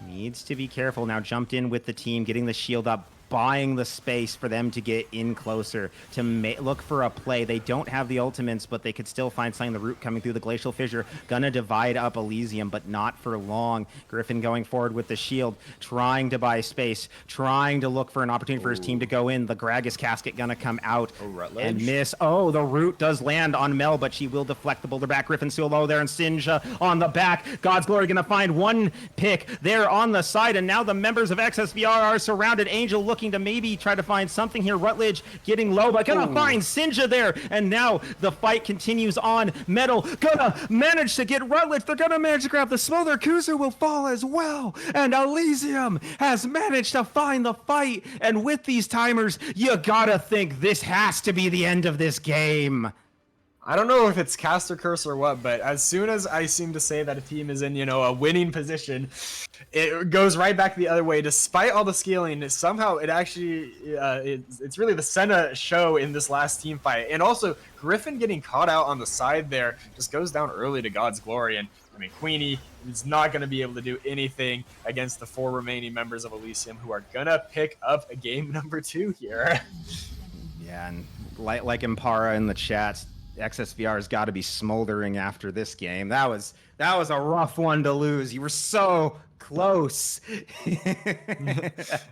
Needs to be careful. Now jumped in with the team, getting the shield up, buying the space for them to get in closer, to look for a play. They don't have the ultimates, but they could still find something. The root coming through the glacial fissure, gonna divide up Elysium, but not for long. Griffin going forward with the shield, trying to buy space, trying to look for an opportunity for his team to go in. The Gragas casket gonna come out and miss. Oh, the root does land on Mel, but she will deflect the boulder back. Griffin still low there, and Sinja on the back. God's Glory gonna find one pick there on the side, and now the members of XSVR are surrounded. Angel looking to maybe try to find something here. Rutledge getting low, but gonna find Sinja there. And now the fight continues on. Metal gonna manage to get Rutledge. They're gonna manage to grab the Smolder. Kuzu will fall as well. And Elysium has managed to find the fight. And with these timers, you gotta think this has to be the end of this game. I don't know if it's caster curse or what, but as soon as I seem to say that a team is in, a winning position, it goes right back the other way. Despite all the scaling, somehow it actually, it's really the Senna show in this last team fight. And also, Griffin getting caught out on the side there just goes down early to God's Glory. And I mean, Queenie is not going to be able to do anything against the 4 remaining members of Elysium, who are going to pick up a game number 2 here. Yeah, and like Impara in the chat, XSVR's got to be smoldering after this game. That was a rough one to lose. You were so close.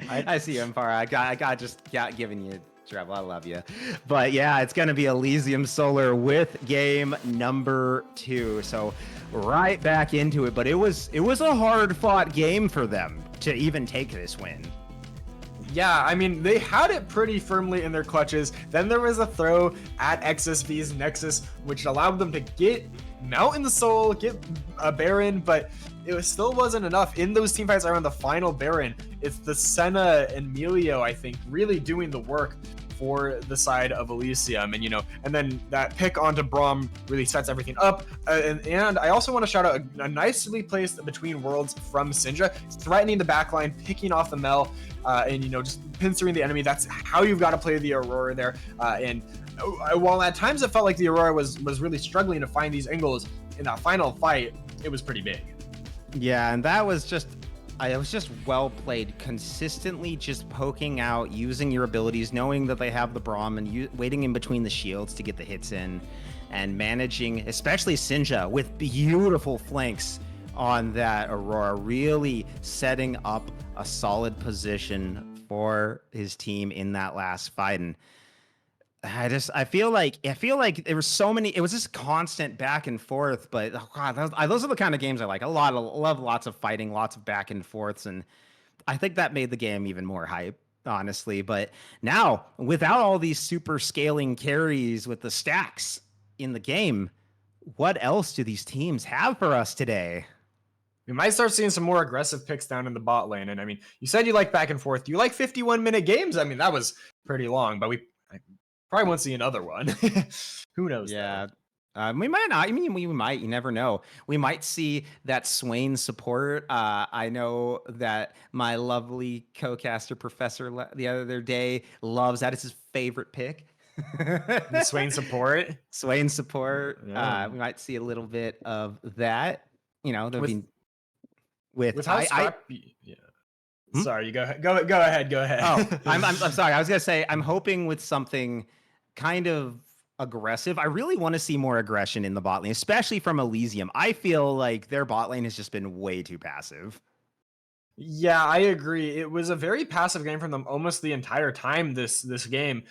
I see you, Impara. I got giving you trouble. I love you. But yeah, it's going to be Elysium Solar with game number 2. So right back into it. But it was a hard fought game for them to even take this win. Yeah, I mean, they had it pretty firmly in their clutches. Then there was a throw at XSV's Nexus, which allowed them to get Mount in the Soul, get a Baron, but it still wasn't enough. In those team fights around the final Baron, it's the Senna and Milio, I think, really doing the work for the side of Elysium. And, and then that pick onto Braum really sets everything up. And I also want to shout out a nicely placed between worlds from Sinja, threatening the backline, picking off the Mel, and, just pincering the enemy. That's how you've got to play the Aurora there. And while at times it felt like the Aurora was really struggling to find these angles, in that final fight, it was pretty big. Yeah, and that was just... it was just well played, consistently just poking out, using your abilities, knowing that they have the Braum, and waiting in between the shields to get the hits in, and managing, especially Sinja, with beautiful flanks on that Aurora, really setting up a solid position for his team in that last fight. And I feel like there was so many. It was just constant back and forth. But oh God, those are the kind of games I like. Love lots of fighting, lots of back and forths, and I think that made the game even more hype, honestly. But now, without all these super scaling carries with the stacks in the game, what else do these teams have for us today? We might start seeing some more aggressive picks down in the bot lane. And I mean, you said you like back and forth. Do you like 51-minute games? I mean, that was pretty long, but I probably won't see another one. Who knows? Yeah. We might not. I mean, we might. You never know. We might see that Swain support. I know that my lovely co-caster Professor the other day loves that. It's his favorite pick. The Swain support. Swain support. Yeah. We might see a little bit of that. You know, there'll be with how scrappy. Yeah. Sorry, you go ahead. Go ahead. Oh, I'm sorry. I was gonna say I'm hoping with something kind of aggressive. I really want to see more aggression in the bot lane, especially from Elysium. I feel like their bot lane has just been way too passive. Yeah, I agree. It was a very passive game from them almost the entire time this game.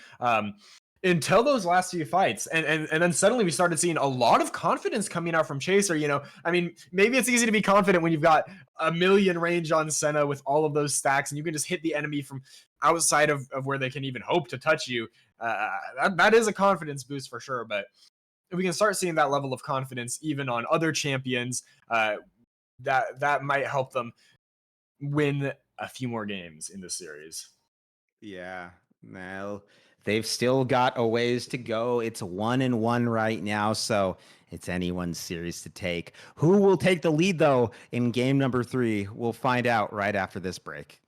Until those last few fights. And then suddenly we started seeing a lot of confidence coming out from Chaser. You know, I mean, maybe it's easy to be confident when you've got a million range on Senna with all of those stacks and you can just hit the enemy from outside of where they can even hope to touch you. That is a confidence boost for sure. But if we can start seeing that level of confidence even on other champions, that might help them win a few more games in this series. Yeah. Well, they've still got a ways to go. It's 1-1 right now, so it's anyone's series to take. Who will take the lead, though, in game number 3? We'll find out right after this break.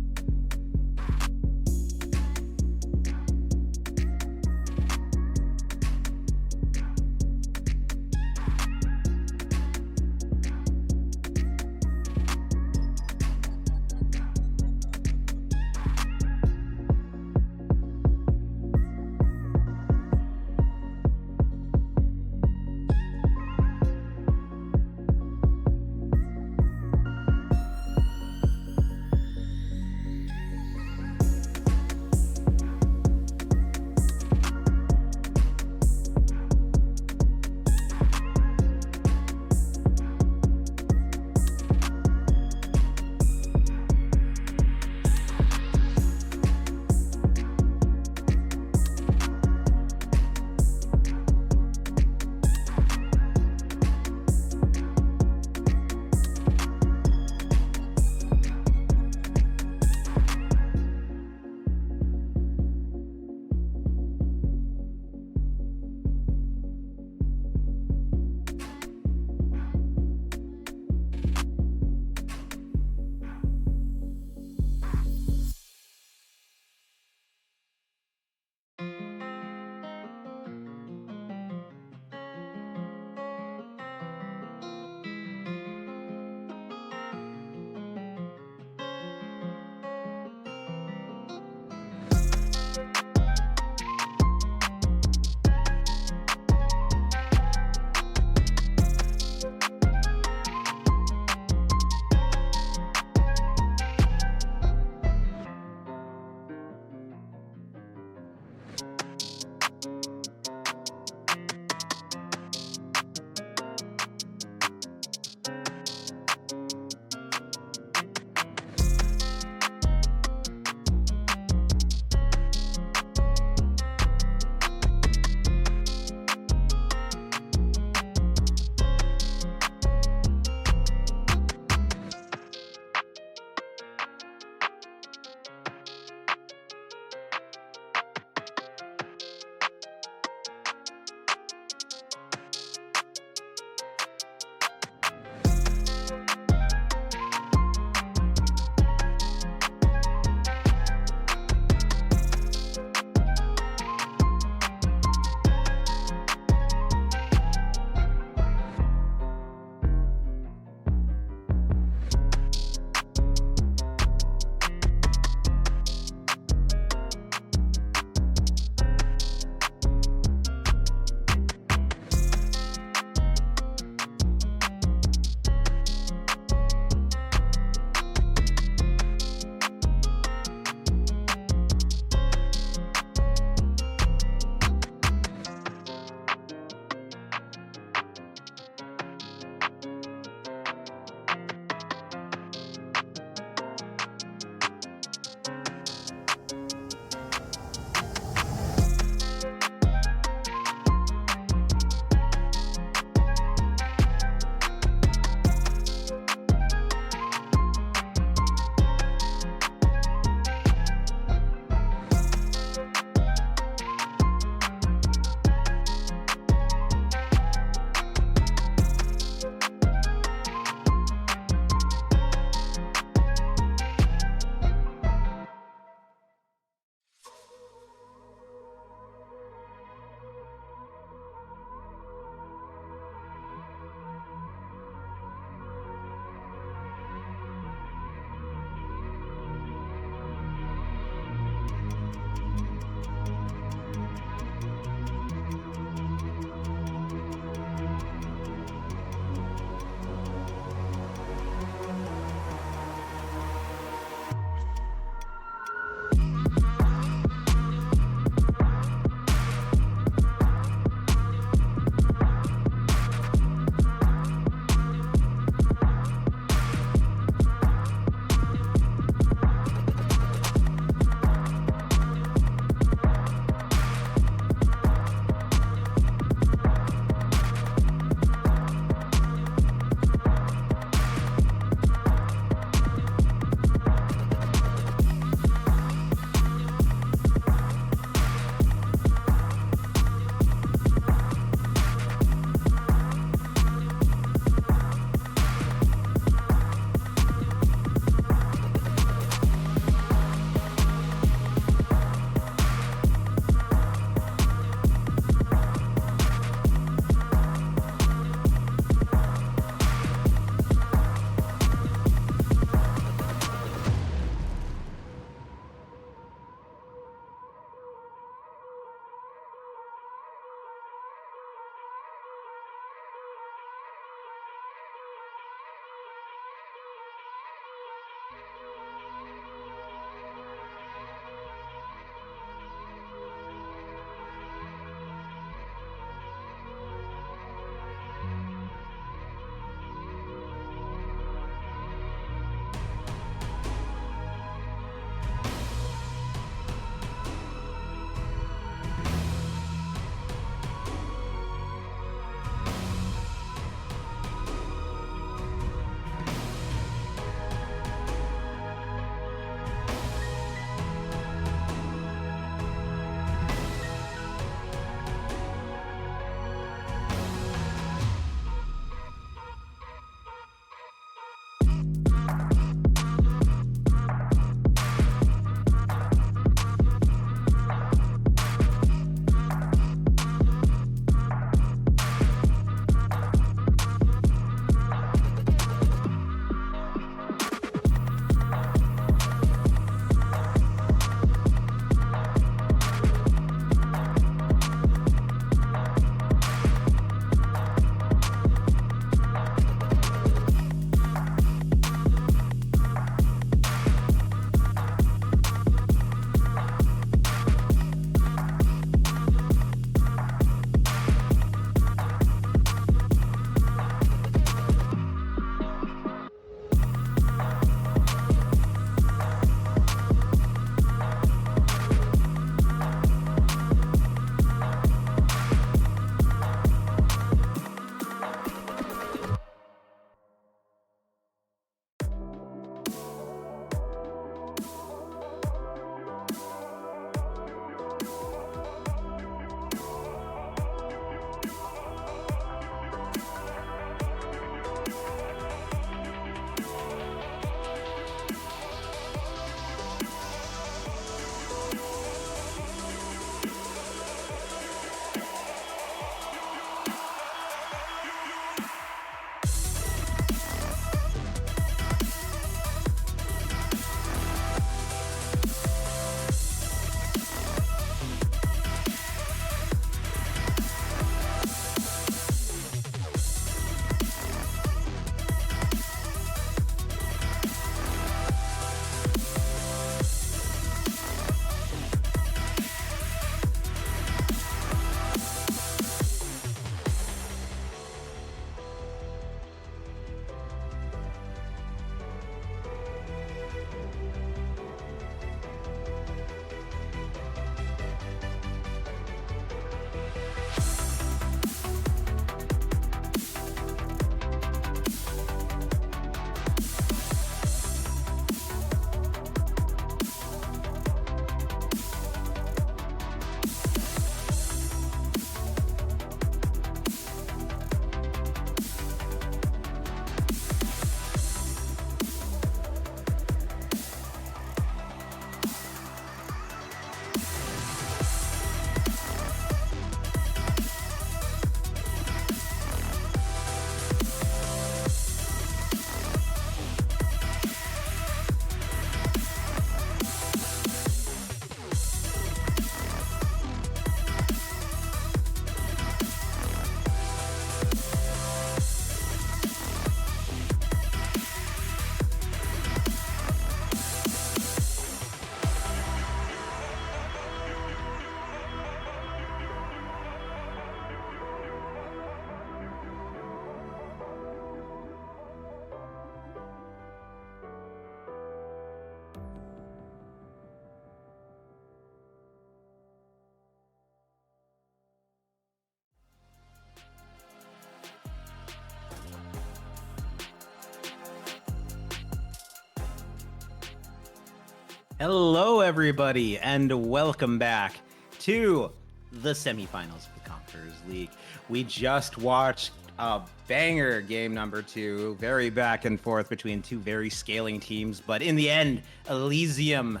Hello, everybody, and welcome back to the semifinals of the Conquerors League. We just watched a banger game number 2, very back and forth between two very scaling teams, but in the end, Elysium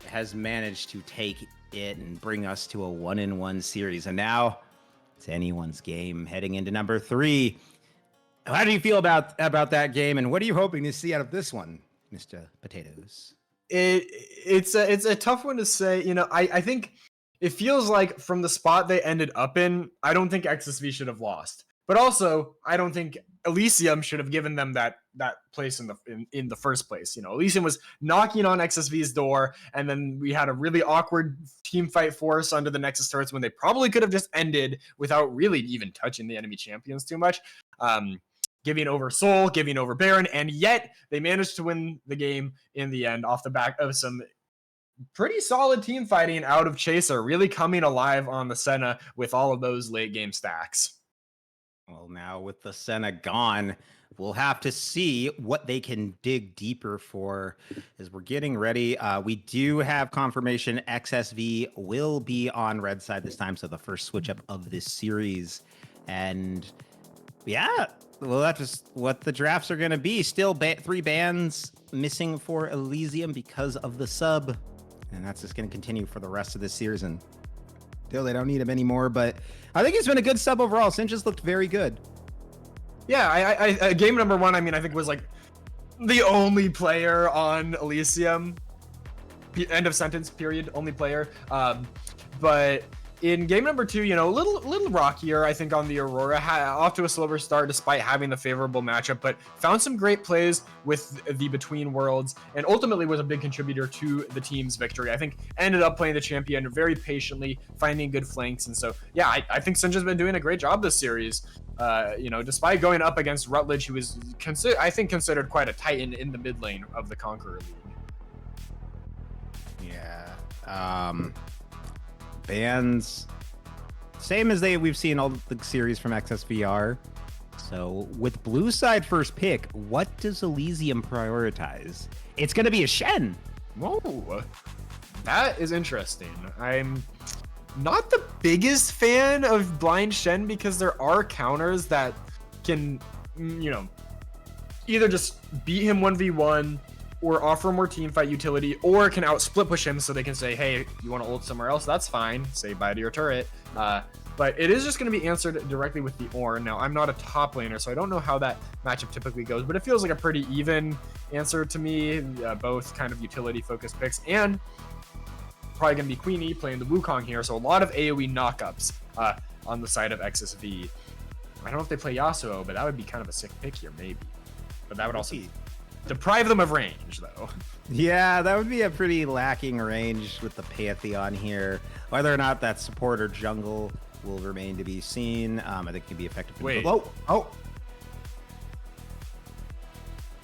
has managed to take it and bring us to a 1-1 series. And now it's anyone's game heading into number 3. How do you feel about that game, and what are you hoping to see out of this one, Mr. Potatoes? It's a tough one to say. You know, I think it feels like from the spot they ended up in, I don't think XSV should have lost. But also, I don't think Elysium should have given them that place in the first place. You know, Elysium was knocking on XSV's door, and then we had a really awkward team fight force under the Nexus turrets when they probably could have just ended without really even touching the enemy champions too much. Giving over Soul, giving over Baron, and yet they managed to win the game in the end off the back of some pretty solid team fighting out of Chaser, really coming alive on the Senna with all of those late game stacks. Well, now with the Senna gone, we'll have to see what they can dig deeper for as we're getting ready. We do have confirmation XSV will be on red side this time, so the first switch up of this series. And yeah, well, that's just what the drafts are going to be. Still 3 bans missing for Elysium because of the sub. And that's just going to continue for the rest of this series. And still, they don't need him anymore. But I think it's been a good sub overall. Sinch has looked very good. Yeah, I game number 1, I mean, I think was like the only player on Elysium. End of sentence, period. Only player. But in game number 2, you know, a little rockier, I think, on the Aurora. Off to a slower start despite having the favorable matchup, but found some great plays with the Between Worlds, and ultimately was a big contributor to the team's victory. I think ended up playing the champion very patiently, finding good flanks, and so, yeah, I think Sinch has been doing a great job this series. You know, despite going up against Rutledge, who was, I think, considered quite a titan in the mid lane of the Conqueror League. Yeah. Bans, same as we've seen all the series from XSVR. So with blue side first pick, what does Elysium prioritize? It's going to be a Shen. Whoa, that is interesting. I'm not the biggest fan of blind Shen because there are counters that can, you know, either just beat him 1v1 or offer more team fight utility, or can out split push him so they can say, hey, you want to ult somewhere else? That's fine. Say bye to your turret. But it is just going to be answered directly with the Ornn. Now, I'm not a top laner, so I don't know how that matchup typically goes, but it feels like a pretty even answer to me. Both kind of utility-focused picks, and probably going to be Queenie playing the Wukong here, so a lot of AoE knockups on the side of XSV. I don't know if they play Yasuo, but that would be kind of a sick pick here, maybe. But that would also deprive them of range, though. Yeah, that would be a pretty lacking range with the Pantheon here. Whether or not that's support or jungle will remain to be seen. I think it can be effective. Wait. Oh,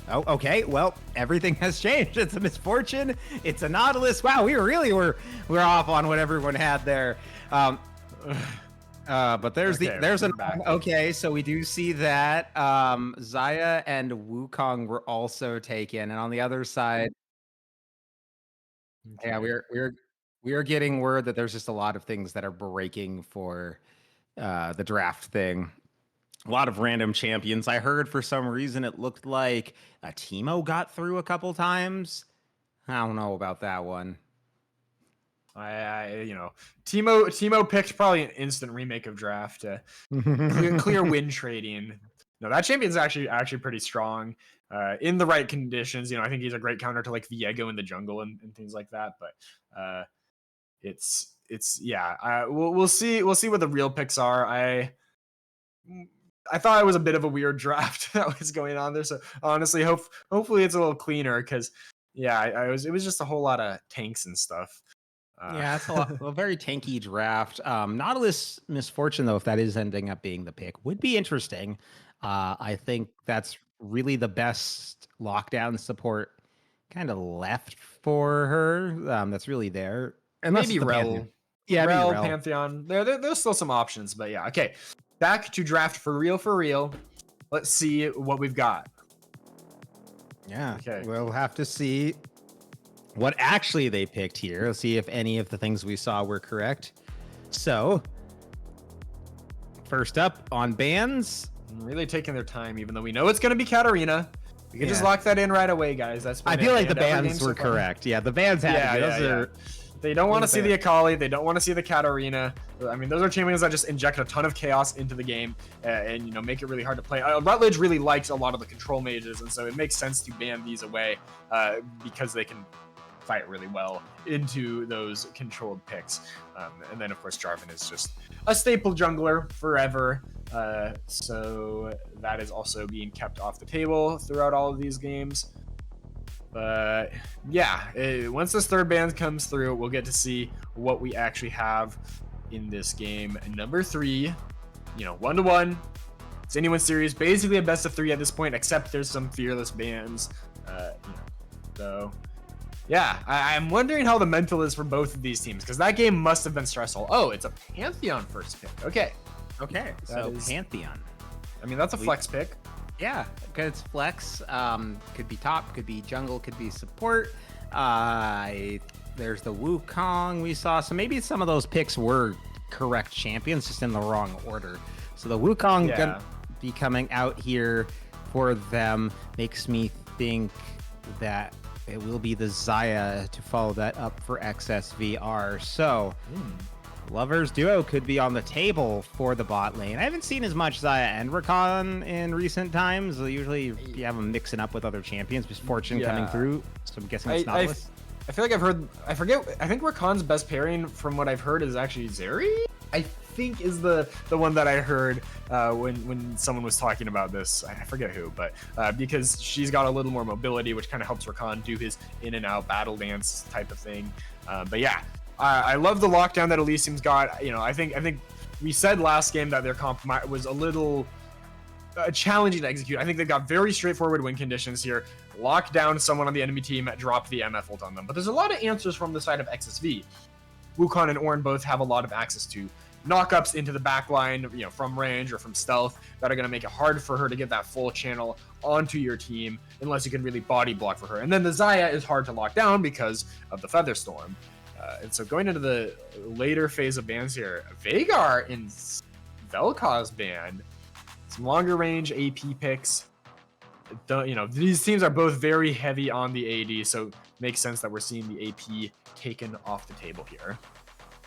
okay. Well, everything has changed. It's a misfortune. It's a Nautilus. Wow, we're off on what everyone had there. But there's okay, so we do see that Xayah and Wukong were also taken, and on the other side, yeah, we are getting word that there's just a lot of things that are breaking for the draft thing. A lot of random champions. I heard for some reason it looked like a Teemo got through a couple times. I don't know about that one. You know, Teemo picked probably an instant remake of draft. Clear win trading. No, that champion's actually pretty strong in the right conditions. You know, I think he's a great counter to like Viego in the jungle and things like that. But it's yeah. We'll see what the real picks are. I thought it was a bit of a weird draft that was going on there. So honestly, hopefully it's a little cleaner because yeah, it was just a whole lot of tanks and stuff. Yeah, it's a very tanky draft. Nautilus Misfortune, though, if that is ending up being the pick, would be interesting. I think that's really the best lockdown support kind of left for her. That's really there. Unless maybe Rel. Yeah, Rel, Rel. Pantheon. There's still some options, but yeah. Okay, back to draft for real. Let's see what we've got. Yeah, Okay. we'll have to see. what actually they picked here. Let's see if any of the things we saw were correct. So, first up on bans. Really taking their time, even though we know it's going to be Katarina. We can just Yeah. lock that in right away, guys. That's I been feel it. like the And every game bans so were far- correct. Yeah, the bans had to be. Those are They don't want to Those see are the Akali. They don't want to see the Katarina. I mean, those are champions that just inject a ton of chaos into the game and make it really hard to play. Rutledge really likes a lot of the control mages, and so it makes sense to ban these away because they can fight really well into those controlled picks. And then, of course, Jarvan is just a staple jungler forever. So that is also being kept off the table throughout all of these games. But yeah, once this third ban comes through, we'll get to see what we actually have in this game. And number 3, 1-1. It's anyone's series, basically a best of 3 at this point, except there's some fearless bans. So yeah, I'm wondering how the mental is for both of these teams, because that game must have been stressful. Oh, it's a Pantheon first pick. Okay, okay. So Pantheon. I mean, that's a flex pick. Yeah, because it's flex. Could be top, could be jungle, could be support. There's the Wukong we saw. So maybe some of those picks were correct champions, just in the wrong order. So the Wukong gonna be coming out here for them. Makes me think that it will be the Xayah to follow that up for XSVR. So Lovers Duo could be on the table for the bot lane. I haven't seen as much Xayah and Rakan in recent times. Usually you have them mixing up with other champions. Just Fortune coming through. So I'm guessing it's Nautilus. I feel like I've heard, I think Rakan's best pairing from what I've heard is actually Zeri. I think is the one that I heard when someone was talking about this. I forget who, but because she's got a little more mobility, which kind of helps Rakan do his in and out battle dance type of thing. But yeah, I love the lockdown that Elysium's got. I think we said last game that their comp was a little challenging to execute. I think they've got very straightforward win conditions here. Lock down someone on the enemy team, drop the MF ult on them. But there's a lot of answers from the side of XSV. Wukong and Ornn both have a lot of access to knockups into the back line, from range or from stealth, that are going to make it hard for her to get that full channel onto your team unless you can really body block for her. And then the Xayah is hard to lock down because of the Featherstorm. And so going into the later phase of bans here, Veigar in Vel'Koz ban, some longer range AP picks. These teams are both very heavy on the AD, so it makes sense that we're seeing the AP taken off the table here.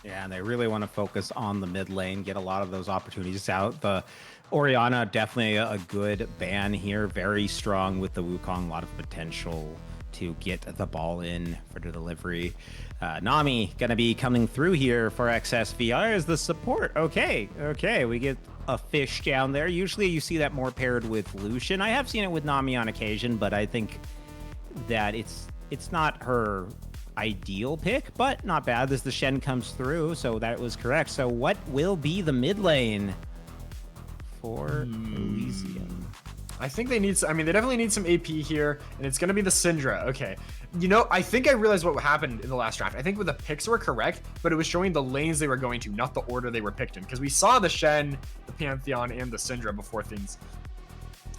Yeah, and they really want to focus on the mid lane, get a lot of those opportunities out. The Orianna, definitely a good ban here. Very strong with the Wukong, a lot of potential to get the ball in for the delivery. Nami going to be coming through here for XSVR as the support. Okay, we get a fish down there. Usually you see that more paired with Lucian. I have seen it with Nami on occasion, but I think that it's not her ideal pick, but not bad as the Shen comes through, so that was correct. So what will be the mid lane for Elysium? I think they definitely need some AP here, and it's going to be the Syndra. Okay. I think I realized what happened in the last draft. I think the picks were correct, but it was showing the lanes they were going to, not the order they were picked in, because we saw the Shen, the Pantheon, and the Syndra before things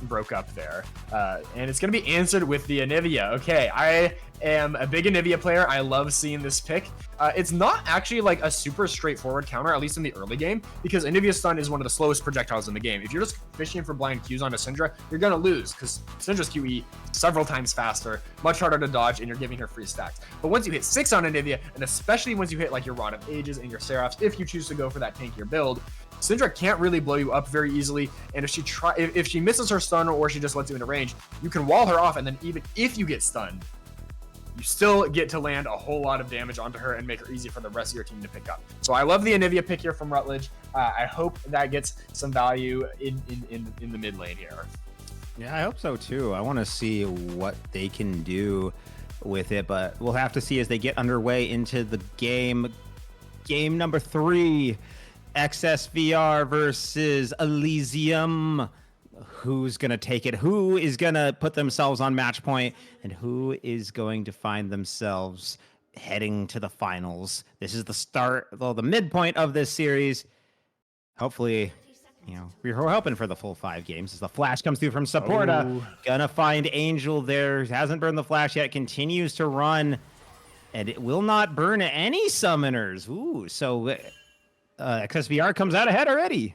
broke up there. And it's going to be answered with the Anivia. Okay, I am a big Anivia player. I love seeing this pick. It's not actually like a super straightforward counter, at least in the early game, because Anivia stun is one of the slowest projectiles in the game. If you're just fishing for blind Qs onto Syndra, you're going to lose, because Syndra's QE several times faster, much harder to dodge, and you're giving her free stacks. But once you hit 6 on Anivia, and especially once you hit like your Rod of Ages and your Seraphs, if you choose to go for that tankier build, Syndra can't really blow you up very easily, and if she misses her stun or she just lets you into range, you can wall her off, and then even if you get stunned, you still get to land a whole lot of damage onto her and make her easy for the rest of your team to pick up. So I love the Anivia pick here from Rutledge. I hope that gets some value in the mid lane here. Yeah, I hope so too. I want to see what they can do with it, but we'll have to see as they get underway into the game. Game number 3. XSVR versus Elysium. Who's going to take it? Who is going to put themselves on match point? And who is going to find themselves heading to the finals? This is the start, well, the midpoint of this series. Hopefully, we're hoping for the full 5 games as the flash comes through from Supporta. Gonna find Angel there. Hasn't burned the flash yet. Continues to run. and it will not burn any summoners. Ooh, so XSVR comes out ahead already.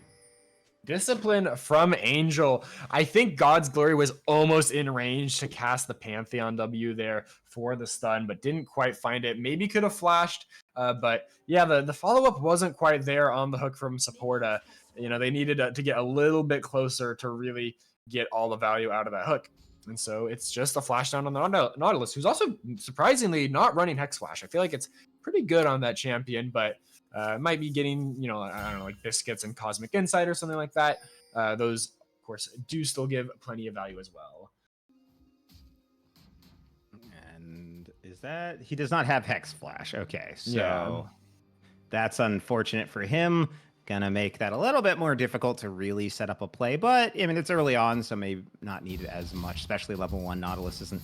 Discipline from Angel. I think God's Glory was almost in range to cast the Pantheon W there for the stun, but didn't quite find it. Maybe could have flashed, but yeah, the follow-up wasn't quite there on the hook from Supporta. They needed to get a little bit closer to really get all the value out of that hook. And so it's just a flash down on the Nautilus, who's also surprisingly not running Hex Flash. I feel like it's pretty good on that champion, but might be getting, I don't know, like Biscuits and Cosmic Insight or something like that. Those, of course, do still give plenty of value as well. And is that... He does not have Hex Flash. Okay, so Yeah. that's unfortunate for him. Gonna make that a little bit more difficult to really set up a play, but I mean, it's early on, so maybe not needed as much, especially level 1 Nautilus isn't...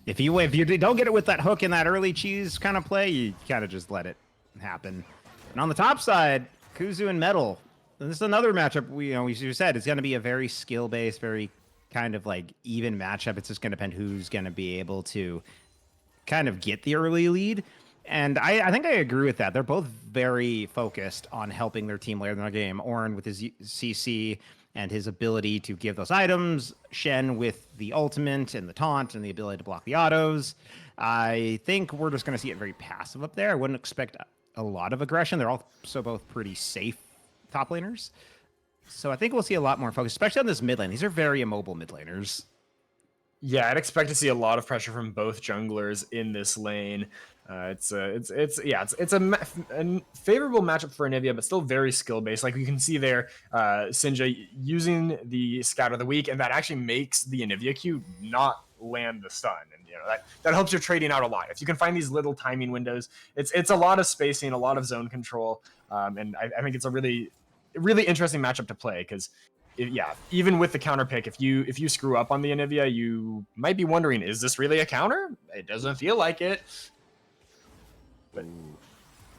If you don't get it with that hook in that early cheese kind of play, you kind of just let it happen. And on the top side, Kuzu and Metal. This is another matchup we said it's going to be a very skill-based, very kind of like even matchup. It's just going to depend who's going to be able to kind of get the early lead. And I think I agree with that. They're both very focused on helping their team later in their game. Ornn with his CC and his ability to give those items. Shen with the ultimate and the taunt and the ability to block the autos. I think we're just going to see it very passive up there. I wouldn't expect a lot of aggression. They're also both pretty safe top laners. So I think we'll see a lot more focus, especially on this mid lane. These are very immobile mid laners. Yeah, I'd expect to see a lot of pressure from both junglers in this lane. It's a favorable matchup for Anivia, but still very skill based. Like you can see there, Sinja using the Scout of the Week, and that actually makes the Anivia Q not land the stun, and that helps your trading out a lot. If you can find these little timing windows, it's a lot of spacing, a lot of zone control, and I think it's a really interesting matchup to play because. Even with the counter pick, if you screw up on the Anivia, you might be wondering, is this really a counter? It doesn't feel like it. But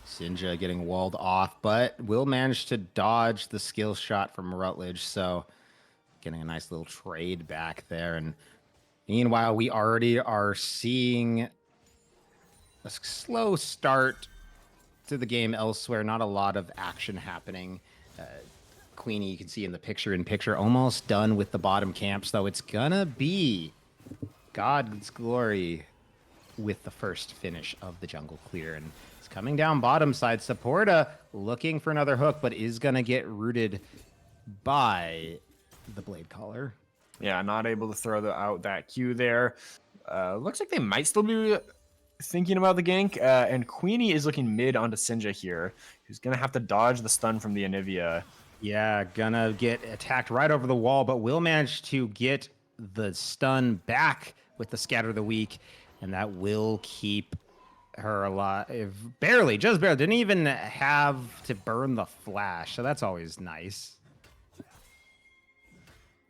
Sinja getting walled off, but will manage to dodge the skill shot from Rutledge, so getting a nice little trade back there. And meanwhile, we already are seeing a slow start to the game elsewhere. Not a lot of action happening. Queenie, you can see in the picture almost done with the bottom camps, though. It's gonna be God's Glory with the first finish of the jungle clear, and it's coming down bottom side. Supporta looking for another hook, but is gonna get rooted by the Blade Caller. Yeah, not able to throw out that Q there. Looks like they might still be thinking about the gank, and Queenie is looking mid onto Sinja here, who's gonna have to dodge the stun from the Anivia. Yeah, gonna get attacked right over the wall, but will manage to get the stun back with the Scatter of the Week, and that will keep her alive. Barely, just barely. Didn't even have to burn the flash, so that's always nice.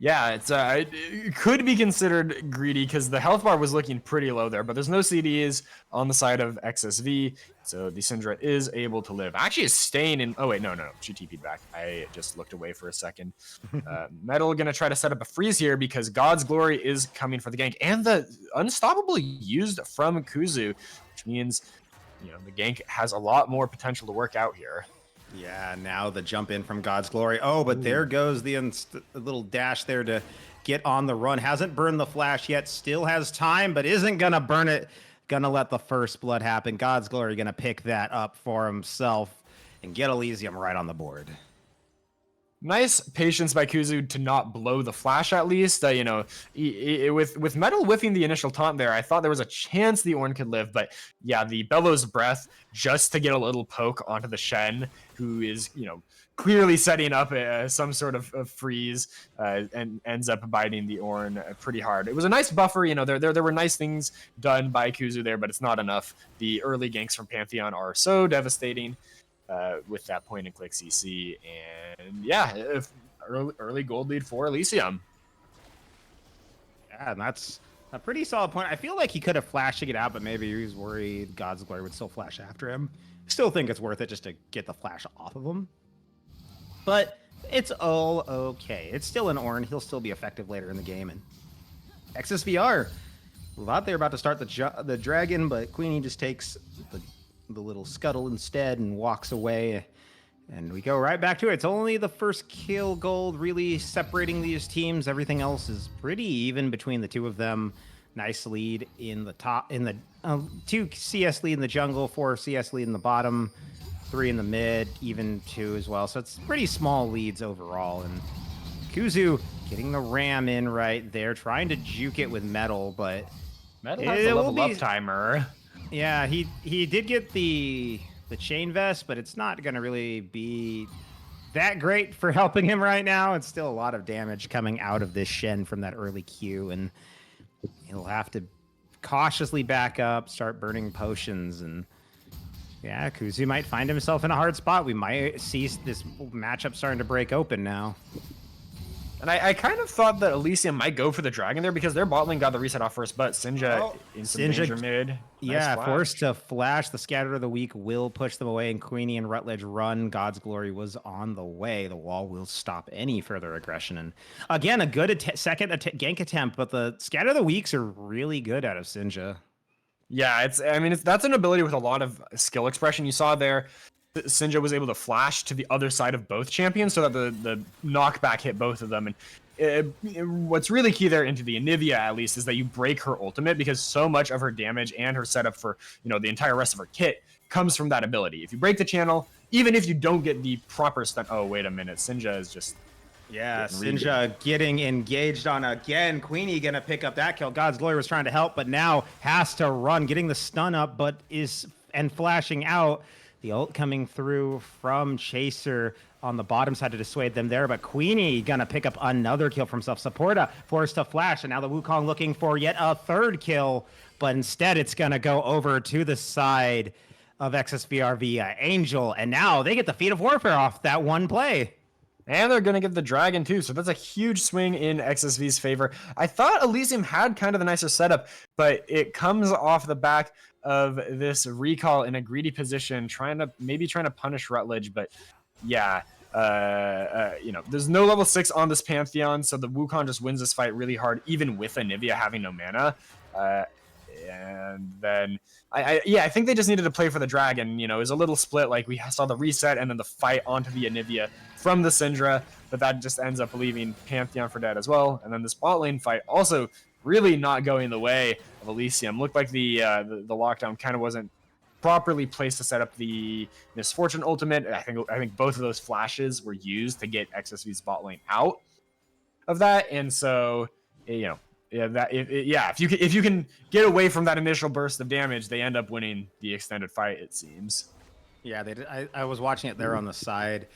Yeah, it could be considered greedy because the health bar was looking pretty low there, but there's no CDs on the side of XSV, so the Syndra is able to live. Actually, is staying in... Oh, wait, no. She TP'd back. I just looked away for a second. Metal going to try to set up a freeze here because God's Glory is coming for the gank, and the Unstoppable used from Kuzu, which means the gank has a lot more potential to work out here. Yeah, now the jump in from God's Glory. Oh, but there goes the little dash there to get on the run. Hasn't burned the flash yet. Still has time, but isn't going to burn it. Going to let the first blood happen. God's Glory going to pick that up for himself and get Elysium right on the board. Nice patience by Kuzu to not blow the flash, at least. With Metal whiffing the initial taunt there, I thought there was a chance the Ornn could live, but yeah, the Bellows Breath just to get a little poke onto the Shen, who is, clearly setting up some sort of freeze, and ends up biting the Ornn pretty hard. It was a nice buffer, there were nice things done by Kuzu there, but it's not enough. The early ganks from Pantheon are so devastating. With that point and click CC, and yeah, early gold lead for Elysium. Yeah, and that's a pretty solid point. I feel like he could have flashed to get out, but maybe he was worried God's Glory would still flash after him. Still think it's worth it just to get the flash off of him. But it's all okay. It's still an Ornn. He'll still be effective later in the game. And XSVR Thought they were about to start the dragon, but Queenie just takes the little scuttle instead and walks away. And we go right back to it. It's only the first kill gold really separating these teams. Everything else is pretty even between the two of them. Nice lead in the top, in the 2 CS lead in the jungle, 4 CS lead in the bottom, 3 in the mid, even 2 as well. So it's pretty small leads overall. And Kuzu getting the ram in right there, trying to juke it with metal, but Metal has the level up timer. yeah, he did get the chain vest, but it's not going to really be that great for helping him right now. It's still a lot of damage coming out of this Shen from that early Q, and he'll have to cautiously back up, start burning potions, and yeah, Kuzu might find himself in a hard spot. We might see this matchup starting to break open now. And I kind of thought that Elysium might go for the dragon there because their bot lane got the reset off first, but Sinja in some danger mid. Nice Yeah, flash. forced to flash. The Scatter of the Weak will push them away, and Queenie and Rutledge run. God's Glory was on the way. The wall will stop any further aggression. And again, a good second gank attempt, but the Scatter of the Weaks are really good out of Sinja. Yeah, that's an ability with a lot of skill expression. You saw there, Sinja was able to flash to the other side of both champions so that the knockback hit both of them. And what's really key there into the Anivia, at least, is that you break her ultimate because so much of her damage and her setup for the entire rest of her kit comes from that ability. If you break the channel, even if you don't get the proper stun. Oh, wait a minute. Sinja is just. Yeah, Sinja getting engaged on again. Queenie gonna pick up that kill. God's Glory was trying to help, but now has to run, getting the stun up, but and flashing out. The ult coming through from Chaser on the bottom side to dissuade them there, but Queenie gonna pick up another kill from self. Supporta forced to flash, and now the Wukong looking for yet a third kill, but instead it's gonna go over to the side of XSVR via Angel, and now they get the Feat of Warfare off that one play. And they're going to get the dragon too, so that's a huge swing in XSV's favor. I thought Elysium had kind of the nicer setup, but it comes off the back of this recall in a greedy position, trying to punish Rutledge, but yeah, there's no level 6 on this Pantheon, so the Wukong just wins this fight really hard, even with Anivia having no mana. And then I think they just needed to play for the dragon. It was a little split, like we saw the reset and then the fight onto the Anivia from the Syndra, but that just ends up leaving Pantheon for dead as well. And then this bot lane fight also really not going the way of Elysium. Looked like the lockdown kind of wasn't properly placed to set up the Misfortune ultimate. I think both of those flashes were used to get XSV's bot lane out of that, and so if you can get away from that initial burst of damage, they end up winning the extended fight, it seems. Yeah, they did. I was watching it there on the side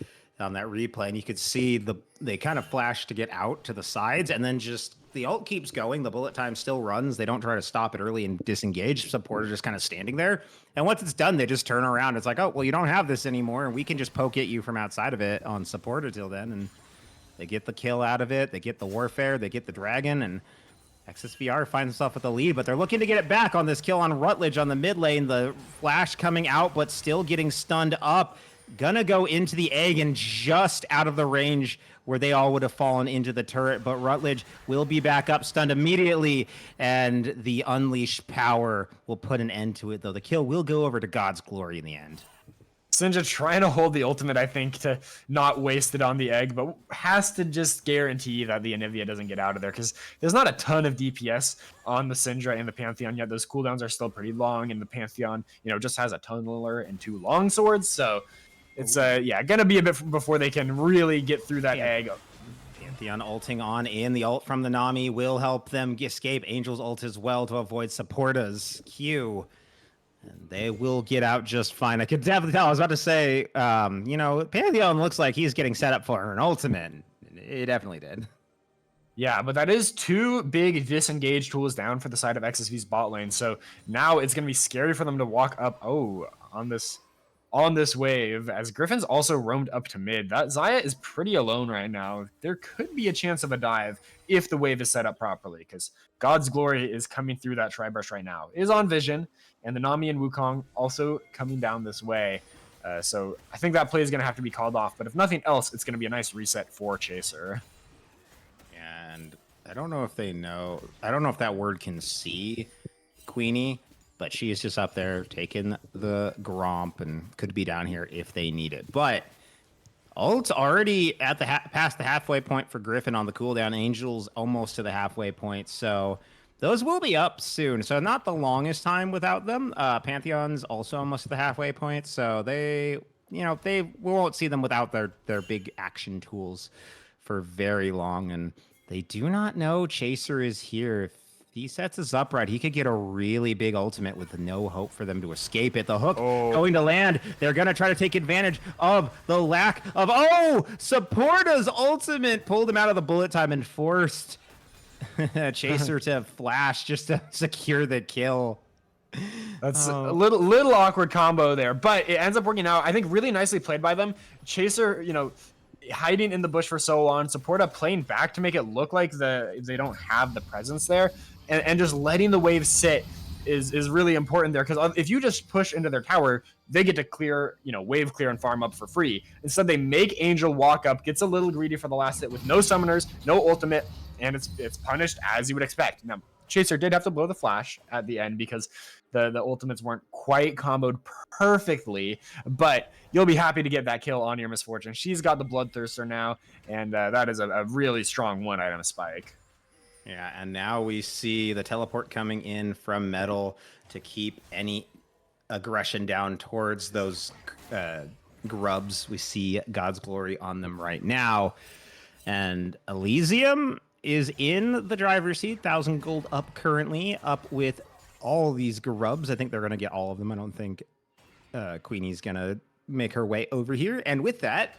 on that replay, and you could see they kind of flash to get out to the sides, and then just the ult keeps going. The bullet time still runs. They don't try to stop it early and disengage. Supporter just kind of standing there, and once it's done, they just turn around. It's like, oh well, you don't have this anymore, and we can just poke at you from outside of it on supporter till then, and they get the kill out of it. They get the warfare. They get the dragon, and XSVR finds himself with the lead, but they're looking to get it back on this kill on Rutledge on the mid lane. The flash coming out, but still getting stunned up. Gonna go into the egg and just out of the range where they all would have fallen into the turret, but Rutledge will be back up, stunned immediately, and the unleashed power will put an end to it, though the kill will go over to God's Glory in the end. Sinja trying to hold the ultimate, I think, to not waste it on the egg, but has to just guarantee that the Anivia doesn't get out of there, because there's not a ton of DPS on the Syndra and the Pantheon yet. Those cooldowns are still pretty long, and the Pantheon, just has a tunneler and 2 long swords, so it's gonna be a bit before they can really get through that egg. Pantheon ulting on in. The ult from the Nami will help them escape. Angel's ult as well to avoid Supporta's Q. And they will get out just fine. I could definitely tell. I was about to say, Pantheon looks like he's getting set up for an ultimate. It definitely did. Yeah, but that is 2 big disengage tools down for the side of XSV's bot lane. So now it's going to be scary for them to walk up on this wave, as Griffin's also roamed up to mid. That Xayah is pretty alone right now. There could be a chance of a dive if the wave is set up properly, because God's Glory is coming through that Tri-Brush right now. It is on Vision, and the Nami and Wukong also coming down this way. So I think that play is going to have to be called off, but if nothing else, it's going to be a nice reset for Chaser. And I don't know if they know. I don't know if that word can see Queenie, but she is just up there taking the Gromp and could be down here if they need it. But Ult's already at the past the halfway point for Griffin on the cooldown. Angel's almost to the halfway point, so those will be up soon. So not the longest time without them. Pantheon's also almost to the halfway point, so they, we won't see them without their big action tools for very long. And they do not know Chaser is here. If he sets us up right, he could get a really big ultimate with no hope for them to escape it. The hook going to land. They're going to try to take advantage of the lack of... Oh! Supporta's ultimate pulled him out of the bullet time and forced Chaser to flash just to secure the kill. That's a little awkward combo there, but it ends up working out. I think really nicely played by them. Chaser, hiding in the bush for so long, Supporta playing back to make it look like they don't have the presence there, and just letting the wave sit is really important there, because if you just push into their tower, they get to clear, wave clear and farm up for free. Instead, they make Angel walk up, gets a little greedy for the last hit with no summoners, no ultimate, and it's punished as you would expect. Now, Chaser did have to blow the flash at the end because the ultimates weren't quite comboed perfectly, but you'll be happy to get that kill on your Misfortune. She's got the Bloodthirster now, and that is a really strong one-item spike. Yeah, and now we see the teleport coming in from Metal to keep any aggression down towards those grubs. We see God's Glory on them right now. And Elysium is in the driver's seat, 1,000 gold up currently, up with all these grubs. I think they're going to get all of them. I don't think Queenie's going to make her way over here. And with that,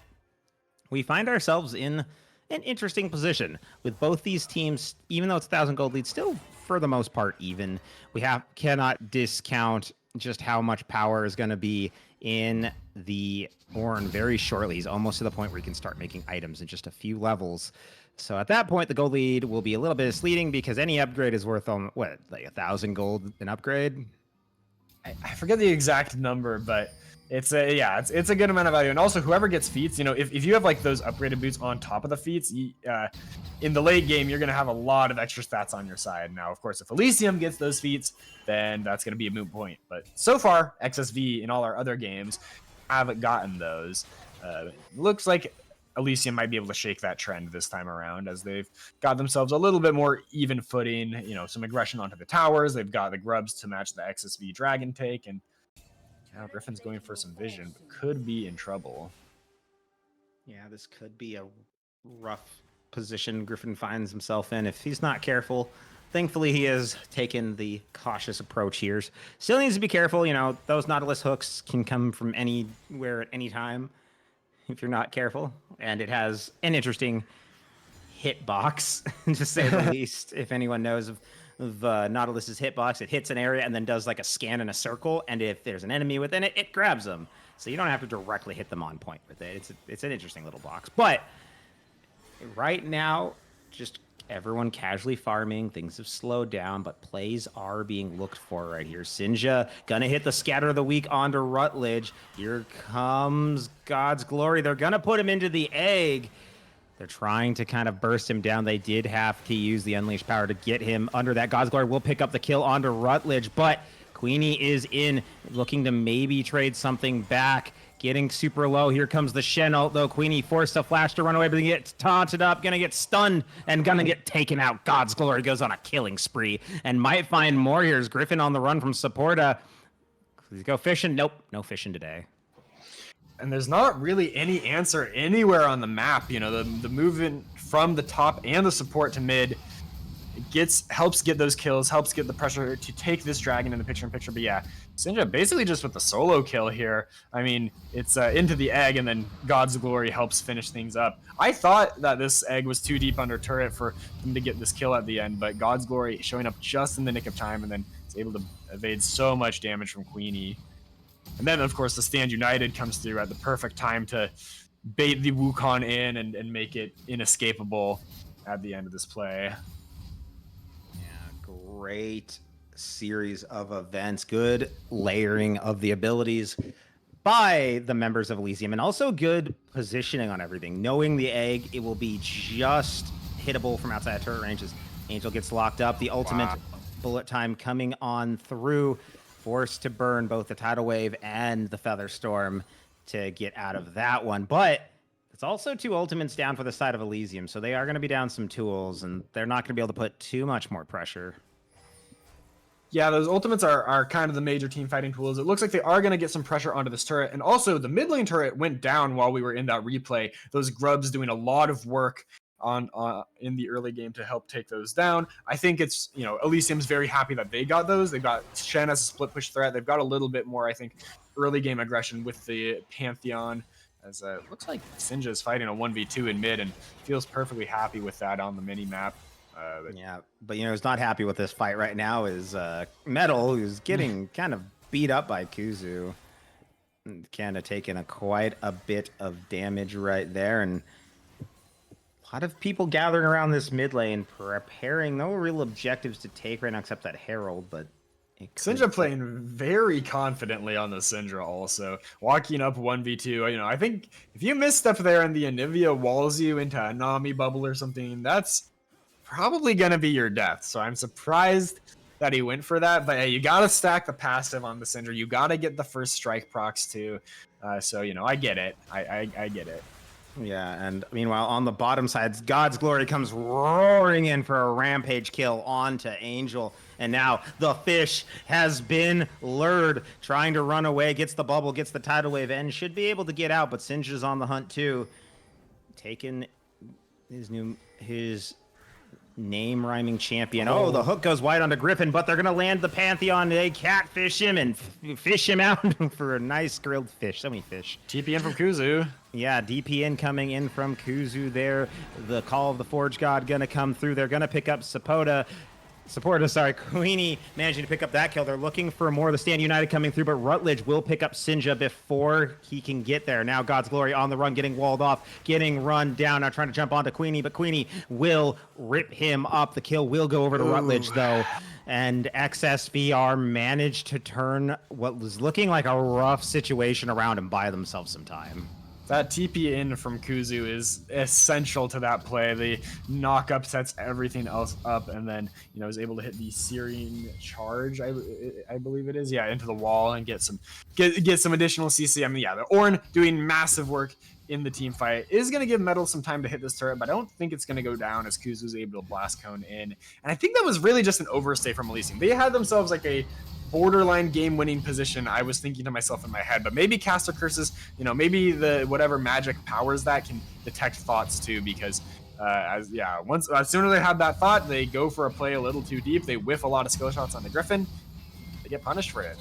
we find ourselves in an interesting position with both these teams. Even though it's 1,000 gold lead, still for the most part even. We cannot discount just how much power is going to be in the Ornn very shortly. He's almost to the point where he can start making items in just a few levels. So at that point, the gold lead will be a little bit misleading because any upgrade is worth like 1,000 gold an upgrade. I forget the exact number, but it's a good amount of value. And also, whoever gets feats, if you have like those upgraded boots on top of the feats, in the late game, you're gonna have a lot of extra stats on your side. Now, of course, if Elysium gets those feats, then that's gonna be a moot point. But so far, XSV in all our other games haven't gotten those. Looks like Elysium might be able to shake that trend this time around, as they've got themselves a little bit more even footing, some aggression onto the towers. They've got the grubs to match the XSV Dragon take, and now Griffin's going for some vision, but could be in trouble. Yeah, this could be a rough position Griffin finds himself in if he's not careful. Thankfully, he has taken the cautious approach here. Still needs to be careful. Those Nautilus hooks can come from anywhere at any time if you're not careful. And it has an interesting hitbox, to say the least. If anyone knows of Nautilus's hitbox, it hits an area and then does like a scan in a circle. And if there's an enemy within it, it grabs them. So you don't have to directly hit them on point with it. It's an interesting little box. But right now, just everyone casually farming. Things have slowed down, but plays are being looked for right here. Sinja gonna hit the scatter of the week onto Rutledge. Here comes God's Glory. They're gonna put him into the egg. They're trying to kind of burst him down. They did have to use the Unleashed power to get him under that. God's Glory will pick up the kill onto Rutledge, but Queenie is in, looking to maybe trade something back. Getting super low. Here comes the Shen ult, though. Queenie forced to flash to run away, but he gets taunted up, gonna get stunned, and gonna get taken out. God's Glory goes on a killing spree, and might find more here. Is Griffin on the run from Supporta. Does he go fishing? Nope, no fishing today. And there's not really any answer anywhere on the map. The movement from the top and the support to mid helps get those kills, helps get the pressure to take this dragon in the picture-in-picture. But yeah, Sinja basically just with the solo kill here. I mean, it's into the egg, and then God's Glory helps finish things up. I thought that this egg was too deep under turret for him to get this kill at the end, but God's Glory showing up just in the nick of time, and then is able to evade so much damage from Queenie. And then, of course, the Stand United comes through at the perfect time to bait the Wukong in and make it inescapable at the end of this play. Great series of events, good layering of the abilities by the members of Elysium, and also good positioning on everything. Knowing the egg, it will be just hittable from outside of turret ranges. Angel gets locked up. The ultimate bullet time coming on through, forced to burn both the tidal wave and the feather storm to get out of that one. But it's also 2 ultimates down for the side of Elysium, so they are going to be down some tools, and they're not going to be able to put too much more pressure. Yeah, those ultimates are kind of the major team fighting tools. It looks like they are going to get some pressure onto this turret. And also, the mid lane turret went down while we were in that replay. Those grubs doing a lot of work on in the early game to help take those down. I think it's, Elysium's very happy that they got those. They've got Shen as a split push threat. They've got a little bit more, I think, early game aggression with the Pantheon. As it looks like Sinja is fighting a 1v2 in mid and feels perfectly happy with that on the mini map. But who's not happy with this fight right now is Metal, who's getting kind of beat up by Kuzu. Kind of taking quite a bit of damage right there, and a lot of people gathering around this mid lane, preparing. No real objectives to take right now except that Herald, but Syndra playing very confidently on the Syndra also. Walking up 1v2. I think if you misstep there and the Anivia walls you into a Nami bubble or something, that's probably going to be your death. So I'm surprised that he went for that. But hey, you got to stack the passive on the Syndra. You got to get the first strike procs too. So, I get it. I get it. Yeah, and meanwhile, on the bottom side, God's Glory comes roaring in for a rampage kill onto Angel. And now the fish has been lured, trying to run away, gets the bubble, gets the tidal wave, and should be able to get out, but Sinja's on the hunt too. Taking his name rhyming champion. Oh, the hook goes wide onto Griffin, but they're going to land the Pantheon. They catfish him and fish him out for a nice grilled fish. So many fish. TPN from Kuzu. Yeah, DPN coming in from Kuzu there. The Call of the Forge God going to come through. They're going to pick up Queenie managing to pick up that kill. They're looking for more of the Stand United coming through, but Rutledge will pick up Sinja before he can get there. Now God's Glory on the run, getting walled off, getting run down, now trying to jump onto Queenie, but Queenie will rip him up. The kill will go over to Rutledge, though, and XSVR managed to turn what was looking like a rough situation around and buy themselves some time. That TP in from Kuzu is essential to that play. The knock up sets everything else up, and then is able to hit the Searing charge. I believe it is, into the wall and get some additional CC. I mean, the Ornn doing massive work in the team fight is going to give Metal some time to hit this turret, but I don't think it's going to go down as Kuzu's able to blast cone in. And I think that was really just an overstay from Elysium. They had themselves like a borderline game-winning position. I was thinking to myself in my head, but maybe Caster Curses, maybe the whatever magic powers that can detect thoughts too, because as soon as they have that thought, they go for a play a little too deep. They whiff a lot of skill shots on the Griffin. They get punished for it.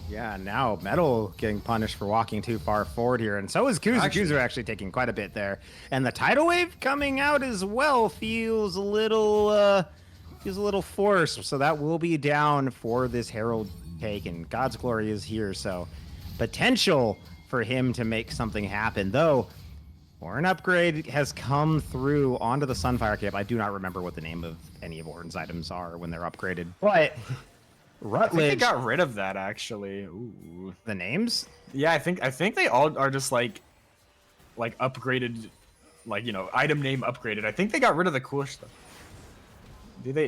Yeah, now Metal getting punished for walking too far forward here, and so is Kuzu. Kuzu actually taking quite a bit there, and the tidal wave coming out as well feels a little forced, so that will be down for this Herald take, and God's Glory is here, so potential for him to make something happen, though. Ornn upgrade has come through onto the Sunfire Cape. I do not remember what the name of any of Ornn's items are when they're upgraded, but Rutledge, I think they got rid of that actually. Ooh. The names? Yeah, I think they all are just like upgraded, item name upgraded. I think they got rid of the cool stuff. Do they?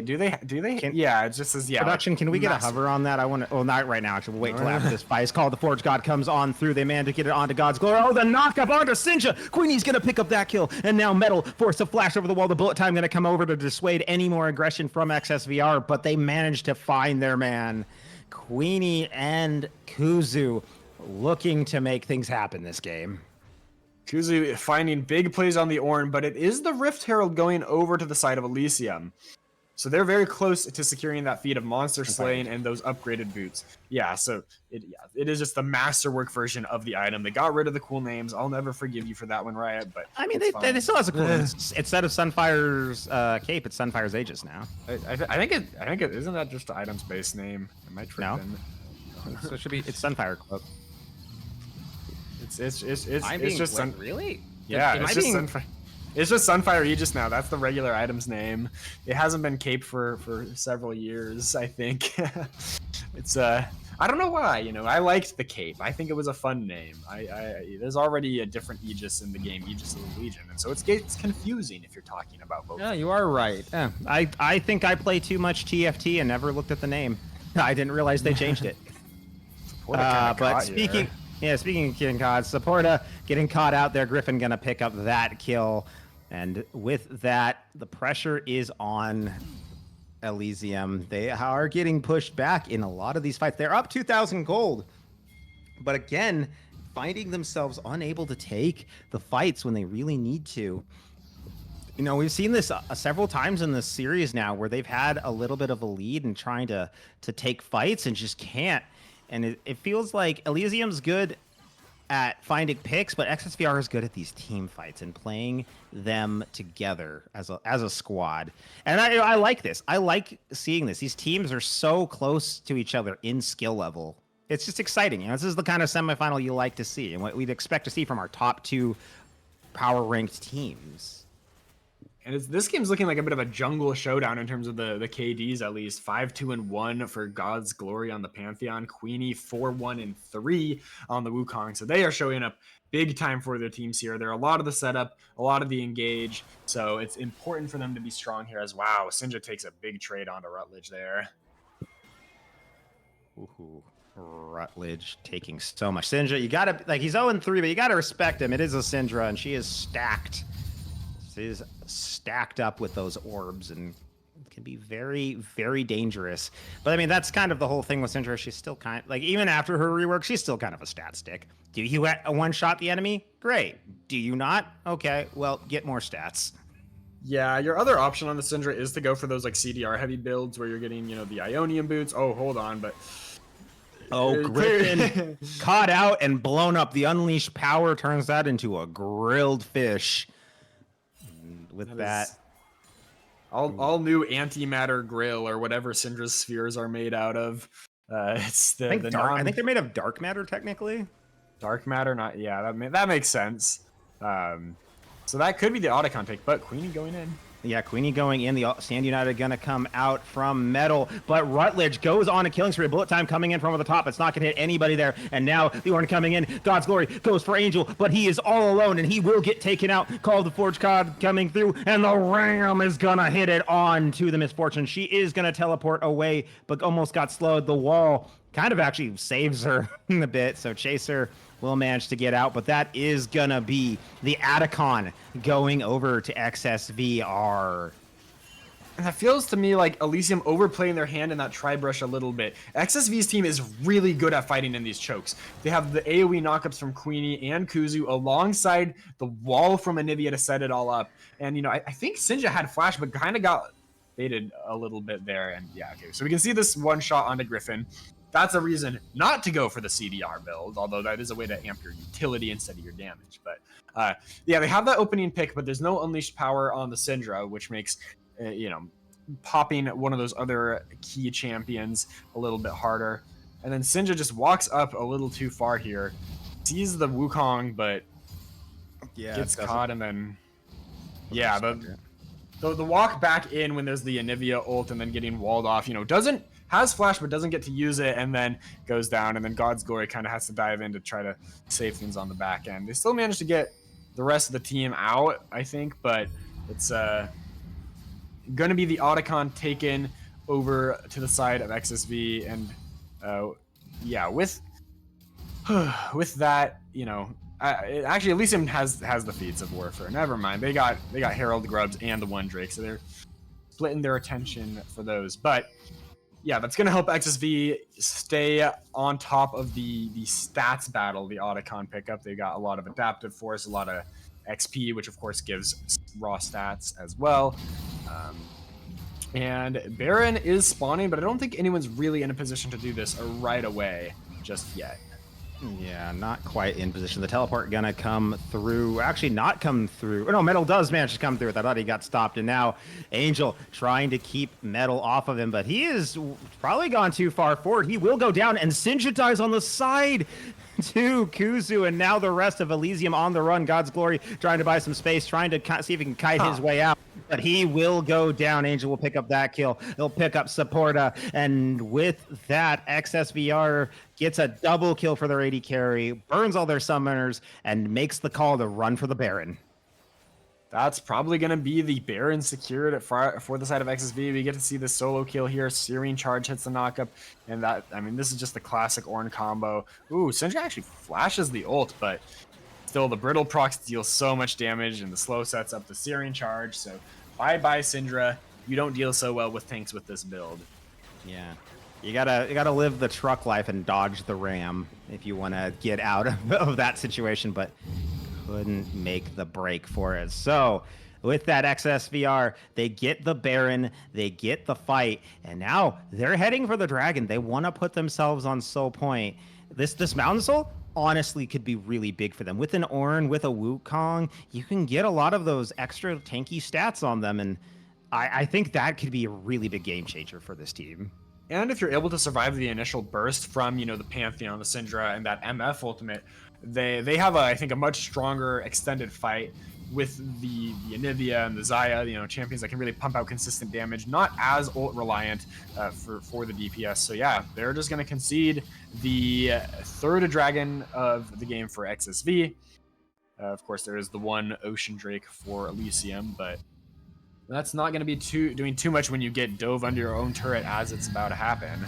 Yeah, it just says Production, can we get a hover on that? I want to. Well, not right now. Actually, we'll wait till after this fight. It's called the Forge God comes on through. They managed to get it onto God's Glory. Oh, the knockup onto Sinja. Queenie's gonna pick up that kill, and now Metal forced to flash over the wall. The bullet time gonna come over to dissuade any more aggression from XSVR, but they managed to find their man. Queenie and Kuzu looking to make things happen this game. Kuzu finding big plays on the Ornn, but it is the Rift Herald going over to the side of Elysium. So they're very close to securing that feat of Monster Slaying and those upgraded boots. Yeah, so it is just the masterwork version of the item. They got rid of the cool names. I'll never forgive you for that one, Riot. But I mean, they still has a cool name. Instead of Sunfire's cape, it's Sunfire's Aegis now. I think it isn't that just the item's base name. It might trip in. So it should be. It's Sunfire Cloak. It's just Sun. Really? Yeah, it's just Sunfire. It's just Sunfire Aegis now. That's the regular item's name. It hasn't been caped for several years, I think. It's I don't know why. I liked the cape. I think it was a fun name. There's already a different Aegis in the game, Aegis of the Legion, and so it's confusing if you're talking about both. Yeah, you are right. I think I play too much TFT and never looked at the name. I didn't realize they changed it. But speaking of getting caught, Supporta getting caught out there. Griffin gonna pick up that kill, and with that, the pressure is on Elysium. They are getting pushed back in a lot of these fights. They're up 2,000 gold, but again, finding themselves unable to take the fights when they really need to. We've seen this several times in this series now, where they've had a little bit of a lead and trying to take fights and just can't. And it feels like Elysium's good at finding picks, but XSVR is good at these team fights and playing them together as a squad. And I like this. I like seeing this. These teams are so close to each other in skill level. It's just exciting. This is the kind of semifinal you like to see, and what we'd expect to see from our top 2 power ranked teams. And this game's looking like a bit of a jungle showdown in terms of the KDs, at least. 5-2-1 for God's Glory on the Pantheon. Queenie 4-1-3 on the Wukong. So they are showing up big time for their teams here. They're a lot of the setup, a lot of the engage. So it's important for them to be strong here as wow. Sinja takes a big trade onto Rutledge there. Ooh, Rutledge taking so much. Syndra, you gotta, he's 0-3, but you gotta respect him. It is a Syndra, and she is stacked. Is stacked up with those orbs and can be very, very dangerous. But I mean, that's kind of the whole thing with Syndra. She's still kind of even after her rework, she's still kind of a stat stick. Do you one-shot the enemy? Great. Do you not? Okay, well, get more stats. Yeah, your other option on the Syndra is to go for those CDR heavy builds where you're getting, the Ionian boots. Oh, hold on, but Griffin caught out and blown up. The unleashed power turns that into a grilled fish. With that, all new antimatter grill or whatever Syndra's spheres are made out of. It's I think they're made of dark matter technically. Dark matter, not that makes sense. So that could be the Otacon take, but Queenie going in. Yeah, Queenie going in. The Stand United gonna come out from metal, but Rutledge goes on a killing spree. Bullet time coming in from over the top. It's not gonna hit anybody there. And now the Orn coming in. God's Glory goes for Angel, but he is all alone and he will get taken out. Call of the Forge God coming through, and the Ram is gonna hit it on to the Misfortune. She is gonna teleport away, but almost got slowed. The wall kind of actually saves her a bit, so Chaser will manage to get out, but that is gonna be the Atacon going over to XSVR. And that feels to me like Elysium overplaying their hand in that tri-brush a little bit. XSV's team is really good at fighting in these chokes. They have the AoE knockups from Queenie and Kuzu alongside the wall from Anivia to set it all up. And, I think Sinja had flash, but kind of got baited a little bit there. And yeah, okay, so we can see this one shot onto Griffin. That's a reason not to go for the CDR build, although that is a way to amp your utility instead of your damage. But yeah, they have that opening pick, but there's no unleashed power on the Syndra, which makes, popping one of those other key champions a little bit harder. And then Sinja just walks up a little too far here, sees the Wukong, but gets caught, and then the walk back in when there's the Anivia ult and then getting walled off, has flash but doesn't get to use it, and then goes down, and then God's Glory kind of has to dive in to try to save things on the back end. They still managed to get the rest of the team out, I think, but it's going to be the Otacon taken over to the side of XSV, and with that, actually Elysium has the feats of Warfare. Never mind, they got Herald Grubs and the One Drake, so they're splitting their attention for those. But yeah, that's going to help XSV stay on top of the stats battle, the Otacon pickup. They got a lot of adaptive force, a lot of XP, which of course gives raw stats as well. And Baron is spawning, but I don't think anyone's really in a position to do this right away just yet. Yeah, not quite in position. The teleport gonna come through. Actually, not come through. Oh, no, Metal does manage to come through. I thought he got stopped. And now Angel trying to keep Metal off of him, but he is probably gone too far forward. He will go down, and Sinja dies on the side to Kuzu. And now the rest of Elysium on the run. God's Glory trying to buy some space, trying to see if he can kite his way out. but he will go down. Angel will pick up that kill. He'll pick up Supporta, and with that, XSVR gets a double kill for their AD carry, burns all their summoners, and makes the call to run for the Baron. That's probably going to be the Baron secured for the side of XSV. We get to see the solo kill here. Serene Charge hits the knockup. And that, I mean, this is just the classic Ornn combo. Ooh, Syndra actually flashes the ult, but still the Brittle procs deal so much damage, and the slow sets up the Serene Charge. So bye-bye, Syndra. You don't deal so well with tanks with this build. Yeah. You gotta live the truck life and dodge the ram if you want to get out of that situation, but couldn't make the break for it. So with that XSVR, they get the Baron, they get the fight, and now they're heading for the Dragon. They want to put themselves on Soul Point. This Mountain Soul honestly could be really big for them. With an Ornn, with a Wukong, you can get a lot of those extra tanky stats on them, and I think that could be a really big game changer for this team. And if you're able to survive the initial burst from, you know, the Pantheon, the Syndra, and that MF ultimate, they have, I think, a much stronger extended fight with the Anivia and the Xayah, you know, champions that can really pump out consistent damage, not as ult reliant for the DPS. So yeah, they're just going to concede the third dragon of the game for XSV. Of course, there is the one Ocean Drake for Elysium, but that's not going to be doing too much when you get dove under your own turret as it's about to happen.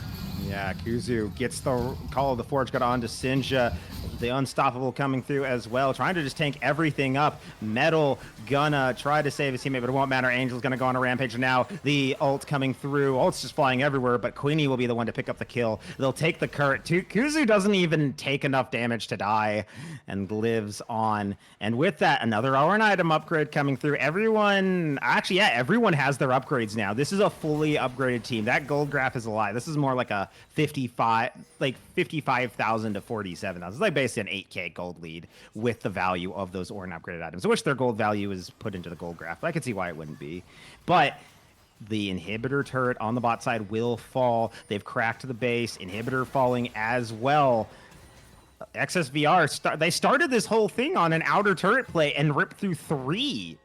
Yeah, Kuzu gets the call of the Forge God onto Sinja. The Unstoppable coming through as well, trying to just tank everything up. Metal gonna try to save his teammate, but it won't matter. Angel's gonna go on a rampage now. The ult coming through. Ult's just flying everywhere, but Queenie will be the one to pick up the kill. They'll take the current. Kuzu doesn't even take enough damage to die and lives on. And with that, another Ornn item upgrade coming through. Everyone, actually, yeah, everyone has their upgrades now. This is a fully upgraded team. That gold graph is a lie. This is more like a 55,000 to 47,000. It's like basically an 8K gold lead with the value of those Ornn upgraded items. I wish their gold value is put into the gold graph, but I could see why it wouldn't be. But the inhibitor turret on the bot side will fall. They've cracked the base. Inhibitor falling as well. XSVR, they started this whole thing on an outer turret play and ripped through 3.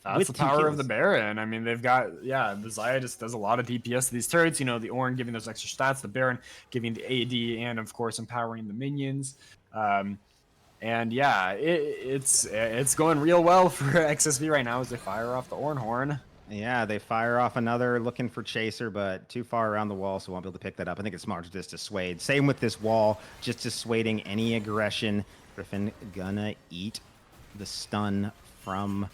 That's the power of the Baron. I mean, they've got, yeah, the Xayah just does a lot of DPS to these turrets. You know, the Ornn giving those extra stats, the Baron giving the AD, and of course empowering the minions. And yeah, it's going real well for XSV right now as they fire off the Ornn Horn. Yeah, they fire off another looking for Chaser, but too far around the wall, so won't be able to pick that up. I think it's smart to just dissuade. Same with this wall, just dissuading any aggression. Griffin gonna eat the stun from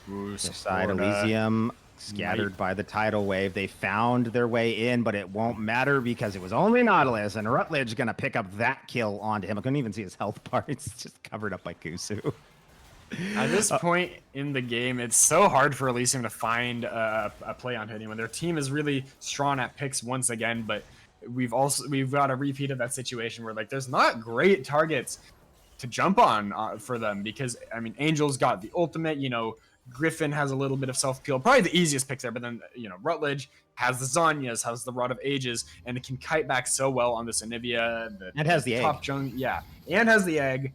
the side. Elysium scattered by the tidal wave. They found their way in, but it won't matter because it was only Nautilus, and Rutledge gonna pick up that kill onto him. I couldn't even see his health bar. It's just covered up by Kusu. At this point in the game, it's so hard for Elysium to find a play onto anyone. Their team is really strong at picks once again, but we've got a repeat of that situation where like there's not great targets to jump on for them because I mean Angel's got the ultimate, you know. Griffin has a little bit of self-peel, probably the easiest pick there, but then, you know, Rutledge has the Zhonya's, has the Rod of Ages, and it can kite back so well on this Anivia. And has the top egg. Yeah, and has the egg.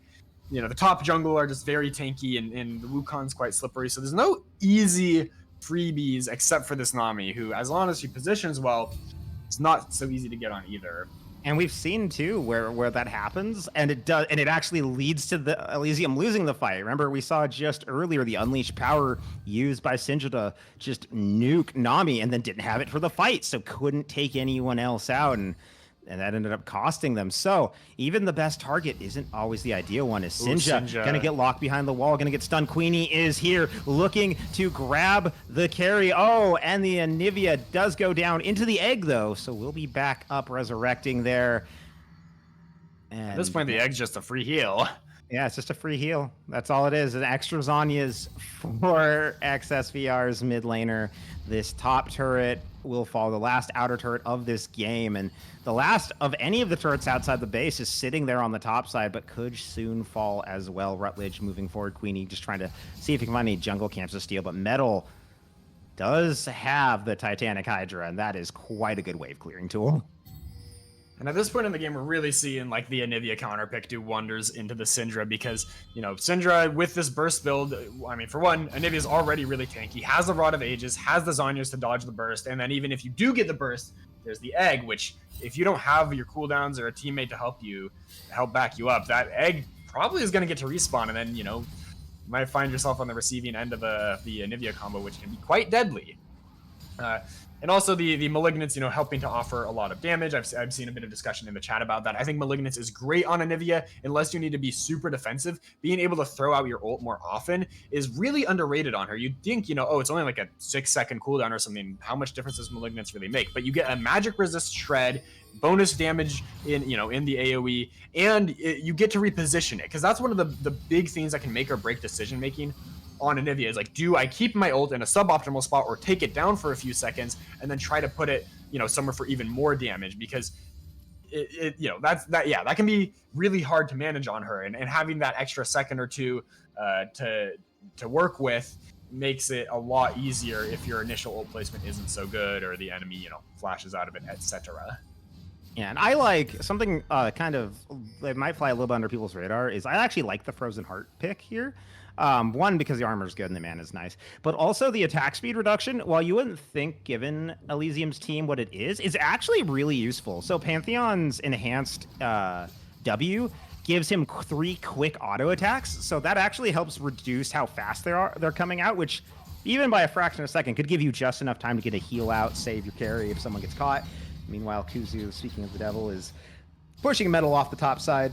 You know, the top jungle are just very tanky, and the Wukong's quite slippery, so there's no easy freebies except for this Nami, who, as long as she positions well, it's not so easy to get on either. And we've seen too where that happens, and it does, and it actually leads to the Elysium losing the fight. Remember, we saw just earlier the unleashed power used by Sinja to just nuke Nami, and then didn't have it for the fight, so couldn't take anyone else out, and that ended up costing them. So even the best target isn't always the ideal one. Is Sinja gonna get locked behind the wall, gonna get stunned. Queenie is here looking to grab the carry. Oh, and the Anivia does go down into the egg though, so we'll be back up resurrecting there. And at this point, the egg's just a free heal. Yeah, it's just a free heal. That's all it is. An extra Zhonya's for XSVR's mid laner. This top turret will fall, the last outer turret of this game, and the last of any of the turrets outside the base is sitting there on the top side, but could soon fall as well. Rutledge moving forward. Queenie just trying to see if he can find any jungle camps to steal, but Metal does have the Titanic Hydra, and that is quite a good wave clearing tool. And at this point in the game, we're really seeing like the Anivia counter pick do wonders into the Syndra because, Syndra with this burst build, I mean, for one, Anivia is already really tanky, has the Rod of Ages, has the Zhonya's to dodge the burst, and then even if you do get the burst, there's the egg, which if you don't have your cooldowns or a teammate to help back you up, that egg probably is going to get to respawn, and then, you might find yourself on the receiving end of the Anivia combo, which can be quite deadly. And also the Malignance, helping to offer a lot of damage. I've seen a bit of discussion in the chat about that. I think Malignance is great on Anivia unless you need to be super defensive. Being able to throw out your ult more often is really underrated on her. You'd think, it's only like a 6-second cooldown or something. How much difference does Malignance really make? But you get a magic resist shred, bonus damage in the AoE, and you get to reposition it, because that's one of the big things that can make or break decision making on Anivia is like, do I keep my ult in a suboptimal spot or take it down for a few seconds and then try to put it, somewhere for even more damage? Because that can be really hard to manage on her, and having that extra second or two to work with makes it a lot easier if your initial ult placement isn't so good or the enemy, flashes out of it, etc. Yeah, and I like something kind of that might fly a little bit under people's radar is I actually like the Frozen Heart pick here. One, because the armor is good and the mana is nice, but also the attack speed reduction, while you wouldn't think given Elysium's team what it is actually really useful. So Pantheon's enhanced W gives him 3 quick auto attacks, so that actually helps reduce how fast they're coming out, which even by a fraction of a second could give you just enough time to get a heal out, save your carry if someone gets caught. Meanwhile, Kuzu, speaking of the devil, is pushing metal off the top side.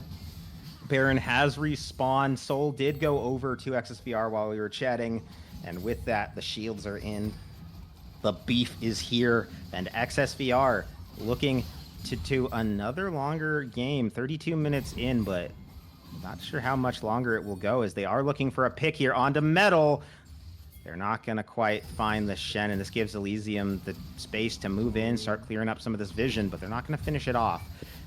Baron has respawned. Soul did go over to XSVR while we were chatting, and with that, the shields are in. The beef is here, and XSVR looking to do another longer game, 32 minutes in, but not sure how much longer it will go, as they are looking for a pick here onto metal. They're not going to quite find the Shen, and this gives Elysium the space to move in, start clearing up some of this vision, but they're not going to finish it off.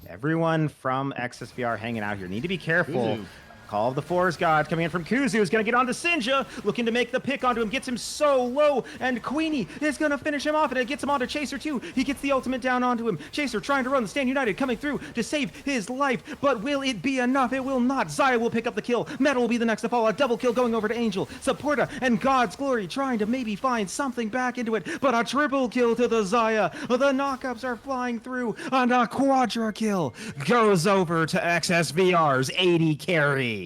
Everyone from XSVR hanging out here. Need to be careful. Kuzu. Call of the Forest God coming in from Kuzu is going to get onto Sinja, looking to make the pick onto him, gets him so low, and Queenie is going to finish him off, and it gets him onto Chaser too. He gets the ultimate down onto him. Chaser trying to run the Stand United, coming through to save his life, but will it be enough? It will not. Xayah will pick up the kill. Metal will be the next to fall. A double kill going over to Angel. Supporta and God's Glory trying to maybe find something back into it, but a triple kill to the Xayah. The knockups are flying through, and a quadra kill goes over to XSVR's 80 carry.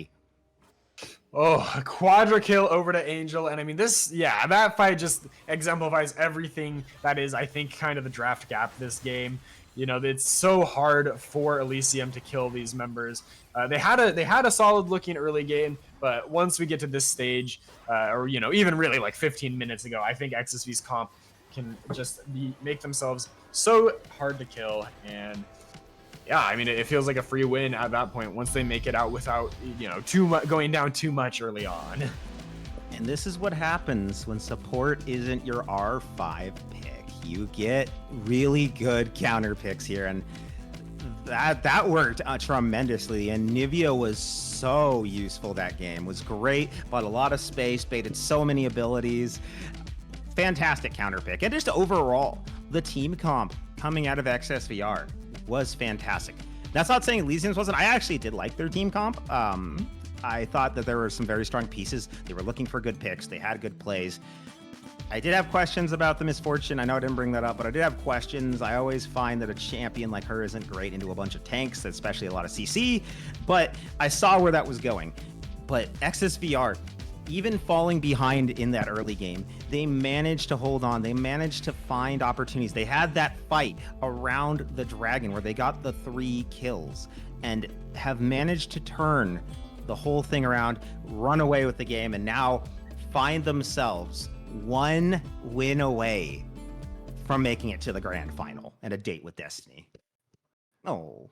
Oh, a quadra kill over to Angel. And I mean, that fight just exemplifies everything that is, I think, kind of the draft gap this game. It's so hard for Elysium to kill these members. They had a solid looking early game, but once we get to this stage, or even really like 15 minutes ago, I think XSV's comp can just make themselves so hard to kill. And yeah, I mean, it feels like a free win at that point once they make it out without, too much going down too much early on. And this is what happens when support isn't your R5 pick. You get really good counter picks here, and that worked tremendously. And Nivea was so useful that game. Was great, bought a lot of space, baited so many abilities. Fantastic counter pick. And just overall, the team comp coming out of XSVR was fantastic. That's not saying Elysium's wasn't. I actually did like their team comp. I thought that there were some very strong pieces. They were looking for good picks. They had good plays. I did have questions about the Misfortune. I know I didn't bring that up, but I did have questions. I always find that a champion like her isn't great into a bunch of tanks, especially a lot of CC, but I saw where that was going. But XSVR, even falling behind in that early game, they managed to hold on. They managed to find opportunities. They had that fight around the dragon where they got the 3 kills and have managed to turn the whole thing around, run away with the game, and now find themselves 1 win away from making it to the grand final and a date with Destiny. Oh.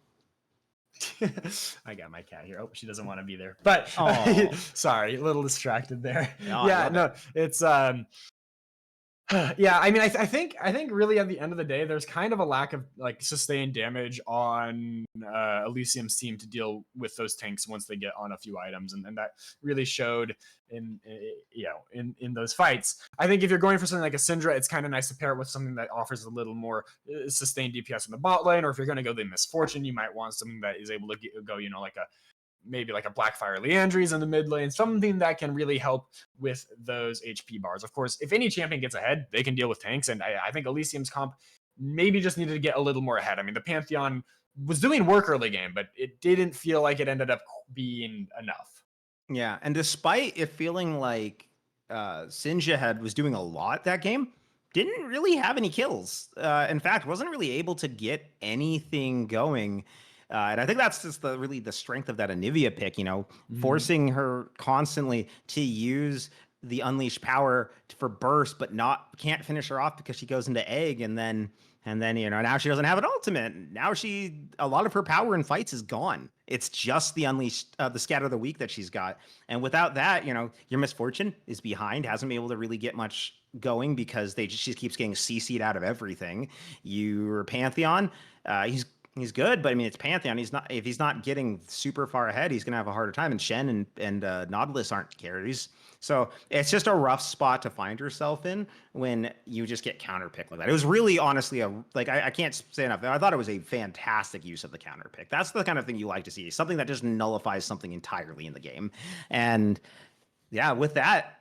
I got my cat here. Oh, she doesn't want to be there. But sorry, a little distracted there. No, yeah, no, it's Yeah, I mean, I think really at the end of the day, there's kind of a lack of like sustained damage on Elysium's team to deal with those tanks once they get on a few items, and that really showed in those fights. I think if you're going for something like a Syndra, it's kind of nice to pair it with something that offers a little more sustained DPS in the bot lane, or if you're going to go the Misfortune, you might want something that is able to go, like a maybe like a Blackfire Leandries in the mid lane, something that can really help with those HP bars. Of course, if any champion gets ahead, they can deal with tanks, and I think Elysium's comp maybe just needed to get a little more ahead. I mean, the Pantheon was doing work early game, but it didn't feel like it ended up being enough. Yeah, and despite it feeling like Sinja was doing a lot that game, didn't really have any kills. In fact, wasn't really able to get anything going. And I think that's just really the strength of that Anivia pick, forcing her constantly to use the unleashed power for burst, but can't finish her off because she goes into egg, and then now she doesn't have an ultimate. Now a lot of her power in fights is gone. It's just the unleashed, the scatter of the weak that she's got, and without that, your Misfortune is behind, hasn't been able to really get much going because she keeps getting CC'd out of everything. Your Pantheon, he's good, but I mean, it's Pantheon. If he's not getting super far ahead, he's gonna have a harder time. And Shen and Nautilus aren't carries, so it's just a rough spot to find yourself in when you just get counterpicked like that. It was really, honestly, I can't say enough. I thought it was a fantastic use of the counterpick. That's the kind of thing you like to see, something that just nullifies something entirely in the game. And yeah, with that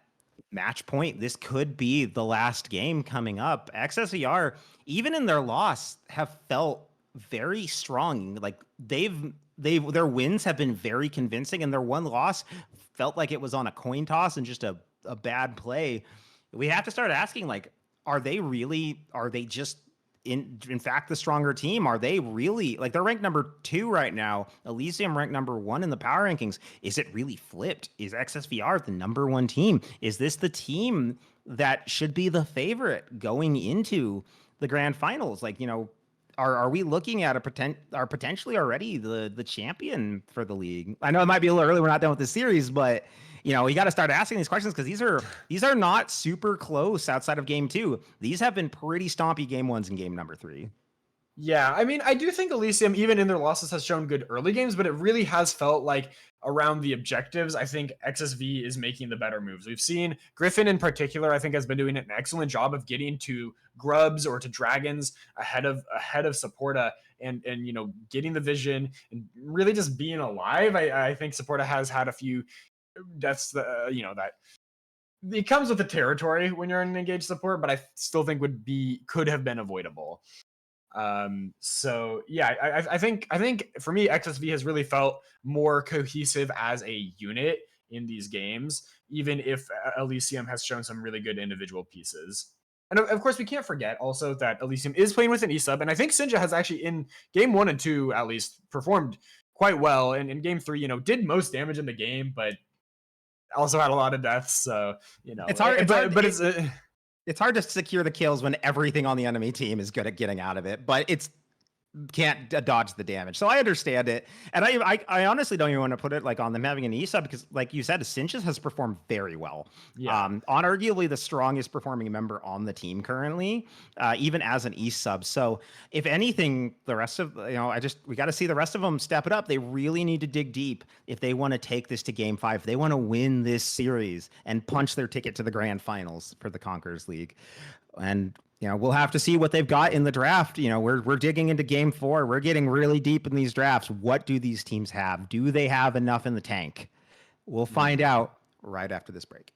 match point, this could be the last game coming up. XSVR, even in their loss, have felt very strong. Like their wins have been very convincing, and their one loss felt like it was on a coin toss and just a bad play. We have to start asking, like, are they just in fact the stronger team? Are they really, like, they're ranked number 2 right now, Elysium ranked number 1 in the power rankings? Is it really flipped? Is XSVR the number 1 team? Is this the team that should be the favorite going into the grand finals? Like, are we looking at are potentially already the champion for the league? I know it might be a little early, we're not done with the series, but you got to start asking these questions, because these are not super close outside of game 2. These have been pretty stompy game 1s and game number 3. Yeah, I mean, I do think Elysium, even in their losses, has shown good early games, but it really has felt like around the objectives, I think XSV is making the better moves. We've seen Griffin in particular, I think, has been doing an excellent job of getting to grubs or to dragons ahead of Supporta, and getting the vision and really just being alive. I think Supporta has had a few deaths that it comes with the territory when you're in an engaged support, but I still think could have been avoidable. So yeah, I think for me, XSV has really felt more cohesive as a unit in these games, even if Elysium has shown some really good individual pieces. And of course, we can't forget also that Elysium is playing with an E-sub, and I think Sinja has actually, in game 1 and 2 at least, performed quite well, and in game 3, did most damage in the game, but also had a lot of deaths. So it's hard, it's hard to secure the kills when everything on the enemy team is good at getting out of it, but it's can't dodge the damage. So I understand it. And I honestly don't even want to put it like on them having an E-sub, because like you said, Sinchas has performed very well. Yeah. On arguably the strongest performing member on the team currently, even as an E-sub. So if anything, the rest of, we got to see the rest of them step it up. They really need to dig deep if they want to take this to game 5. If they want to win this series and punch their ticket to the grand finals for the Conquerors League. And we'll have to see what they've got in the draft. We're digging into game 4. We're getting really deep in these drafts. What do these teams have? Do they have enough in the tank? We'll find out right after this break.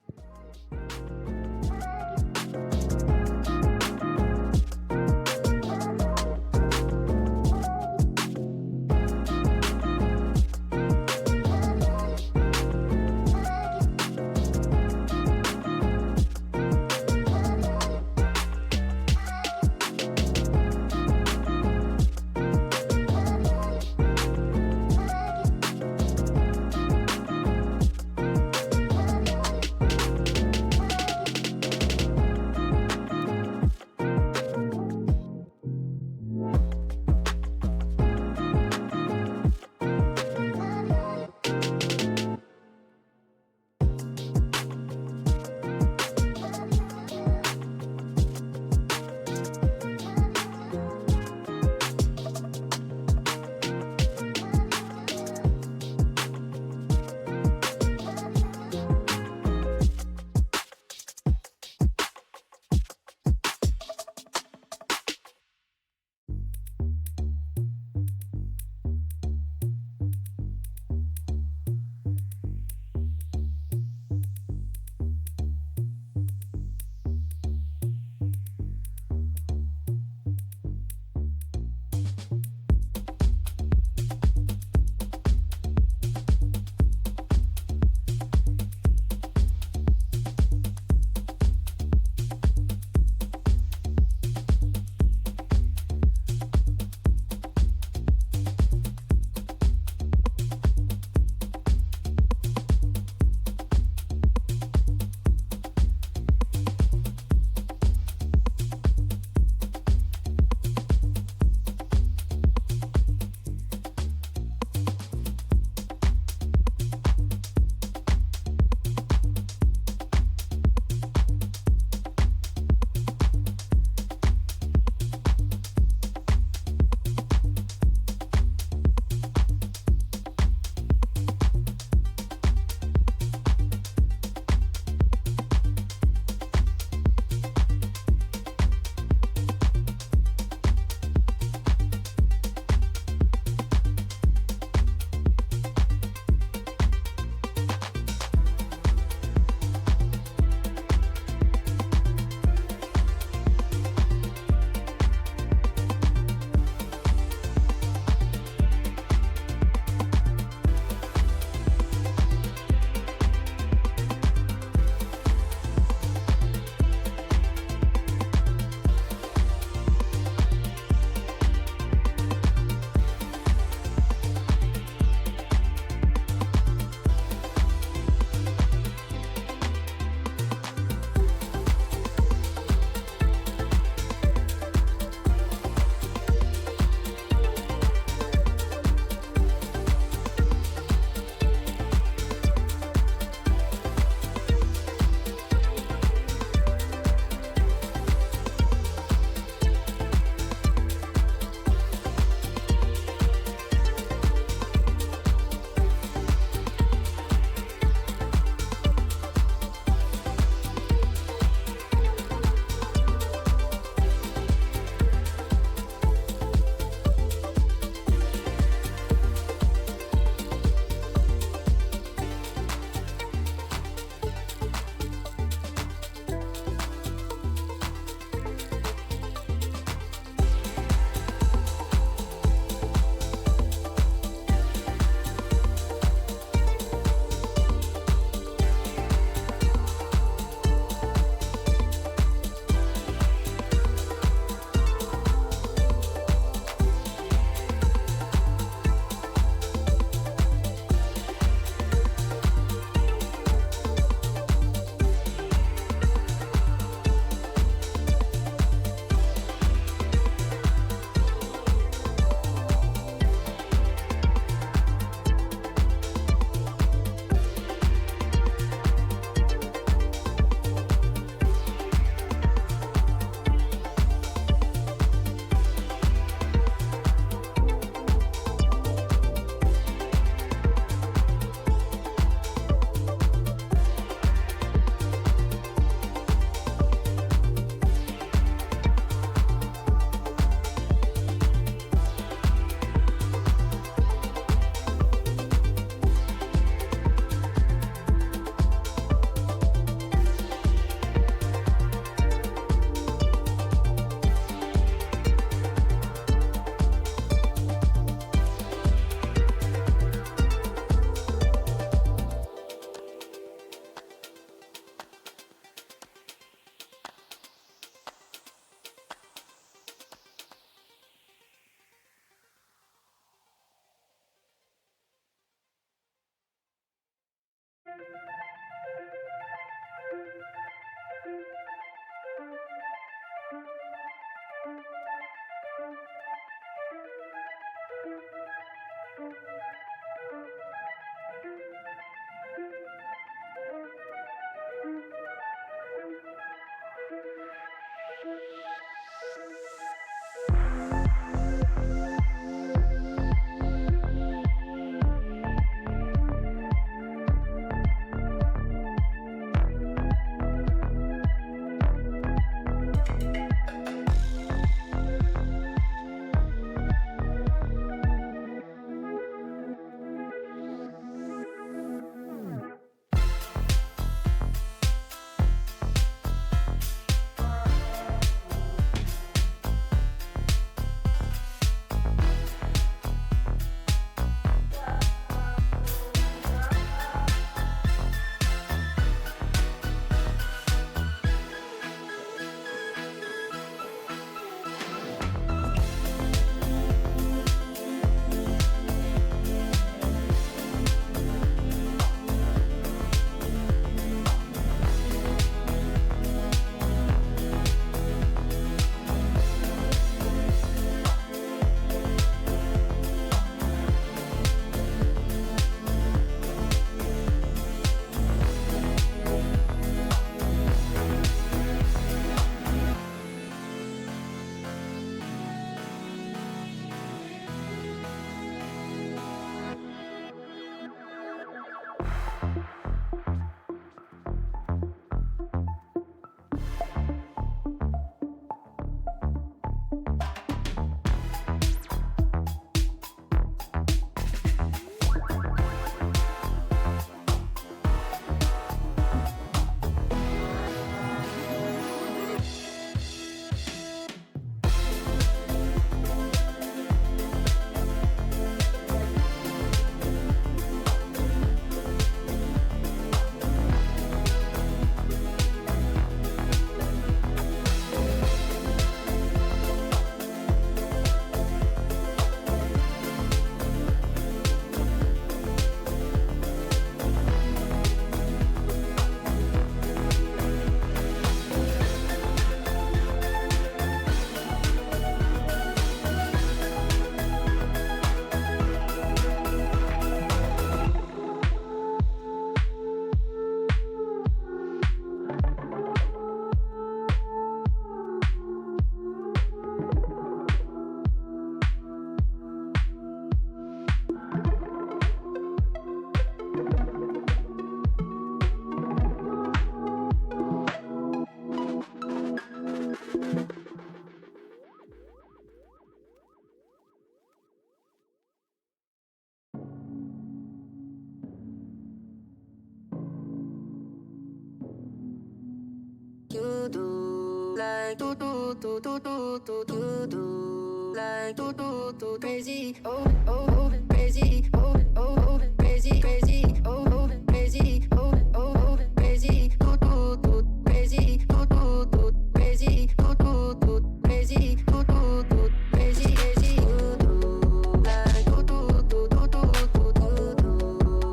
like do do do do do do do do like do do do crazy oh oh crazy oh oh crazy crazy oh crazy oh oh crazy do do do crazy do do do crazy do do do crazy do do do crazy crazy do do like do do do do do do do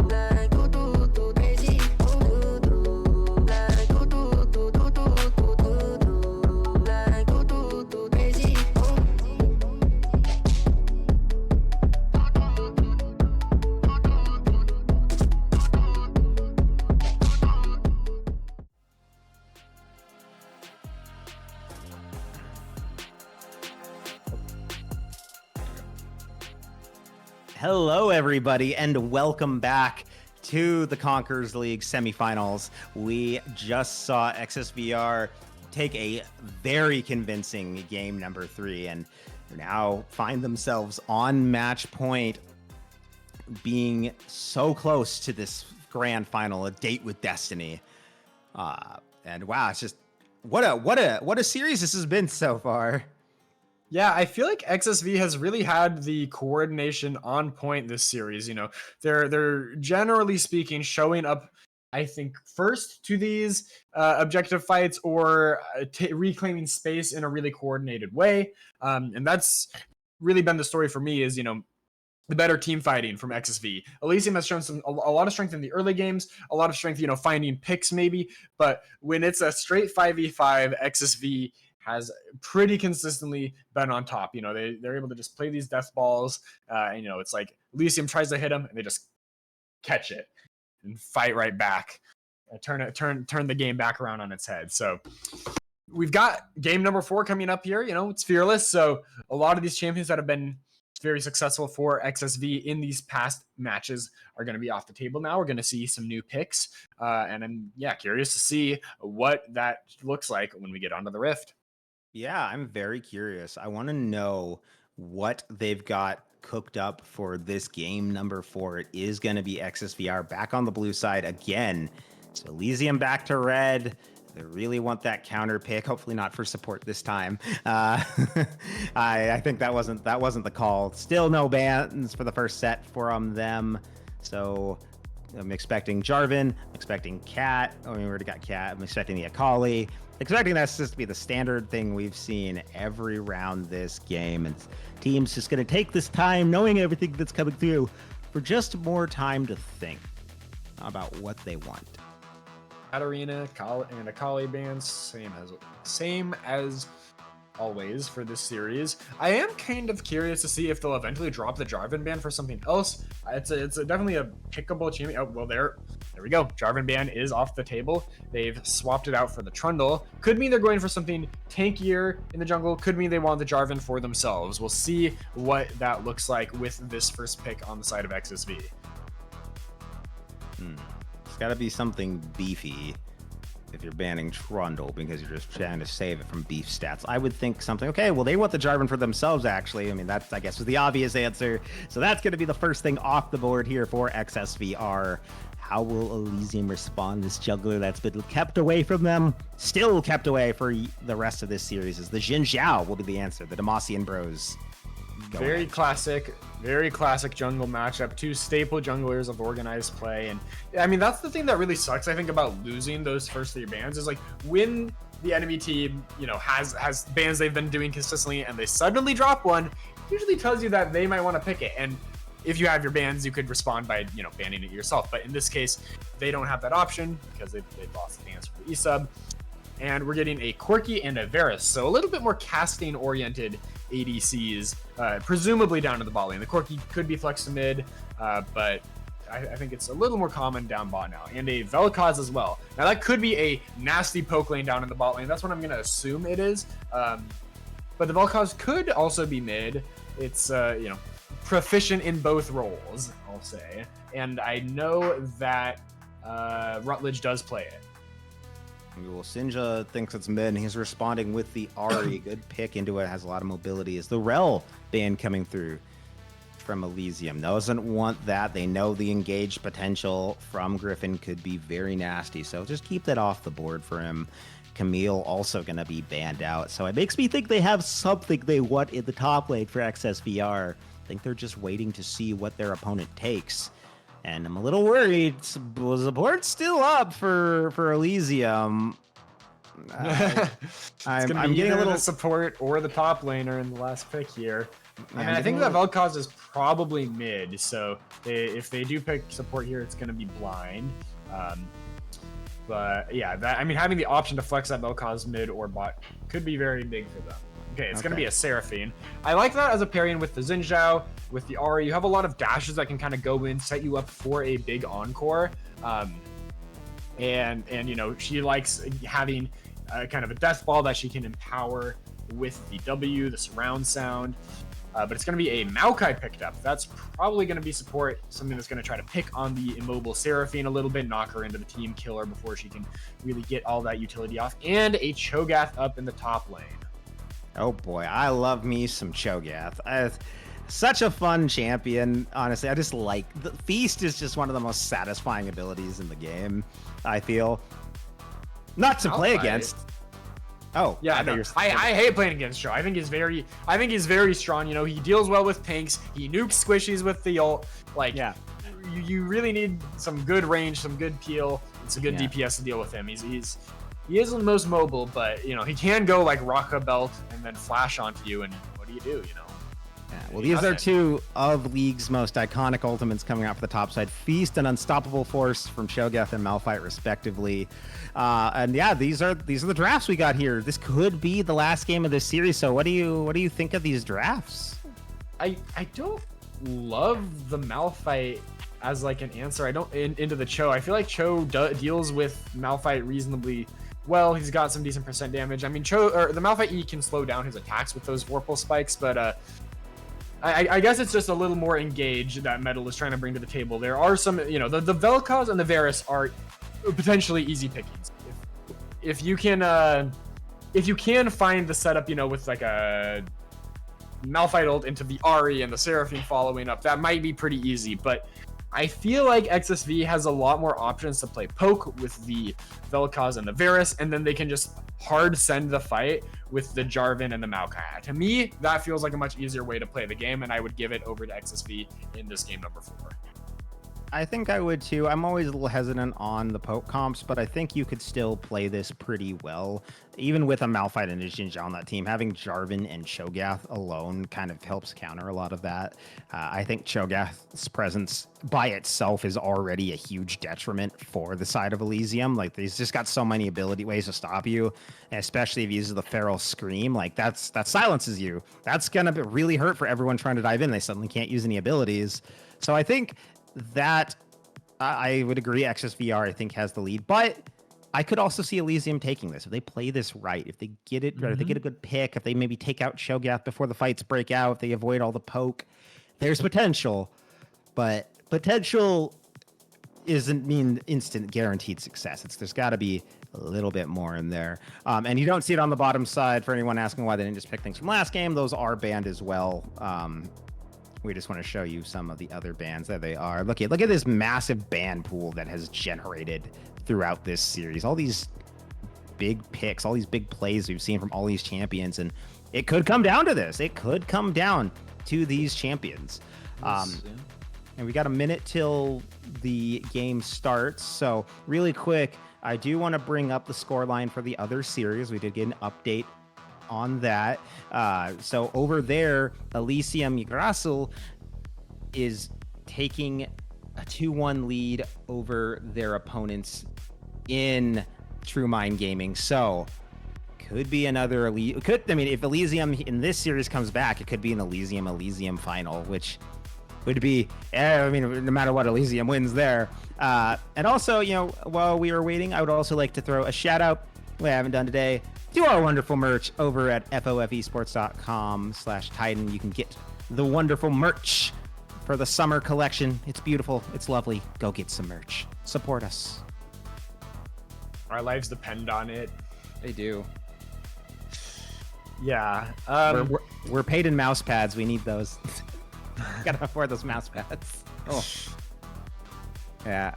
like do do do crazy oh do do like do do do do do do do like do do do crazy oh Hello, everybody, and welcome back to the Conquerors League semifinals. We just saw XSVR take a very convincing game number 3 and now find themselves on match point, being so close to this grand final, a date with destiny. And wow, it's just what a series this has been so far. Yeah, I feel like XSV has really had the coordination on point this series. You know, they're generally speaking showing up, I think, first to these objective fights or reclaiming space in a really coordinated way. And that's really been the story for me is, you know, the better team fighting from XSV. Elysium has shown a lot of strength in the early games, a lot of strength, you know, finding picks maybe. But when it's a straight 5v5, XSV has pretty consistently been on top. You know, they're able to just play these death balls. And, you know, it's like Elysium tries to hit them and they just catch it and fight right back. Turn the game back around on its head. So we've got game number 4 coming up here. You know, it's Fearless. So a lot of these champions that have been very successful for XSV in these past matches are going to be off the table now. We're going to see some new picks. And I'm curious to see what that looks like when we get onto the Rift. Yeah, I'm very curious. I want to know what they've got cooked up for this game number 4. It is going to be XSVR back on the blue side again. So Elysium back to red. They really want that counter pick. Hopefully not for support this time. I think that wasn't the call. Still no bans for the first set from them. So I'm expecting Jarvan. I'm expecting Cat. Oh, we already got Cat. I'm expecting the Akali. Expecting that's just to be the standard thing we've seen every round this game. And teams just going to take this time, knowing everything that's coming through, for just more time to think about what they want. Katarina and Akali bans, same as always for this series. I am kind of curious to see if they'll eventually drop the Jarvan ban for something else. It's definitely a pickable champion. Oh, well, there we go. Jarvan ban is off the table. They've swapped it out for the Trundle. Could mean they're going for something tankier in the jungle. Could mean they want the Jarvan for themselves. We'll see what that looks like with this first pick on the side of XSV. It's got to be something beefy if you're banning Trundle, because you're just trying to save it from beef stats. I would think something, okay, well, they want the Jarvan for themselves, actually. I mean, that's, I guess, was the obvious answer. So that's going to be the first thing off the board here for XSVR. How will Elysium respond? This jungler that's been kept away from them, still kept away for the rest of this series, is the Xin Zhao will be the answer. The Demacian Bros. Very classic jungle matchup. Two staple junglers of organized play. And I mean, that's the thing that really sucks, I think, about losing those first 3 bans is like when the enemy team, you know, has bans they've been doing consistently and they suddenly drop one, usually tells you that they might want to pick it. And if you have your bans, you could respond by, you know, banning it yourself. But in this case, they don't have that option because they've lost the bans for the E-sub. And we're getting a Quirky and a Varus. So a little bit more casting oriented ADCs, presumably down to the bot lane. The Quirky could be flex to mid, but I think it's a little more common down bot now. And a Vel'Koz as well. Now that could be a nasty poke lane down in the bot lane. That's what I'm going to assume it is. But the Vel'Koz could also be mid. It's, you know, proficient in both roles, I'll say. And I know that Rutledge does play it. Well, Sinja thinks it's mid, and he's responding with the Ahri. Good pick into it, has a lot of mobility. Is the Rel ban coming through from Elysium? Doesn't want that. They know the engaged potential from Griffin could be very nasty, so just keep that off the board for him. Camille also going to be banned out. So it makes me think they have something they want in the top lane for XSVR. I think they're just waiting to see what their opponent takes. And I'm a little worried. Support's still up for Elysium. I'm getting a little support or the top laner in the last pick here. I think that Vel'Koz is probably mid, so if they do pick support here, it's going to be blind. But yeah, having the option to flex that Vel'Koz mid or bot could be very big for them. Okay, it's going to be a Seraphine. I like that as a pairing with the Xin Zhao, with the Ahri. You have a lot of dashes that can kind of go in, set you up for a big encore. And you know, she likes having kind of a death ball that she can empower with the W, the surround sound. But it's going to be a Maokai picked up. That's probably going to be support, something that's going to try to pick on the immobile Seraphine a little bit, knock her into the team, kill her before she can really get all that utility off. And a Cho'Gath up in the top lane. Oh boy, I love me some Cho'Gath. Such a fun champion, honestly. I just like the Feast is just one of the most satisfying abilities in the game, I feel. Not to play against. Oh yeah, I hate playing against Cho. I think he's very strong. You know, he deals well with tanks. He nukes squishies with the ult. Like, yeah, you really need some good range, some good peel, and some good DPS to deal with him. He isn't the most mobile, but you know, he can go like Raka Belt and then flash onto you. And what do? You know. Yeah, well, these are two of League's most iconic ultimates coming out for the top side. Feast and Unstoppable Force from Cho'Gath and Malphite, respectively. And yeah, these are the drafts we got here. This could be the last game of this series. So what do you think of these drafts? I don't love the Malphite as like an answer. I don't into the Cho. I feel like Cho deals with Malphite reasonably well. He's got some decent percent damage. I mean, the Malphite E can slow down his attacks with those Vorpal spikes, but I guess it's just a little more engaged that Metal is trying to bring to the table. There are some, you know, the Vel'Koz and the Varus are potentially easy pickings. If you can find the setup, you know, with like a Malphite ult into the Ahri and the Seraphine following up, that might be pretty easy. But I feel like XSV has a lot more options to play poke with the Vel'Koz and the Varus, and then they can just hard send the fight with the Jarvan and the Maokai. To me, that feels like a much easier way to play the game, and I would give it over to XSV in this game number 4. I think I would too. I'm always a little hesitant on the poke comps, but I think you could still play this pretty well. Even with a Malphite and a Xin Zhao on that team, having Jarvan and Cho'Gath alone kind of helps counter a lot of that. I think Cho'Gath's presence by itself is already a huge detriment for the side of Elysium. Like, he's just got so many ways to stop you, and especially if he uses the Feral Scream. Like, that silences you. That's gonna really hurt for everyone trying to dive in. They suddenly can't use any abilities. So I think that I would agree XSVR I think has the lead, but I could also see Elysium taking this if they play this right, if they get it right, if they get a good pick, if they maybe take out Cho'Gath before the fights break out, if they avoid all the poke. There's potential, but potential isn't mean instant guaranteed success. There's got to be a little bit more in there. And you don't see it on the bottom side for anyone asking why they didn't just pick things from last game. Those are banned as well. We just want to show you some of the other bans. There they are. Look at this massive ban pool that has generated throughout this series. All these big picks, all these big plays we've seen from all these champions, and it could come down to this. It could come down to these champions. And we got a minute till the game starts. So really quick, I do want to bring up the scoreline for the other series. We did get an update on that. So over there, Elysium Yggdrasil is taking a 2-1 lead over their opponents in True Mind Gaming. So could be another if Elysium in this series comes back, it could be an Elysium final, which would be, no matter what, Elysium wins there. And also, you know, while we were waiting, I would also like to throw a shout out, we haven't done today, to our wonderful merch over at FOFesports.com/Titan. You can get the wonderful merch for the summer collection. It's beautiful. It's lovely. Go get some merch. Support us. Our lives depend on it. They do. Yeah. We're paid in mouse pads. We need those. Gotta afford those mouse pads. Oh. Yeah.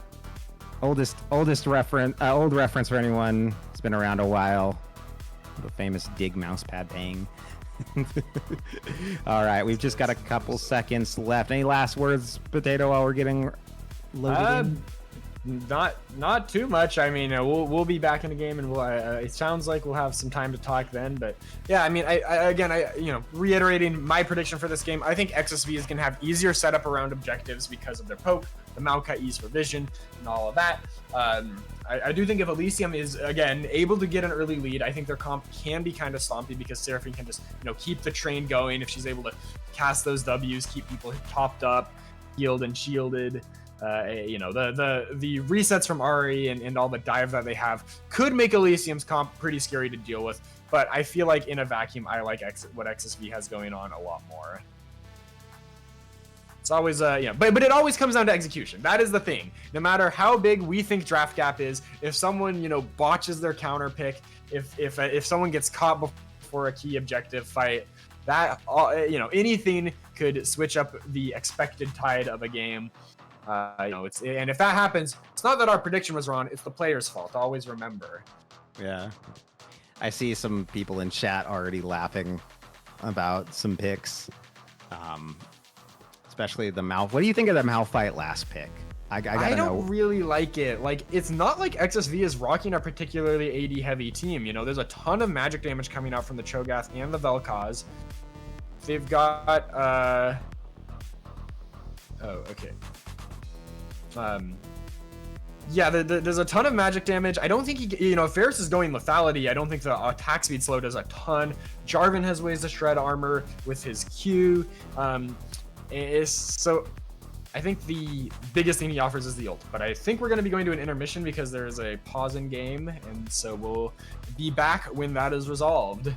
Old reference for anyone It's been around a while. The famous dig mousepad bang. All right, we've just got a couple seconds left. Any last words, Potato, while we're getting loaded in? Not too much. I mean, we'll be back in the game, and it sounds like we'll have some time to talk then. But yeah, I mean, I reiterating my prediction for this game, I think XSV is gonna have easier setup around objectives because of their poke, the Maokai ease for vision, and all of that. I do think if Elysium is again able to get an early lead, I think their comp can be kind of sloppy because Seraphine can just keep the train going if she's able to cast those W's, keep people topped up, healed and shielded. The resets from Ari and all the dive that they have could make Elysium's comp pretty scary to deal with, but I feel like in a vacuum, I like what XSV has going on a lot more. It's always but it always comes down to execution. That is the thing. No matter how big we think draft gap is, if someone botches their counter pick, if someone gets caught before a key objective fight, that anything could switch up the expected tide of a game. And if that happens, it's not that our prediction was wrong, it's the player's fault. Always remember. Yeah. I see some people in chat already laughing about some picks. Especially the Mal. What do you think of the Malphite last pick? I don't really like it. Like, it's not like XSV is rocking a particularly AD heavy team. There's a ton of magic damage coming out from the Cho'Gath and the Vel'Koz. They've got okay. There's a ton of magic damage. I don't think if Ferris is going lethality, I don't think the attack speed slow does a ton. Jarvan has ways to shred armor with his Q. So I think the biggest thing he offers is the ult, but I think we're going to be going to an intermission because there is a pause in game, and so we'll be back when that is resolved.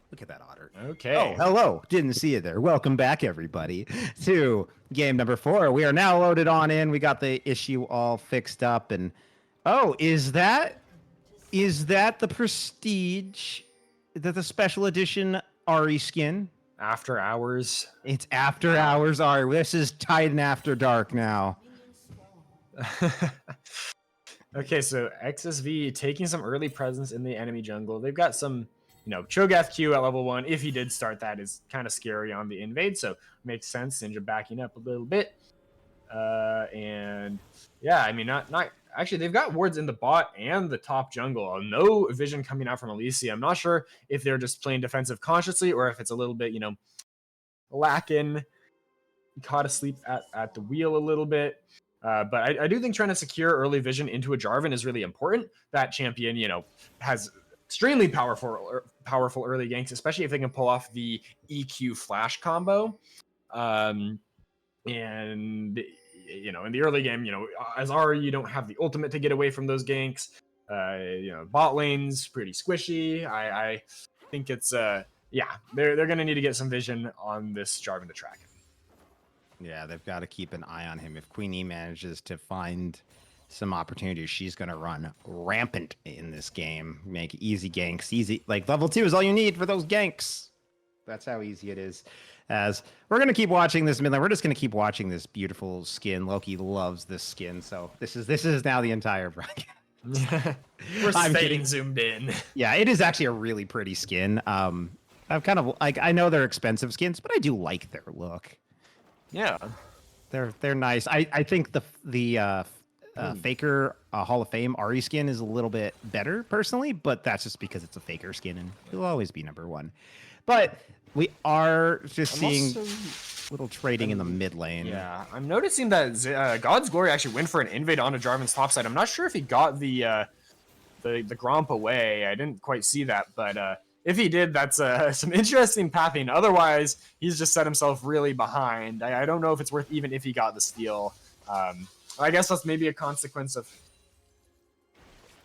Look at that otter. Okay. Oh, hello. Didn't see you there. Welcome back, everybody, to game number 4. We are now loaded on in. We got the issue all fixed up. And oh, is that the Prestige, the special edition Ari skin? After hours. It's after hours Ari. This is Titan After Dark now. Okay, so XSV taking some early presence in the enemy jungle. They've got some, Cho'Gath Q at level 1. If he did start that, is kind of scary on the invade, so makes sense. Ninja backing up a little bit. And yeah, I mean, not actually, they've got wards in the bot and the top jungle. No vision coming out from Elysium. I'm not sure if they're just playing defensive consciously or if it's a little bit, lacking. Caught asleep at the wheel a little bit. But I do think trying to secure early vision into a Jarvan is really important. That champion, has extremely powerful early ganks, especially if they can pull off the EQ flash combo. And in the early game, as Ari, you don't have the ultimate to get away from those ganks. Bot lane's pretty squishy. I think it's they're gonna need to get some vision on this Jarvan to track him. Yeah, they've got to keep an eye on him. If Queenie manages to find some opportunities, she's going to run rampant in this game. Make easy ganks. Easy. Like, level 2 is all you need for those ganks. That's how easy it is. As we're going to keep watching this mid lane. We're just going to keep watching this beautiful skin. Loki loves this skin. So this is now the entire broadcast. We're I'm staying kidding. zoomed in. Yeah, it is actually a really pretty skin. I'm kind of like, I know they're expensive skins, but I do like their look. Yeah. They're nice. I think the Faker Hall of Fame Ari skin is a little bit better personally, but that's just because it's a Faker skin and he'll always be number 1. But we are just seeing little trading in the mid lane. Yeah, I'm noticing that God's Glory actually went for an invade onto Jarvan's top side. I'm not sure if he got the Gromp away. I didn't quite see that, but if he did, that's some interesting pathing. Otherwise, he's just set himself really behind. I don't know if it's worth even if he got the steal. I guess that's maybe a consequence of.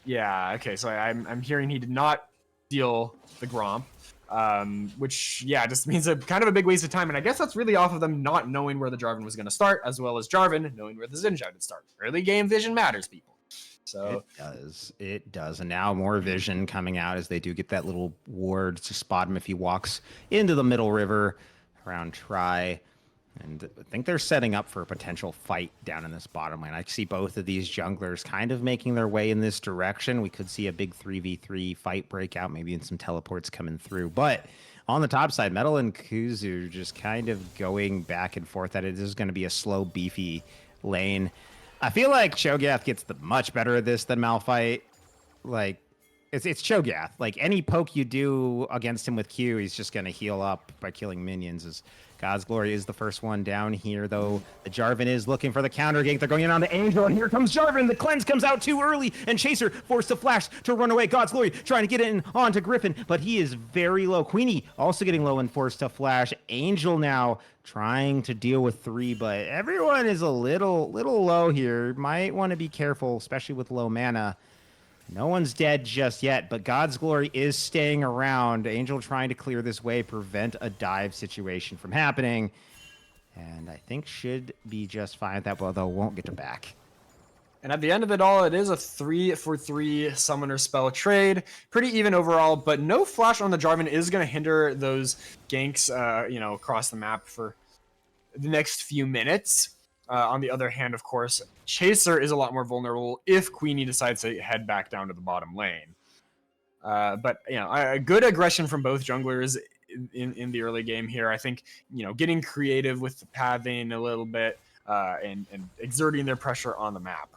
Yeah. Okay. So I'm hearing he did not steal the Gromp. Which just means a kind of a big waste of time, and I guess that's really off of them not knowing where the Jarvan was going to start, as well as Jarvan knowing where the Zinjao would start. Early game vision matters, people. So it does, and now more vision coming out as they do get that little ward to spot him if he walks into the middle river around Tri. And I think they're setting up for a potential fight down in this bottom lane. I see both of these junglers kind of making their way in this direction. We could see a big 3v3 fight break out, maybe in some teleports coming through. But on the top side, Metal and Kuzu just kind of going back and forth at it. This is going to be a slow, beefy lane. I feel like Cho'Gath gets the much better at this than Malphite. Like, it's Cho'Gath. Like, any poke you do against him with Q, he's just going to heal up by killing minions. God's Glory is the first one down here, though. The Jarvan is looking for the counter gank. They're going in on the Angel, and here comes Jarvan. The cleanse comes out too early, and Chaser forced to flash to run away. God's Glory trying to get in onto Griffin, but he is very low. Queenie also getting low and forced to flash. Angel now trying to deal with 3, but everyone is a little low here. Might want to be careful, especially with low mana. No one's dead just yet, but God's Glory is staying around. Angel trying to clear this way, prevent a dive situation from happening. And I think should be just fine at that, although won't get to back. And at the end of it all, it is a 3-for-3 summoner spell trade. Pretty even overall, but no flash on the Jarvan is going to hinder those ganks, across the map for the next few minutes. On the other hand, of course, Chaser is a lot more vulnerable if Queenie decides to head back down to the bottom lane. But a good aggression from both junglers in the early game here. I think getting creative with the pathing a little bit and exerting their pressure on the map.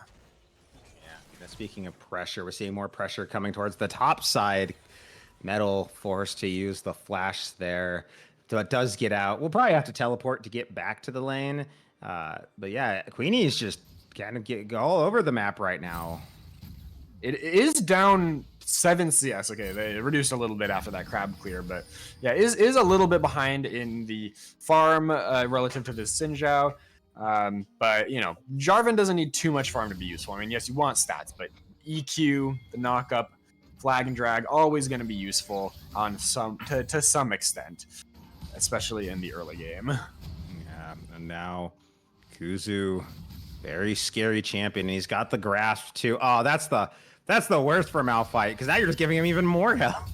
Yeah. Speaking of pressure, we're seeing more pressure coming towards the top side. Metal forced to use the flash there, so it does get out. We'll probably have to teleport to get back to the lane. But yeah, Queenie is just kind of all over the map right now. It is down 7 CS. Okay, they reduced a little bit after that crab clear, but yeah, is a little bit behind in the farm relative to this Zinjao. But Jarvan doesn't need too much farm to be useful. I mean, yes, you want stats, but EQ, the knockup, flag and drag, always going to be useful on to some extent, especially in the early game. Yeah, and now Kuzu, very scary champion. And he's got the grasp too. Oh, that's the worst for Malphite, because now you're just giving him even more health.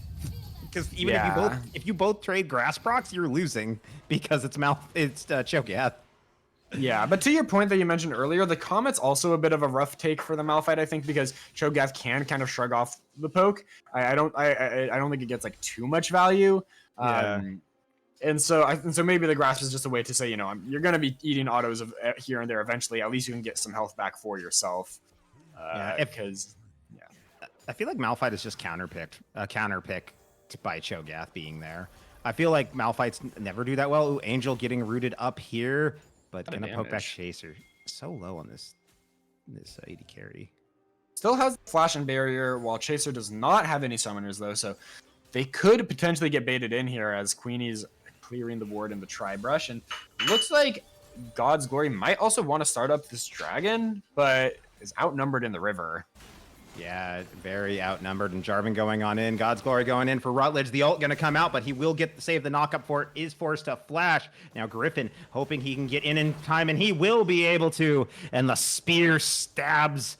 Because even if you both trade grasp procs, you're losing because it's Cho'Gath. Yeah, but to your point that you mentioned earlier, the Comet's also a bit of a rough take for the Malphite, I think, because Cho'Gath can kind of shrug off the poke. I don't think it gets like too much value. Yeah. And so maybe the grasp is just a way to say, you're going to be eating autos of here and there eventually. At least you can get some health back for yourself. I feel like Malphite is just counterpicked by Cho'Gath being there. I feel like Malphites never do that well. Ooh, Angel getting rooted up here, but gonna poke back Chaser. So low on this AD carry. Still has flash and barrier, while Chaser does not have any summoners though, so they could potentially get baited in here as Queenie's clearing the ward in the tri-brush, and looks like God's Glory might also want to start up this dragon, but is outnumbered in the river. Yeah, very outnumbered, and Jarvan going on in. God's Glory going in for Rutledge. The ult going to come out, but he will save the knockup for it. Is forced to flash. Now Griffin hoping he can get in time, and he will be able to. And the spear stabs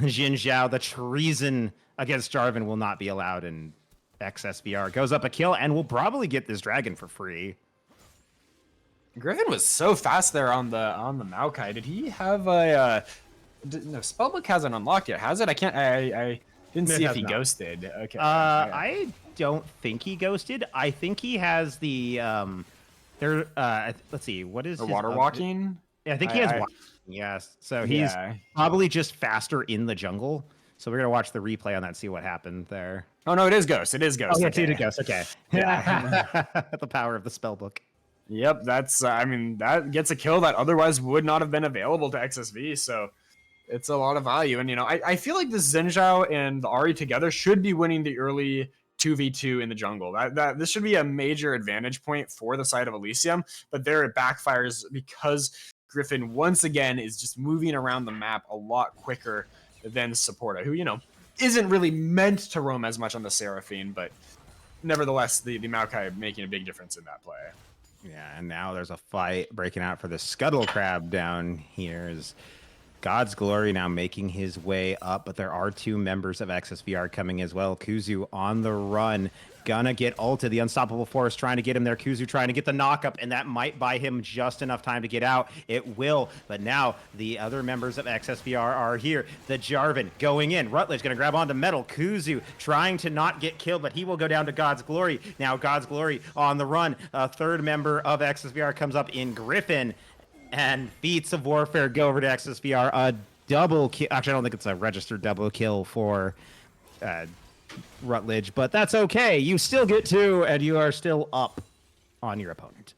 Jin Zhao. The treason against Jarvan will not be allowed, and XSVR goes up a kill and will probably get this dragon for free. Griffin was so fast there on the Maokai. Did he have a... no, Spellbook hasn't unlocked yet, has it? I didn't see if he ghosted. Okay. I don't think he ghosted. I think he has the let's see, what is the his water walking? Yeah, I think he has walking. Yes. So he's probably just faster in the jungle. So we're gonna watch the replay on that, see what happened there. Oh no, it is Ghost. It is Ghost. Oh, okay. It is Ghost. Okay. Yeah. The power of the spellbook. Yep, that's I mean, that gets a kill that otherwise would not have been available to XSV, so it's a lot of value. And, you know, I feel like this Xin Zhao and the Ahri together should be winning the early 2v2 in the jungle. This should be a major advantage point for the side of Elysium, but there it backfires because Griffin, once again, is just moving around the map a lot quicker than Supporta, who, you know, isn't really meant to roam as much on the Seraphine, but nevertheless, the Maokai making a big difference in that play. Yeah, and now there's a fight breaking out for the Scuttle Crab down here. Is God's Glory now making his way up, but there are two members of XSVR coming as well. Kuzu on the run, gonna get ulted. The Unstoppable Force trying to get him there. Kuzu trying to get the knockup, and that might buy him just enough time to get out. It will, but now the other members of XSVR are here. The Jarvan going in. Rutledge gonna grab onto Metal. Kuzu trying to not get killed, but he will go down to God's Glory. Now God's Glory on the run. A third member of XSVR comes up in Griffin. And Feats of Warfare go over to XSVR. A double kill. Actually, I don't think it's a registered double kill for Rutledge, but that's okay. You still get two, and you are still up on your opponent.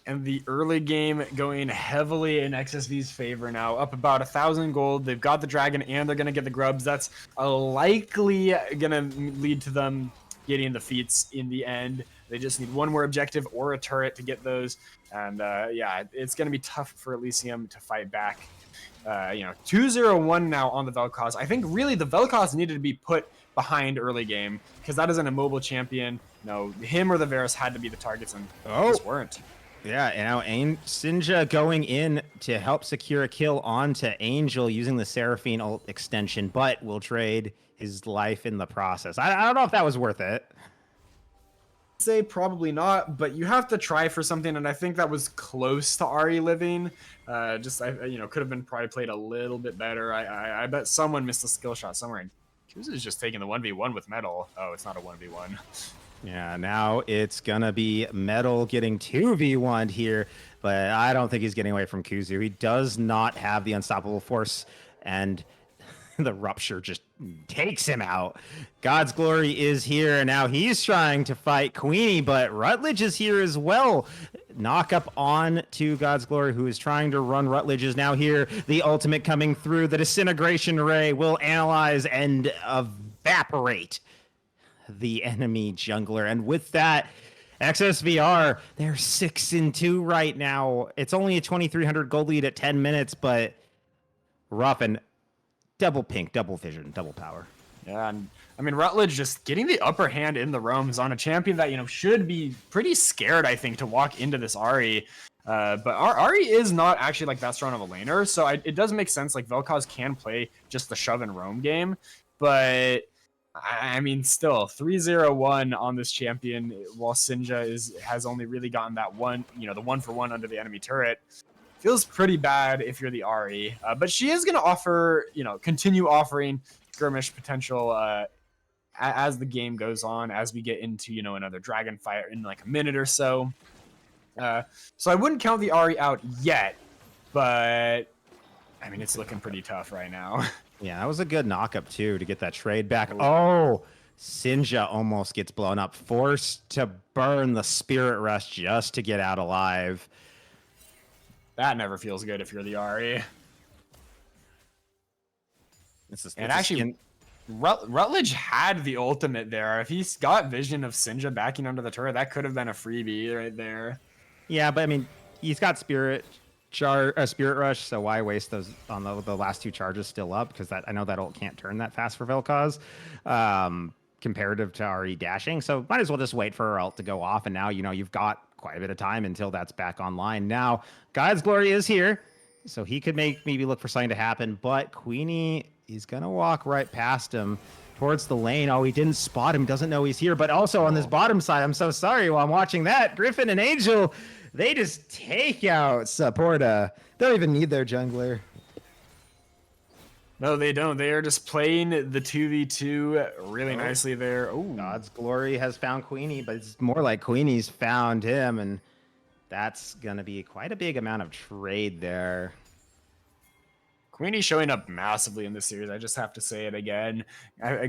And the early game going heavily in XSV's favor now, up about 1,000 gold. They've got the dragon, and they're going to get the grubs. That's likely going to lead to them getting the feats in the end. They just need one more objective or a turret to get those. And yeah, it's going to be tough for Elysium to fight back. You know, 2-0-1 now on the Vel'Koz. I think really the Vel'Koz needed to be put behind early game because that is an immobile champion. No, him or the Varus had to be the targets, and just weren't. Yeah, and now Sinja going in to help secure a kill onto Angel using the Seraphine ult extension, but will trade his life in the process. I don't know if that was worth it. Say probably not, but you have to try for something, and I think that was close to Ahri living. You know, could have been probably played a little bit better. I bet someone missed a skill shot somewhere. Kuzu's just taking the 1v1 with Metal. Oh, it's not a 1v1. Yeah, now it's gonna be Metal getting 2v1'd here, but I don't think he's getting away from Kuzu. He does not have the Unstoppable Force, and the Rupture just takes him out. God's Glory is here, and now he's trying to fight Queenie, but Rutledge is here as well. Knock up on to God's Glory, who is trying to run. Rutledge is now here. The ultimate coming through. The Disintegration Ray will analyze and evaporate the enemy jungler. And with that, XSVR, they're 6-2 right now. It's only a 2,300 gold lead at 10 minutes, but rough, and double pink, double vision, double power. Yeah, and I mean, Rutledge just getting the upper hand in the roams on a champion that, you know, should be pretty scared, I think, to walk into this Ahri. But Ahri is not actually like that strong of a laner, so it does make sense. Like, Vel'Koz can play just the shove and roam game, but I mean, still 3-0-1 on this champion, while Sinja has only really gotten that one, you know, the 1-for-1 under the enemy turret. Feels pretty bad if you're the Ahri, but she is going to offer, you know, continue offering skirmish potential as the game goes on, as we get into, you know, another dragon fight in like a minute or so. So I wouldn't count the Ahri out yet, but I mean, it's looking pretty tough right now. Yeah, that was a good knock-up, too, to get that trade back. Oh, Sinja almost gets blown up. Forced to burn the Spirit Rush just to get out alive. That never feels good if you're the Ahri. And actually, Rutledge had the ultimate there. If he's got vision of Sinja backing under the turret, that could have been a freebie right there. Yeah, but I mean, he's got spirit rush, so why waste those on the last two charges still up? Because I know that ult can't turn that fast for Vel'Koz, comparative to RE dashing. So might as well just wait for her ult to go off. And now you've got quite a bit of time until that's back online. Now God's Glory is here, so he could maybe look for something to happen. But Queenie is gonna walk right past him towards the lane. Oh, he didn't spot him. Doesn't know he's here. But also on this bottom side, I'm so sorry while I'm watching that. Griffin and Angel, they just take out Supporta. They don't even need their jungler. No, they don't. They are just playing the 2v2 really nicely there. Oh, God's Glory has found Queenie, but it's more like Queenie's found him. And that's going to be quite a big amount of trade there. Queenie showing up massively in this series. I just have to say it again.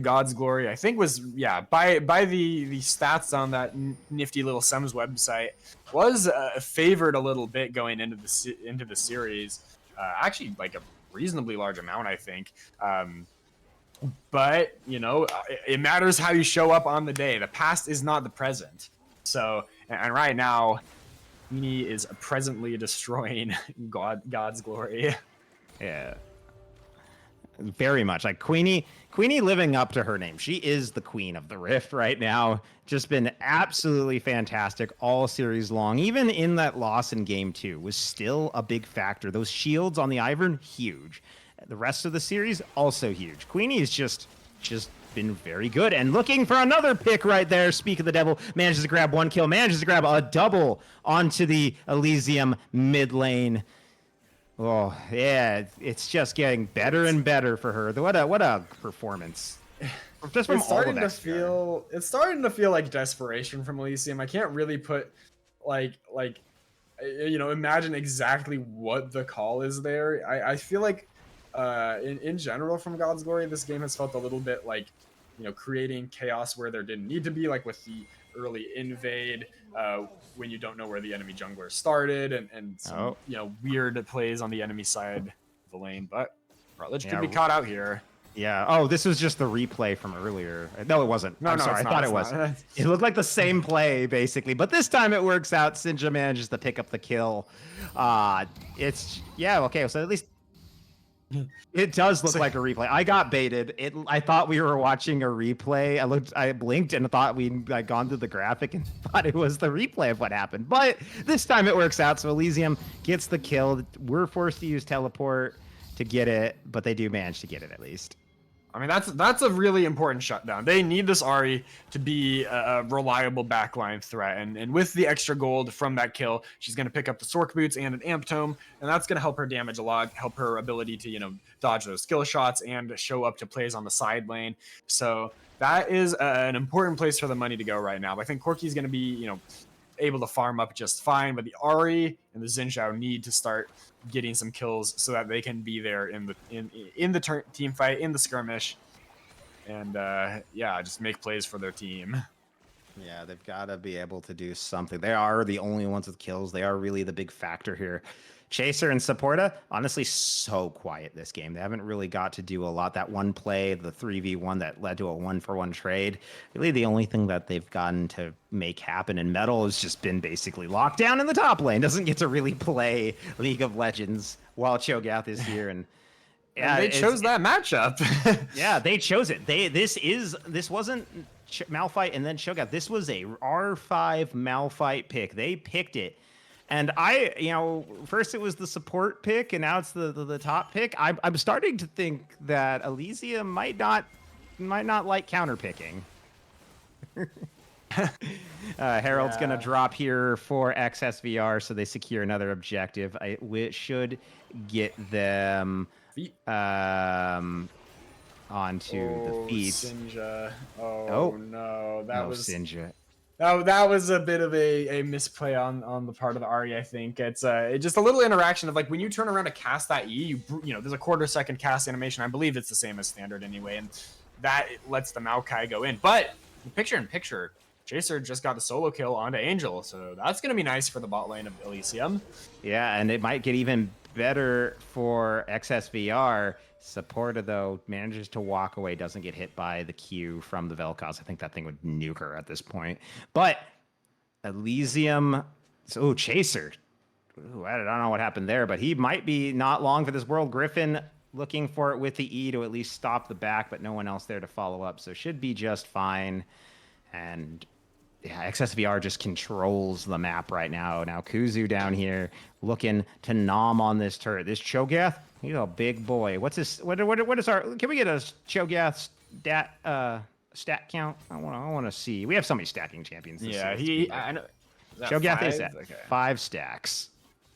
God's Glory, I think, was by the stats on that nifty little Sems website, was favored a little bit going into the series. Actually, like a reasonably large amount, I think. But it matters how you show up on the day. The past is not the present. So, and right now, Queenie is presently destroying God's Glory. Yeah, very much like Queenie living up to her name. She is the queen of the Rift right now. Just been absolutely fantastic all series long. Even in that loss in game 2 was still a big factor. Those shields on the Ivern, huge. The rest of the series, also huge. Queenie is just been very good. And looking for another pick right there. Speak of the devil, manages to grab 1 kill, manages to grab a double onto the Elysium mid lane. Oh, yeah, it's just getting better and better for her. What a performance. Just from It's starting all of XSV. it's starting to feel like desperation from Elysium. I can't really put imagine exactly what the call is there. I feel like in general from God's Glory, this game has felt a little bit like creating chaos where there didn't need to be, like with the early invade, when you don't know where the enemy jungler started, and some, weird plays on the enemy side of the lane. But Rutledge could be caught out here. Yeah. Oh, this was just the replay from earlier. No, it wasn't. I'm sorry. I thought it was. It looked like the same play, basically. But this time it works out. Sinja manages to pick up the kill. Okay. So at least it does look like a replay. I got baited. I thought we were watching a replay. I blinked and thought we'd gone through the graphic and thought it was the replay of what happened. But this time it works out. So Elysium gets the kill. We're forced to use teleport to get it, but they do manage to get it at least. I mean, that's a really important shutdown. They need this Ahri to be a reliable backline threat. And with the extra gold from that kill, she's going to pick up the Sork Boots and an Amp Tome, and that's going to help her damage a lot, help her ability to, dodge those skill shots and show up to plays on the side lane. So that is an important place for the money to go right now. But I think Corki's going to be, able to farm up just fine, but the Ahri and the Xin Zhao need to start getting some kills so that they can be there in the team fight, in the skirmish, and just make plays for their team. Yeah, they've got to be able to do something. They are the only ones with kills. They are really the big factor here. Chaser and Supporta, honestly, so quiet this game. They haven't really got to do a lot. That one play, the 3v1 that led to a 1-for-1 trade, really the only thing that they've gotten to make happen in Metal has just been basically locked down in the top lane. Doesn't get to really play League of Legends while Cho'Gath is here. And yeah, they chose that matchup. Yeah, they chose it. This wasn't Malphite and then Cho'Gath. This was a R5 Malphite pick. They picked it. And first it was the support pick, and now it's the top pick. I'm starting to think that Elysium might not like counter picking. Herald's gonna drop here for XSVR, so they secure another objective. It should get them onto the feet. Sinja. Oh no, that was Sinja. That was a bit of a misplay on the part of the Ahri. I think it's just a little interaction of when you turn around to cast that E, there's a quarter-second cast animation. I believe it's the same as standard anyway, and that lets the Maokai go in. But picture-in-picture, Chaser just got the solo kill onto Angel, so that's gonna be nice for the bot lane of Elysium. Yeah, and it might get even better for XSVR. Supporta, though, manages to walk away, doesn't get hit by the Q from the Vel'Koz. I think that thing would nuke her at this point. But Elysium, Chaser. Ooh, I don't know what happened there, but he might be not long for this world. Griffin looking for it with the E to at least stop the back, but no one else there to follow up, so should be just fine. And yeah, XSVR just controls the map right now. Now Kuzu down here looking to nom on this turret. This Cho'Gath, he's a big boy. What's this? What is our? Can we get a Cho'Gath stat count? I want to see. We have so many stacking champions. Yeah, I know. Cho'Gath is at at 5 stacks.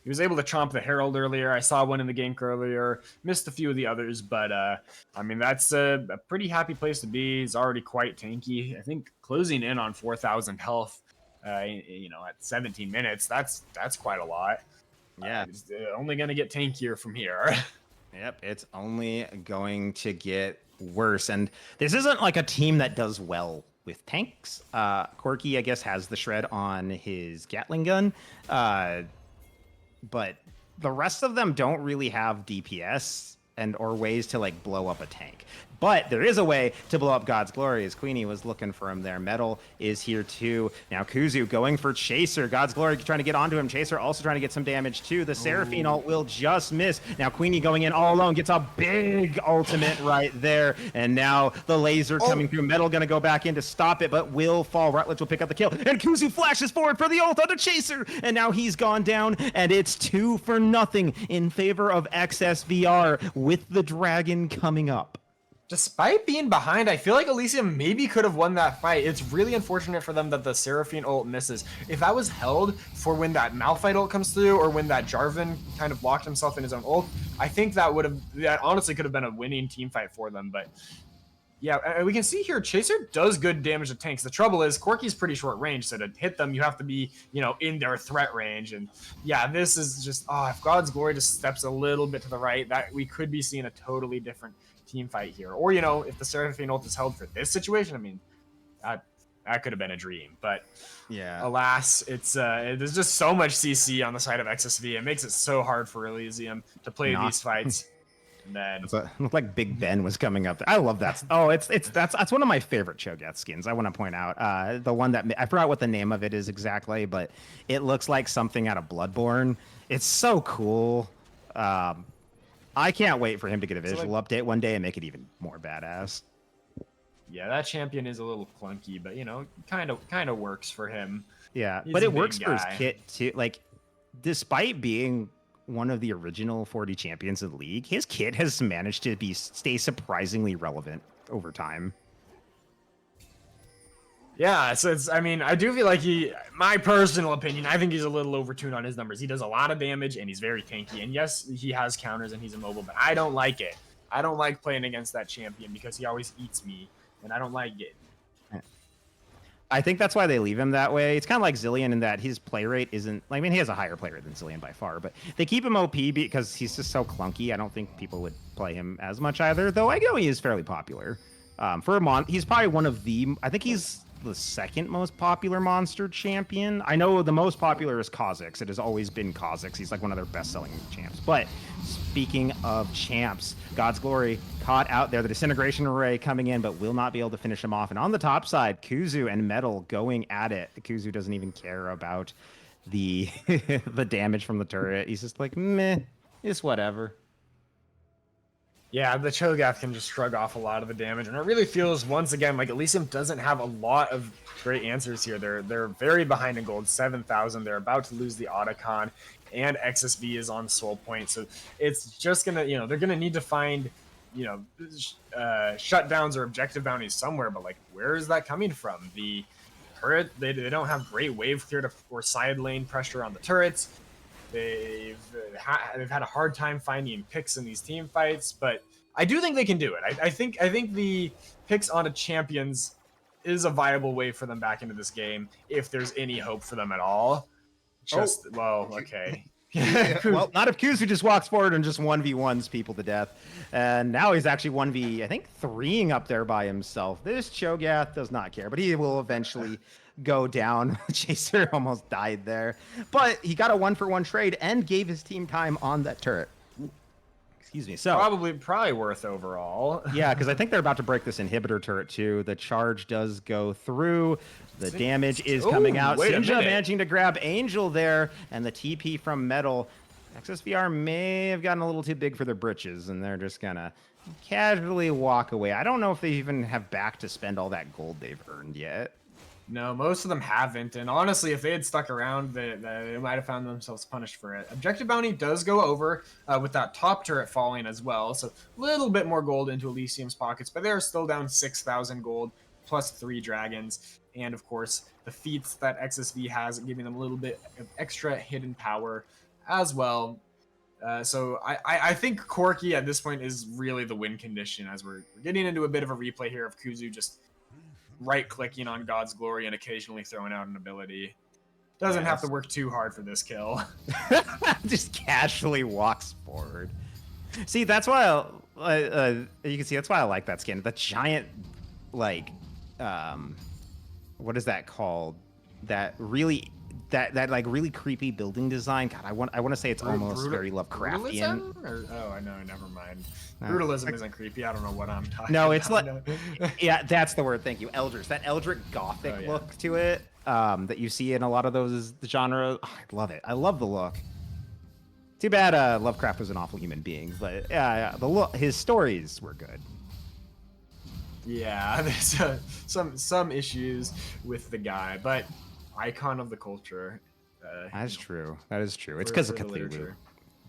He was able to chomp the Herald earlier. I saw one in the gank earlier. Missed a few of the others, but I mean, that's a pretty happy place to be. He's already quite tanky. I think closing in on 4,000 health, you know, at 17 minutes, that's quite a lot. Yeah. It's only going to get tankier from here. Yep, it's only going to get worse. And this isn't like a team that does well with tanks. Corky, I guess, has the shred on his Gatling gun. But the rest of them don't really have DPS or ways to like blow up a tank. But there is a way to blow up God's Glory, as Queenie was looking for him there. Metal is here too. Now Kuzu going for Chaser. God's Glory trying to get onto him. Chaser also trying to get some damage too. The Seraphine ult will just miss. Now Queenie going in all alone, gets a big ultimate right there. And now the laser coming through. Metal gonna go back in to stop it, but will fall. Rutledge will pick up the kill. And Kuzu flashes forward for the ult onto Chaser. And now he's gone down, and it's 2-0 in favor of XSVR with the dragon coming up. Despite being behind, I feel like Elysium maybe could have won that fight. It's really unfortunate for them that the Seraphine ult misses. If that was held for when that Malphite ult comes through, or when that Jarvan kind of locked himself in his own ult, I think that honestly could have been a winning team fight for them. But yeah, we can see here Chaser does good damage to tanks. The trouble is Corky's pretty short range, so to hit them, you have to be, you know, in their threat range. And yeah, this is just, if God's Glory just steps a little bit to the right, that we could be seeing a totally different team fight here. Or, you know, if the Seraphine ult is held for this situation, I mean, that could have been a dream. But yeah, alas, it's there's just so much CC on the side of XSV. It makes it so hard for Elysium to play these fights. And then it looked like Big Ben was coming up there. I love that. Oh, that's one of my favorite Cho'Gath skins. I want to point out the one that I forgot what the name of it is exactly, but it looks like something out of Bloodborne. It's so cool. I can't wait for him to get a visual update one day and make it even more badass. Yeah, that champion is a little clunky, but you know, kind of works for him. Yeah, He's but a it big works for his guy. kit too. Like, despite being one of the original 40 champions of the league, his kit has managed to stay surprisingly relevant over time. yeah, so I mean, I do feel like my personal opinion, I think he's a little overtuned on his numbers. He does a lot of damage and he's very tanky. And yes, he has counters and he's immobile, but I don't like it. I don't like playing against that champion because he always eats me, and I don't like it. I think that's why they leave him that way. It's kind of like Zillion in that his play rate isn't. I mean, he has a higher play rate than Zillion by far, but they keep him OP because he's just so clunky. I don't think people would play him as much either, though I know he is fairly popular. For a he's probably one of the. I think he's the second most popular monster champion. I know the most popular is Kha'Zix. It has always been Kha'Zix. He's like one of their best-selling champs. But speaking of champs, God's Glory caught out there. The Disintegration Array coming in, but will not be able to finish him off. And on the top side, Kuzu and Metal going at it. Kuzu doesn't even care about the the damage from the turret. He's just like, meh, it's whatever. Yeah, the Cho'Gath can just shrug off a lot of the damage, and it really feels once again like Elysium doesn't have a lot of great answers here. They're very behind in gold, 7,000. They're about to lose the Otacon, and XSV is on soul point, so it's just gonna, you know, they're gonna need to find, you know, shutdowns or objective bounties somewhere. But like, where is that coming from? The turret, they don't have great wave clear or side lane pressure on the turrets. They've had a hard time finding picks in these team fights, but I do think they can do it. I think the picks onto champions is a viable way for them back into this game if there's any hope for them at all. Well, okay. Well, not if Kuzu just walks forward and just 1v1s people to death. And now he's actually 1v, I think, 3ing up there by himself. This Cho'Gath does not care, but he will eventually go down. Chaser almost died there. But he got a 1-for-1 trade and gave his team time on that turret. Excuse me. So Probably worth overall. yeah, because I think they're about to break this inhibitor turret too. The charge does go through. The damage is coming out. Wait a Sinja minute. managing to grab Angel there, and the TP from Metal. XSVR may have gotten a little too big for their britches, and they're just gonna casually walk away. I don't know if they even have back to spend all that gold they've earned yet. No, most of them haven't. And honestly, if they had stuck around, they might have found themselves punished for it. Objective bounty does go over with that top turret falling as well. So a little bit more gold into Elysium's pockets, but they're still down 6,000 gold plus 3 dragons. And of course, the feats that XSV has giving them a little bit of extra hidden power as well. So I think Corki at this point is really the win condition, as we're getting into a bit of a replay here of Kuzu just right-clicking on God's Glory and occasionally throwing out an ability. Doesn't have to work too hard for this kill. Just casually walks forward. See, that's why you can see that's why I like that skin. The giant, like, what is that called? That really, that like really creepy building design. God, I want to say it's almost very Lovecraftian. Oh, I know. Never mind. Brutalism isn't creepy. I don't know what I'm talking. No, it's about. like, yeah, that's the word. Thank you, Eldritch. That Eldritch Gothic look to it, that you see in a lot of those genres. Oh, I love it. I love the look. Too bad Lovecraft was an awful human being, but yeah, the look, his stories were good. Yeah, there's some issues with the guy, but icon of the culture. That's true. That is true. It's because of Cthulhu. Literature.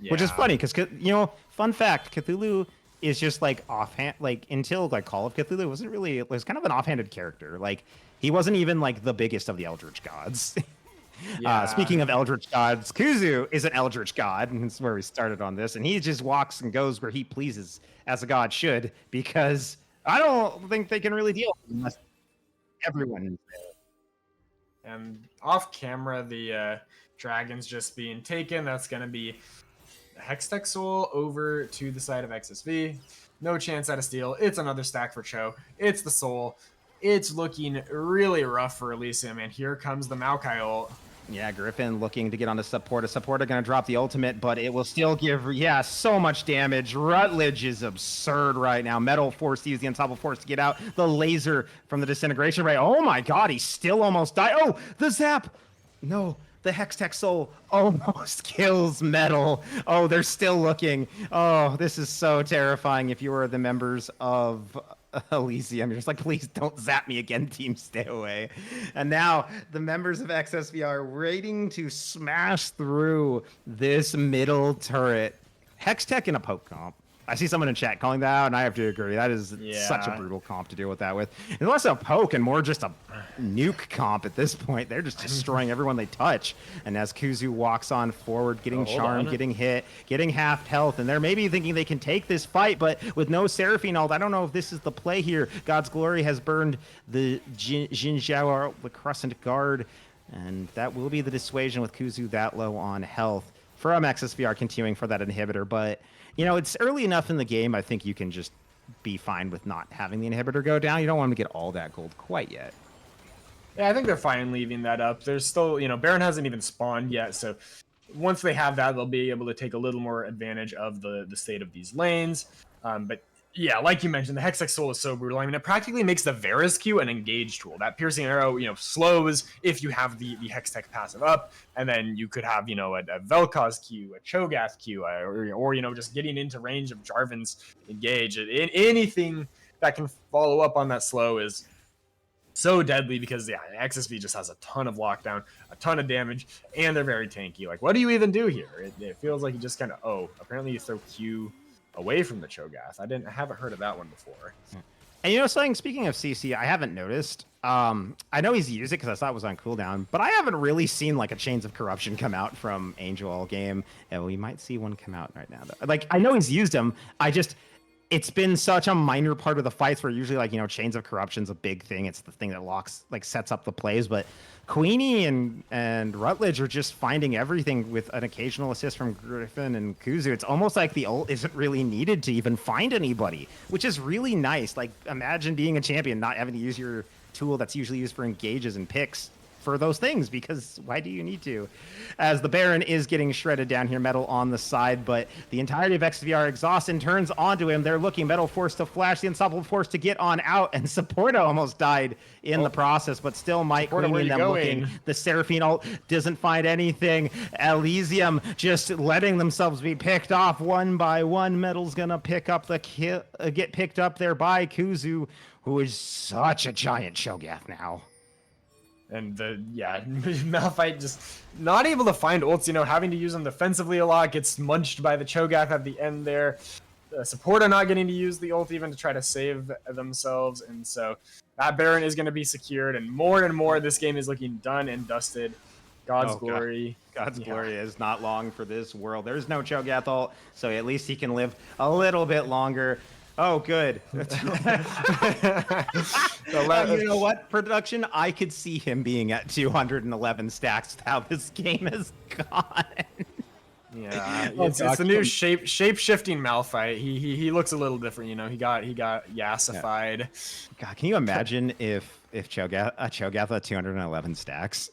Which is Yeah. funny because, you know, fun fact, Cthulhu is just like offhand, like until like Call of Cthulhu wasn't really, it was kind of an offhanded character. Like he wasn't even like the biggest of the Eldritch gods. Yeah. Speaking of Eldritch gods, Kuzu is an Eldritch god, and that's where we started on this. And he just walks and goes where he pleases, as a god should, because I don't think they can really deal with him unless everyone is there. And off camera, the dragon's just being taken. That's going to be the Hextech Soul over to the side of XSV. No chance at a steal. It's another stack for Cho. It's the Soul. It's looking really rough for Elysium. And here comes the Maokai ult. Yeah, Griffin looking to get onto support. A supporter going to drop the ultimate, but it will still give, yeah, so much damage. Rutledge is absurd right now. Metal forced to use the unstoppable force to get out. The laser from the disintegration ray. Oh my god, he still almost died. Oh, the zap! No, the Hextech Soul almost kills Metal. Oh, they're still looking. Oh, this is so terrifying if you were the members of Elysium. You're just like, please don't zap me again, team, stay away. And now the members of XSV are waiting to smash through this middle turret. Hextech in a poke comp. I see someone in chat calling that out, and I have to agree. That is such a brutal comp to deal with that with. And less a poke and more just a nuke comp at this point. They're just destroying everyone they touch. And as Kuzu walks on forward, getting charmed, getting hit, getting half health, and they're maybe thinking they can take this fight, but with no Seraphine ult, I don't know if this is the play here. God's Glory has burned the Jinjiao, the Crescent Guard, and that will be the dissuasion with Kuzu that low on health from XSVR continuing for that inhibitor, but you know, it's early enough in the game, I think you can just be fine with not having the inhibitor go down. You don't want to get all that gold quite yet. Yeah, I think they're fine leaving that up. There's still, you know, Baron hasn't even spawned yet, so once they have that, they'll be able to take a little more advantage of the state of these lanes. But yeah, like you mentioned, the Hextech Soul is so brutal. I mean, it practically makes the Varus Q an engage tool. That piercing arrow, you know, slows if you have the Hextech passive up, and then you could have, you know, a Vel'Koz Q, a Cho'Gath Q, or you know, just getting into range of Jarvan's engage. Anything that can follow up on that slow is so deadly because, yeah, XSV just has a ton of lockdown, a ton of damage, and they're very tanky. Like, what do you even do here? It feels like you just kind of, apparently you throw Q away from the Cho'Gath. I haven't heard of that one before. And you know something, speaking of CC, I haven't noticed. I know he's used it because I thought it was on cooldown, but I haven't really seen like a Chains of Corruption come out from Angel all game. And we might see one come out right now, though. Like, I know he's used them. It's been such a minor part of the fights where usually, like, you know, Chains of Corruption's a big thing. It's the thing that sets up the plays. But Queenie and Rutledge are just finding everything with an occasional assist from Griffin and Kuzu. It's almost like the ult isn't really needed to even find anybody, which is really nice. Like, imagine being a champion, not having to use your tool that's usually used for engages and picks for those things, because why do you need to? As the Baron is getting shredded down here, Metal on the side, but the entirety of XSV are exhausted and turns onto him. They're looking, Metal forced to flash, the Unstoppable forced to get on out, and Supporta almost died in the process, but still Mike Supporta, where Queenie and you them going? looking. The Seraphine ult doesn't find anything. Elysium just letting themselves be picked off one by one. Metal's gonna pick up the kill, get picked up there by Kuzu, who is such a giant Cho'Gath now. And Malphite just not able to find ults, having to use them defensively a lot, gets munched by the Cho'Gath at the end there. Supporta not getting to use the ult even to try to save themselves, and so that Baron is going to be secured, and more this game is looking done and dusted. God's glory. God's glory is not long for this world. There's no Cho'Gath ult, so at least he can live a little bit longer. Oh, good. You know what, production? I could see him being at 211 stacks with how this game has gone. Yeah, it's the new shape-shifting Malphite. He looks a little different, He got yassified. God, can you imagine if Cho'Gath at 211 stacks?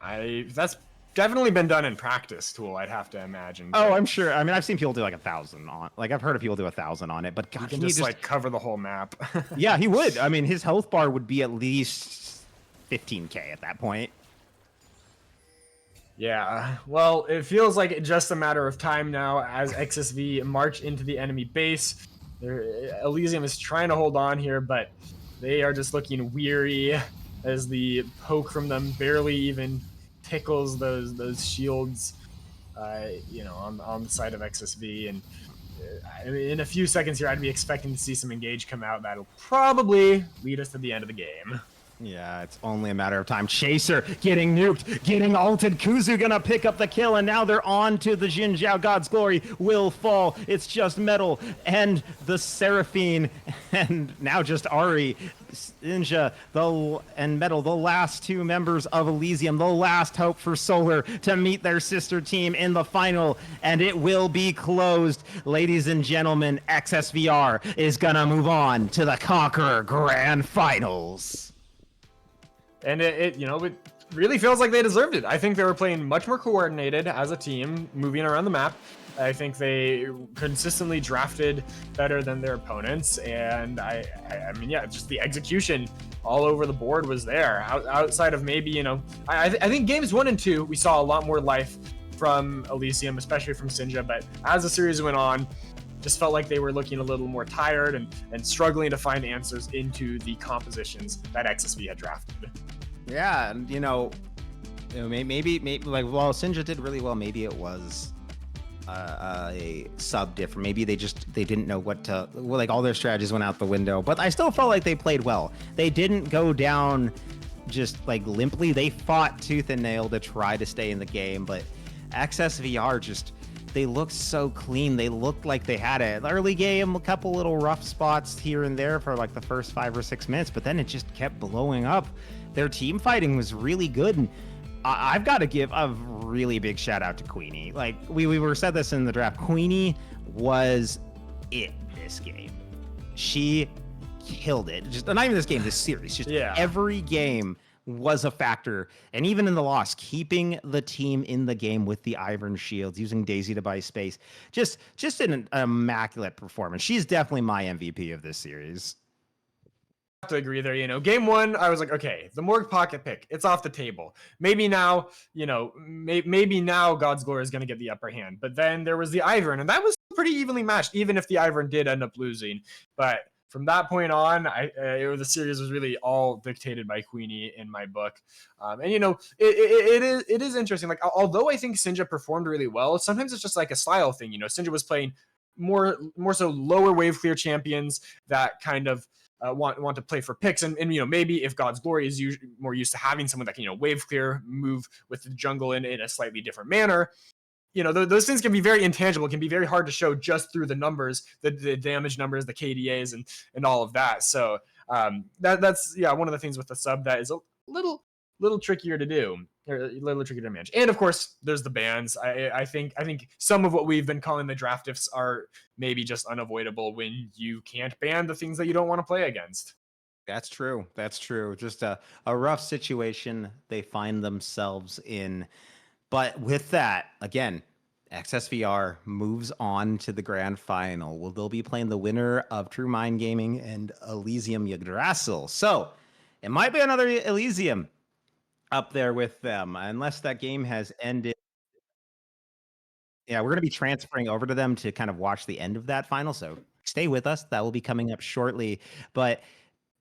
That's definitely been done in practice, Tool. I'd have to imagine. Oh, I'm sure. I mean, I've seen people do like 1,000 on. Like, I've heard of people do 1,000 on it, but God, he can just like cover the whole map. Yeah, he would. I mean, his health bar would be at least 15k at that point. Yeah, well, it feels like just a matter of time now as XSV march into the enemy base. Elysium is trying to hold on here, but they are just looking weary as the poke from them barely even tickles those shields, on the side of XSV. And in a few seconds here, I'd be expecting to see some engage come out. That'll probably lead us to the end of the game. Yeah, it's only a matter of time. Chaser getting nuked, getting ulted. Kuzu gonna pick up the kill, and now they're on to the Xin Zhao. God's glory will fall. It's just Metal and the Seraphine, and now just Ari, Ninja, and Metal, the last two members of Elysium, the last hope for Solar to meet their sister team in the final, and it will be closed. Ladies and gentlemen, XSVR is gonna move on to the Conqueror Grand Finals. And it really feels like they deserved it. I think they were playing much more coordinated as a team, moving around the map. I think they consistently drafted better than their opponents, and I mean, just the execution all over the board was there. Outside of maybe, I think games 1 and 2, we saw a lot more life from Elysium, especially from Sinja. But as the series went on, just felt like they were looking a little more tired and struggling to find answers into the compositions that XSV had drafted. Yeah, and maybe like, well, Sinja did really well. Maybe it was a sub different. Maybe they didn't know what to, like, all their strategies went out the window. But I still felt like they played well. They didn't go down just like limply. They fought tooth and nail to try to stay in the game. But XSVR just, they looked so clean. They looked like they had it. Early game, a couple little rough spots here and there for like the first 5 or 6 minutes, but then it just kept blowing up. Their team fighting was really good, and I've got to give a really big shout out to Queenie. Like, we were said this in the draft. Queenie was it this game. She killed it. Just not even this game, this series. Just every game was a factor, and even in the loss, keeping the team in the game with the Iron Shields, using Daisy to buy space. Just an immaculate performance. She's definitely my MVP of this series. To agree there. Game 1, I was like, okay, the Morg pocket pick, it's off the table. Maybe now, maybe now God's glory is going to get the upper hand. But then there was the Ivern, and that was pretty evenly matched, even if the Ivern did end up losing. But from that point on, the series was really all dictated by Queenie in my book. And it is interesting. Like, although I think Sinja performed really well, sometimes it's just like a style thing. Sinja was playing more so lower wave clear champions that kind of want to play for picks, and maybe if God's glory is more used to having someone that can wave clear, move with the jungle in a slightly different manner, those things can be very intangible, can be very hard to show just through the numbers, the damage numbers, the KDAs, and all of that. So that's one of the things with the sub that is a little trickier to do, or a little trickier to manage. And of course, there's the bans. I think some of what we've been calling the draft ifs are maybe just unavoidable when you can't ban the things that you don't want to play against. That's true. That's true. Just a rough situation they find themselves in. But with that, again, XSVR moves on to the grand final. Well, they'll be playing the winner of True Mind Gaming and Elysium Yggdrasil. So it might be another Elysium up there with them, unless that game has ended. Yeah, we're going to be transferring over to them to kind of watch the end of that final. So stay with us. That will be coming up shortly. But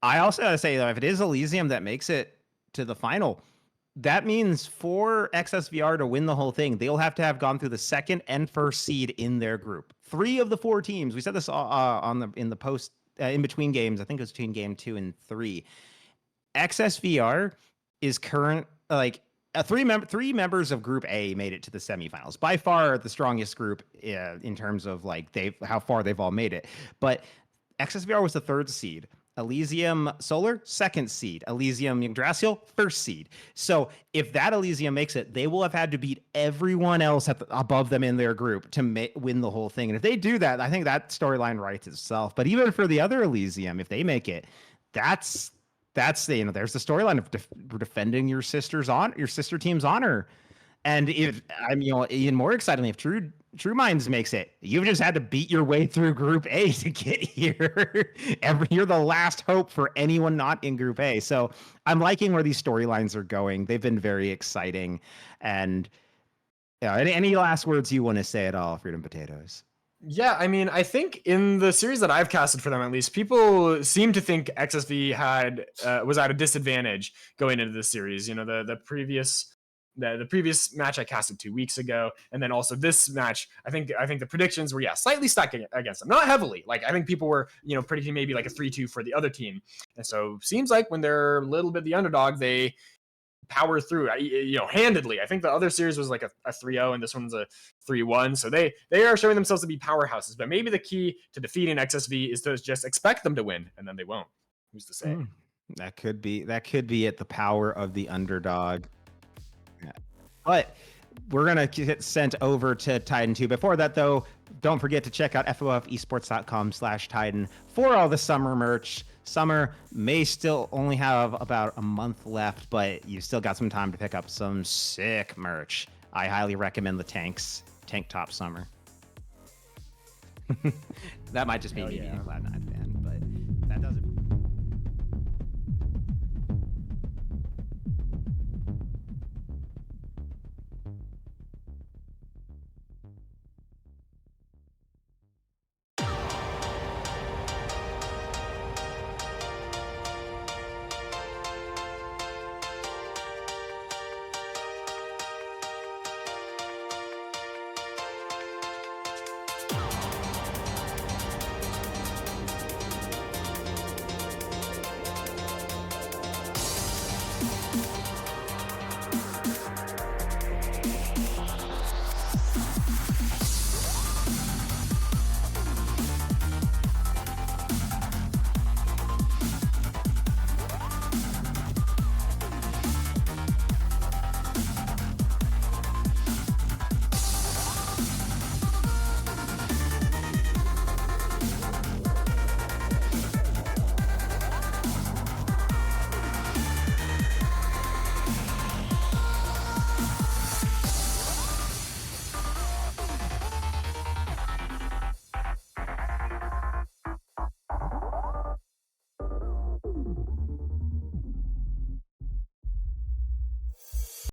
I also gotta say though, if it is Elysium that makes it to the final, that means for XSVR to win the whole thing, they'll have to have gone through the second and first seed in their group. 3 of the 4 teams. We said this on the in the post in between games. I think it was between game 2 and 3. XSVR is current like three members of Group A made it to the semifinals. By far the strongest group in terms of like how far they've all made it. But XSVR was the 3rd seed. Elysium Solar, 2nd seed. Elysium Yggdrasil, 1st seed. So if that Elysium makes it, they will have had to beat everyone else above them in their group to win the whole thing. And if they do that, I think that storyline writes itself. But even for the other Elysium, if they make it, that's there's the storyline of defending your sister team's honor. And if I'm, even more excitingly, if True Minds makes it, you've just had to beat your way through Group A to get here. You're the last hope for anyone not in Group A. So I'm liking where these storylines are going. They've been very exciting. And any last words you want to say at all, Freedom Potatoes? Yeah, I mean, I think in the series that I've casted for them, at least, people seem to think XSV was at a disadvantage going into this series. The previous match I casted 2 weeks ago, and then also this match, I think the predictions were slightly stacked against them, not heavily. Like I think people were predicting maybe like a 3-2 for the other team, and so seems like when they're a little bit the underdog, they power through handedly. I think the other series was like a 3-0 and this one's a 3-1, so they are showing themselves to be powerhouses. But maybe the key to defeating XSV is to just expect them to win, and then they won't. Who's to say? That could be it. The power of the underdog. Yeah. But we're gonna get sent over to Titan 2. Before that, though, don't forget to check out FOFesports.com/Titan for all the summer merch. Summer may still only have about a month left, but you've still got some time to pick up some sick merch. I highly recommend the tank top summer. That might just be me being a Cloud9 fan.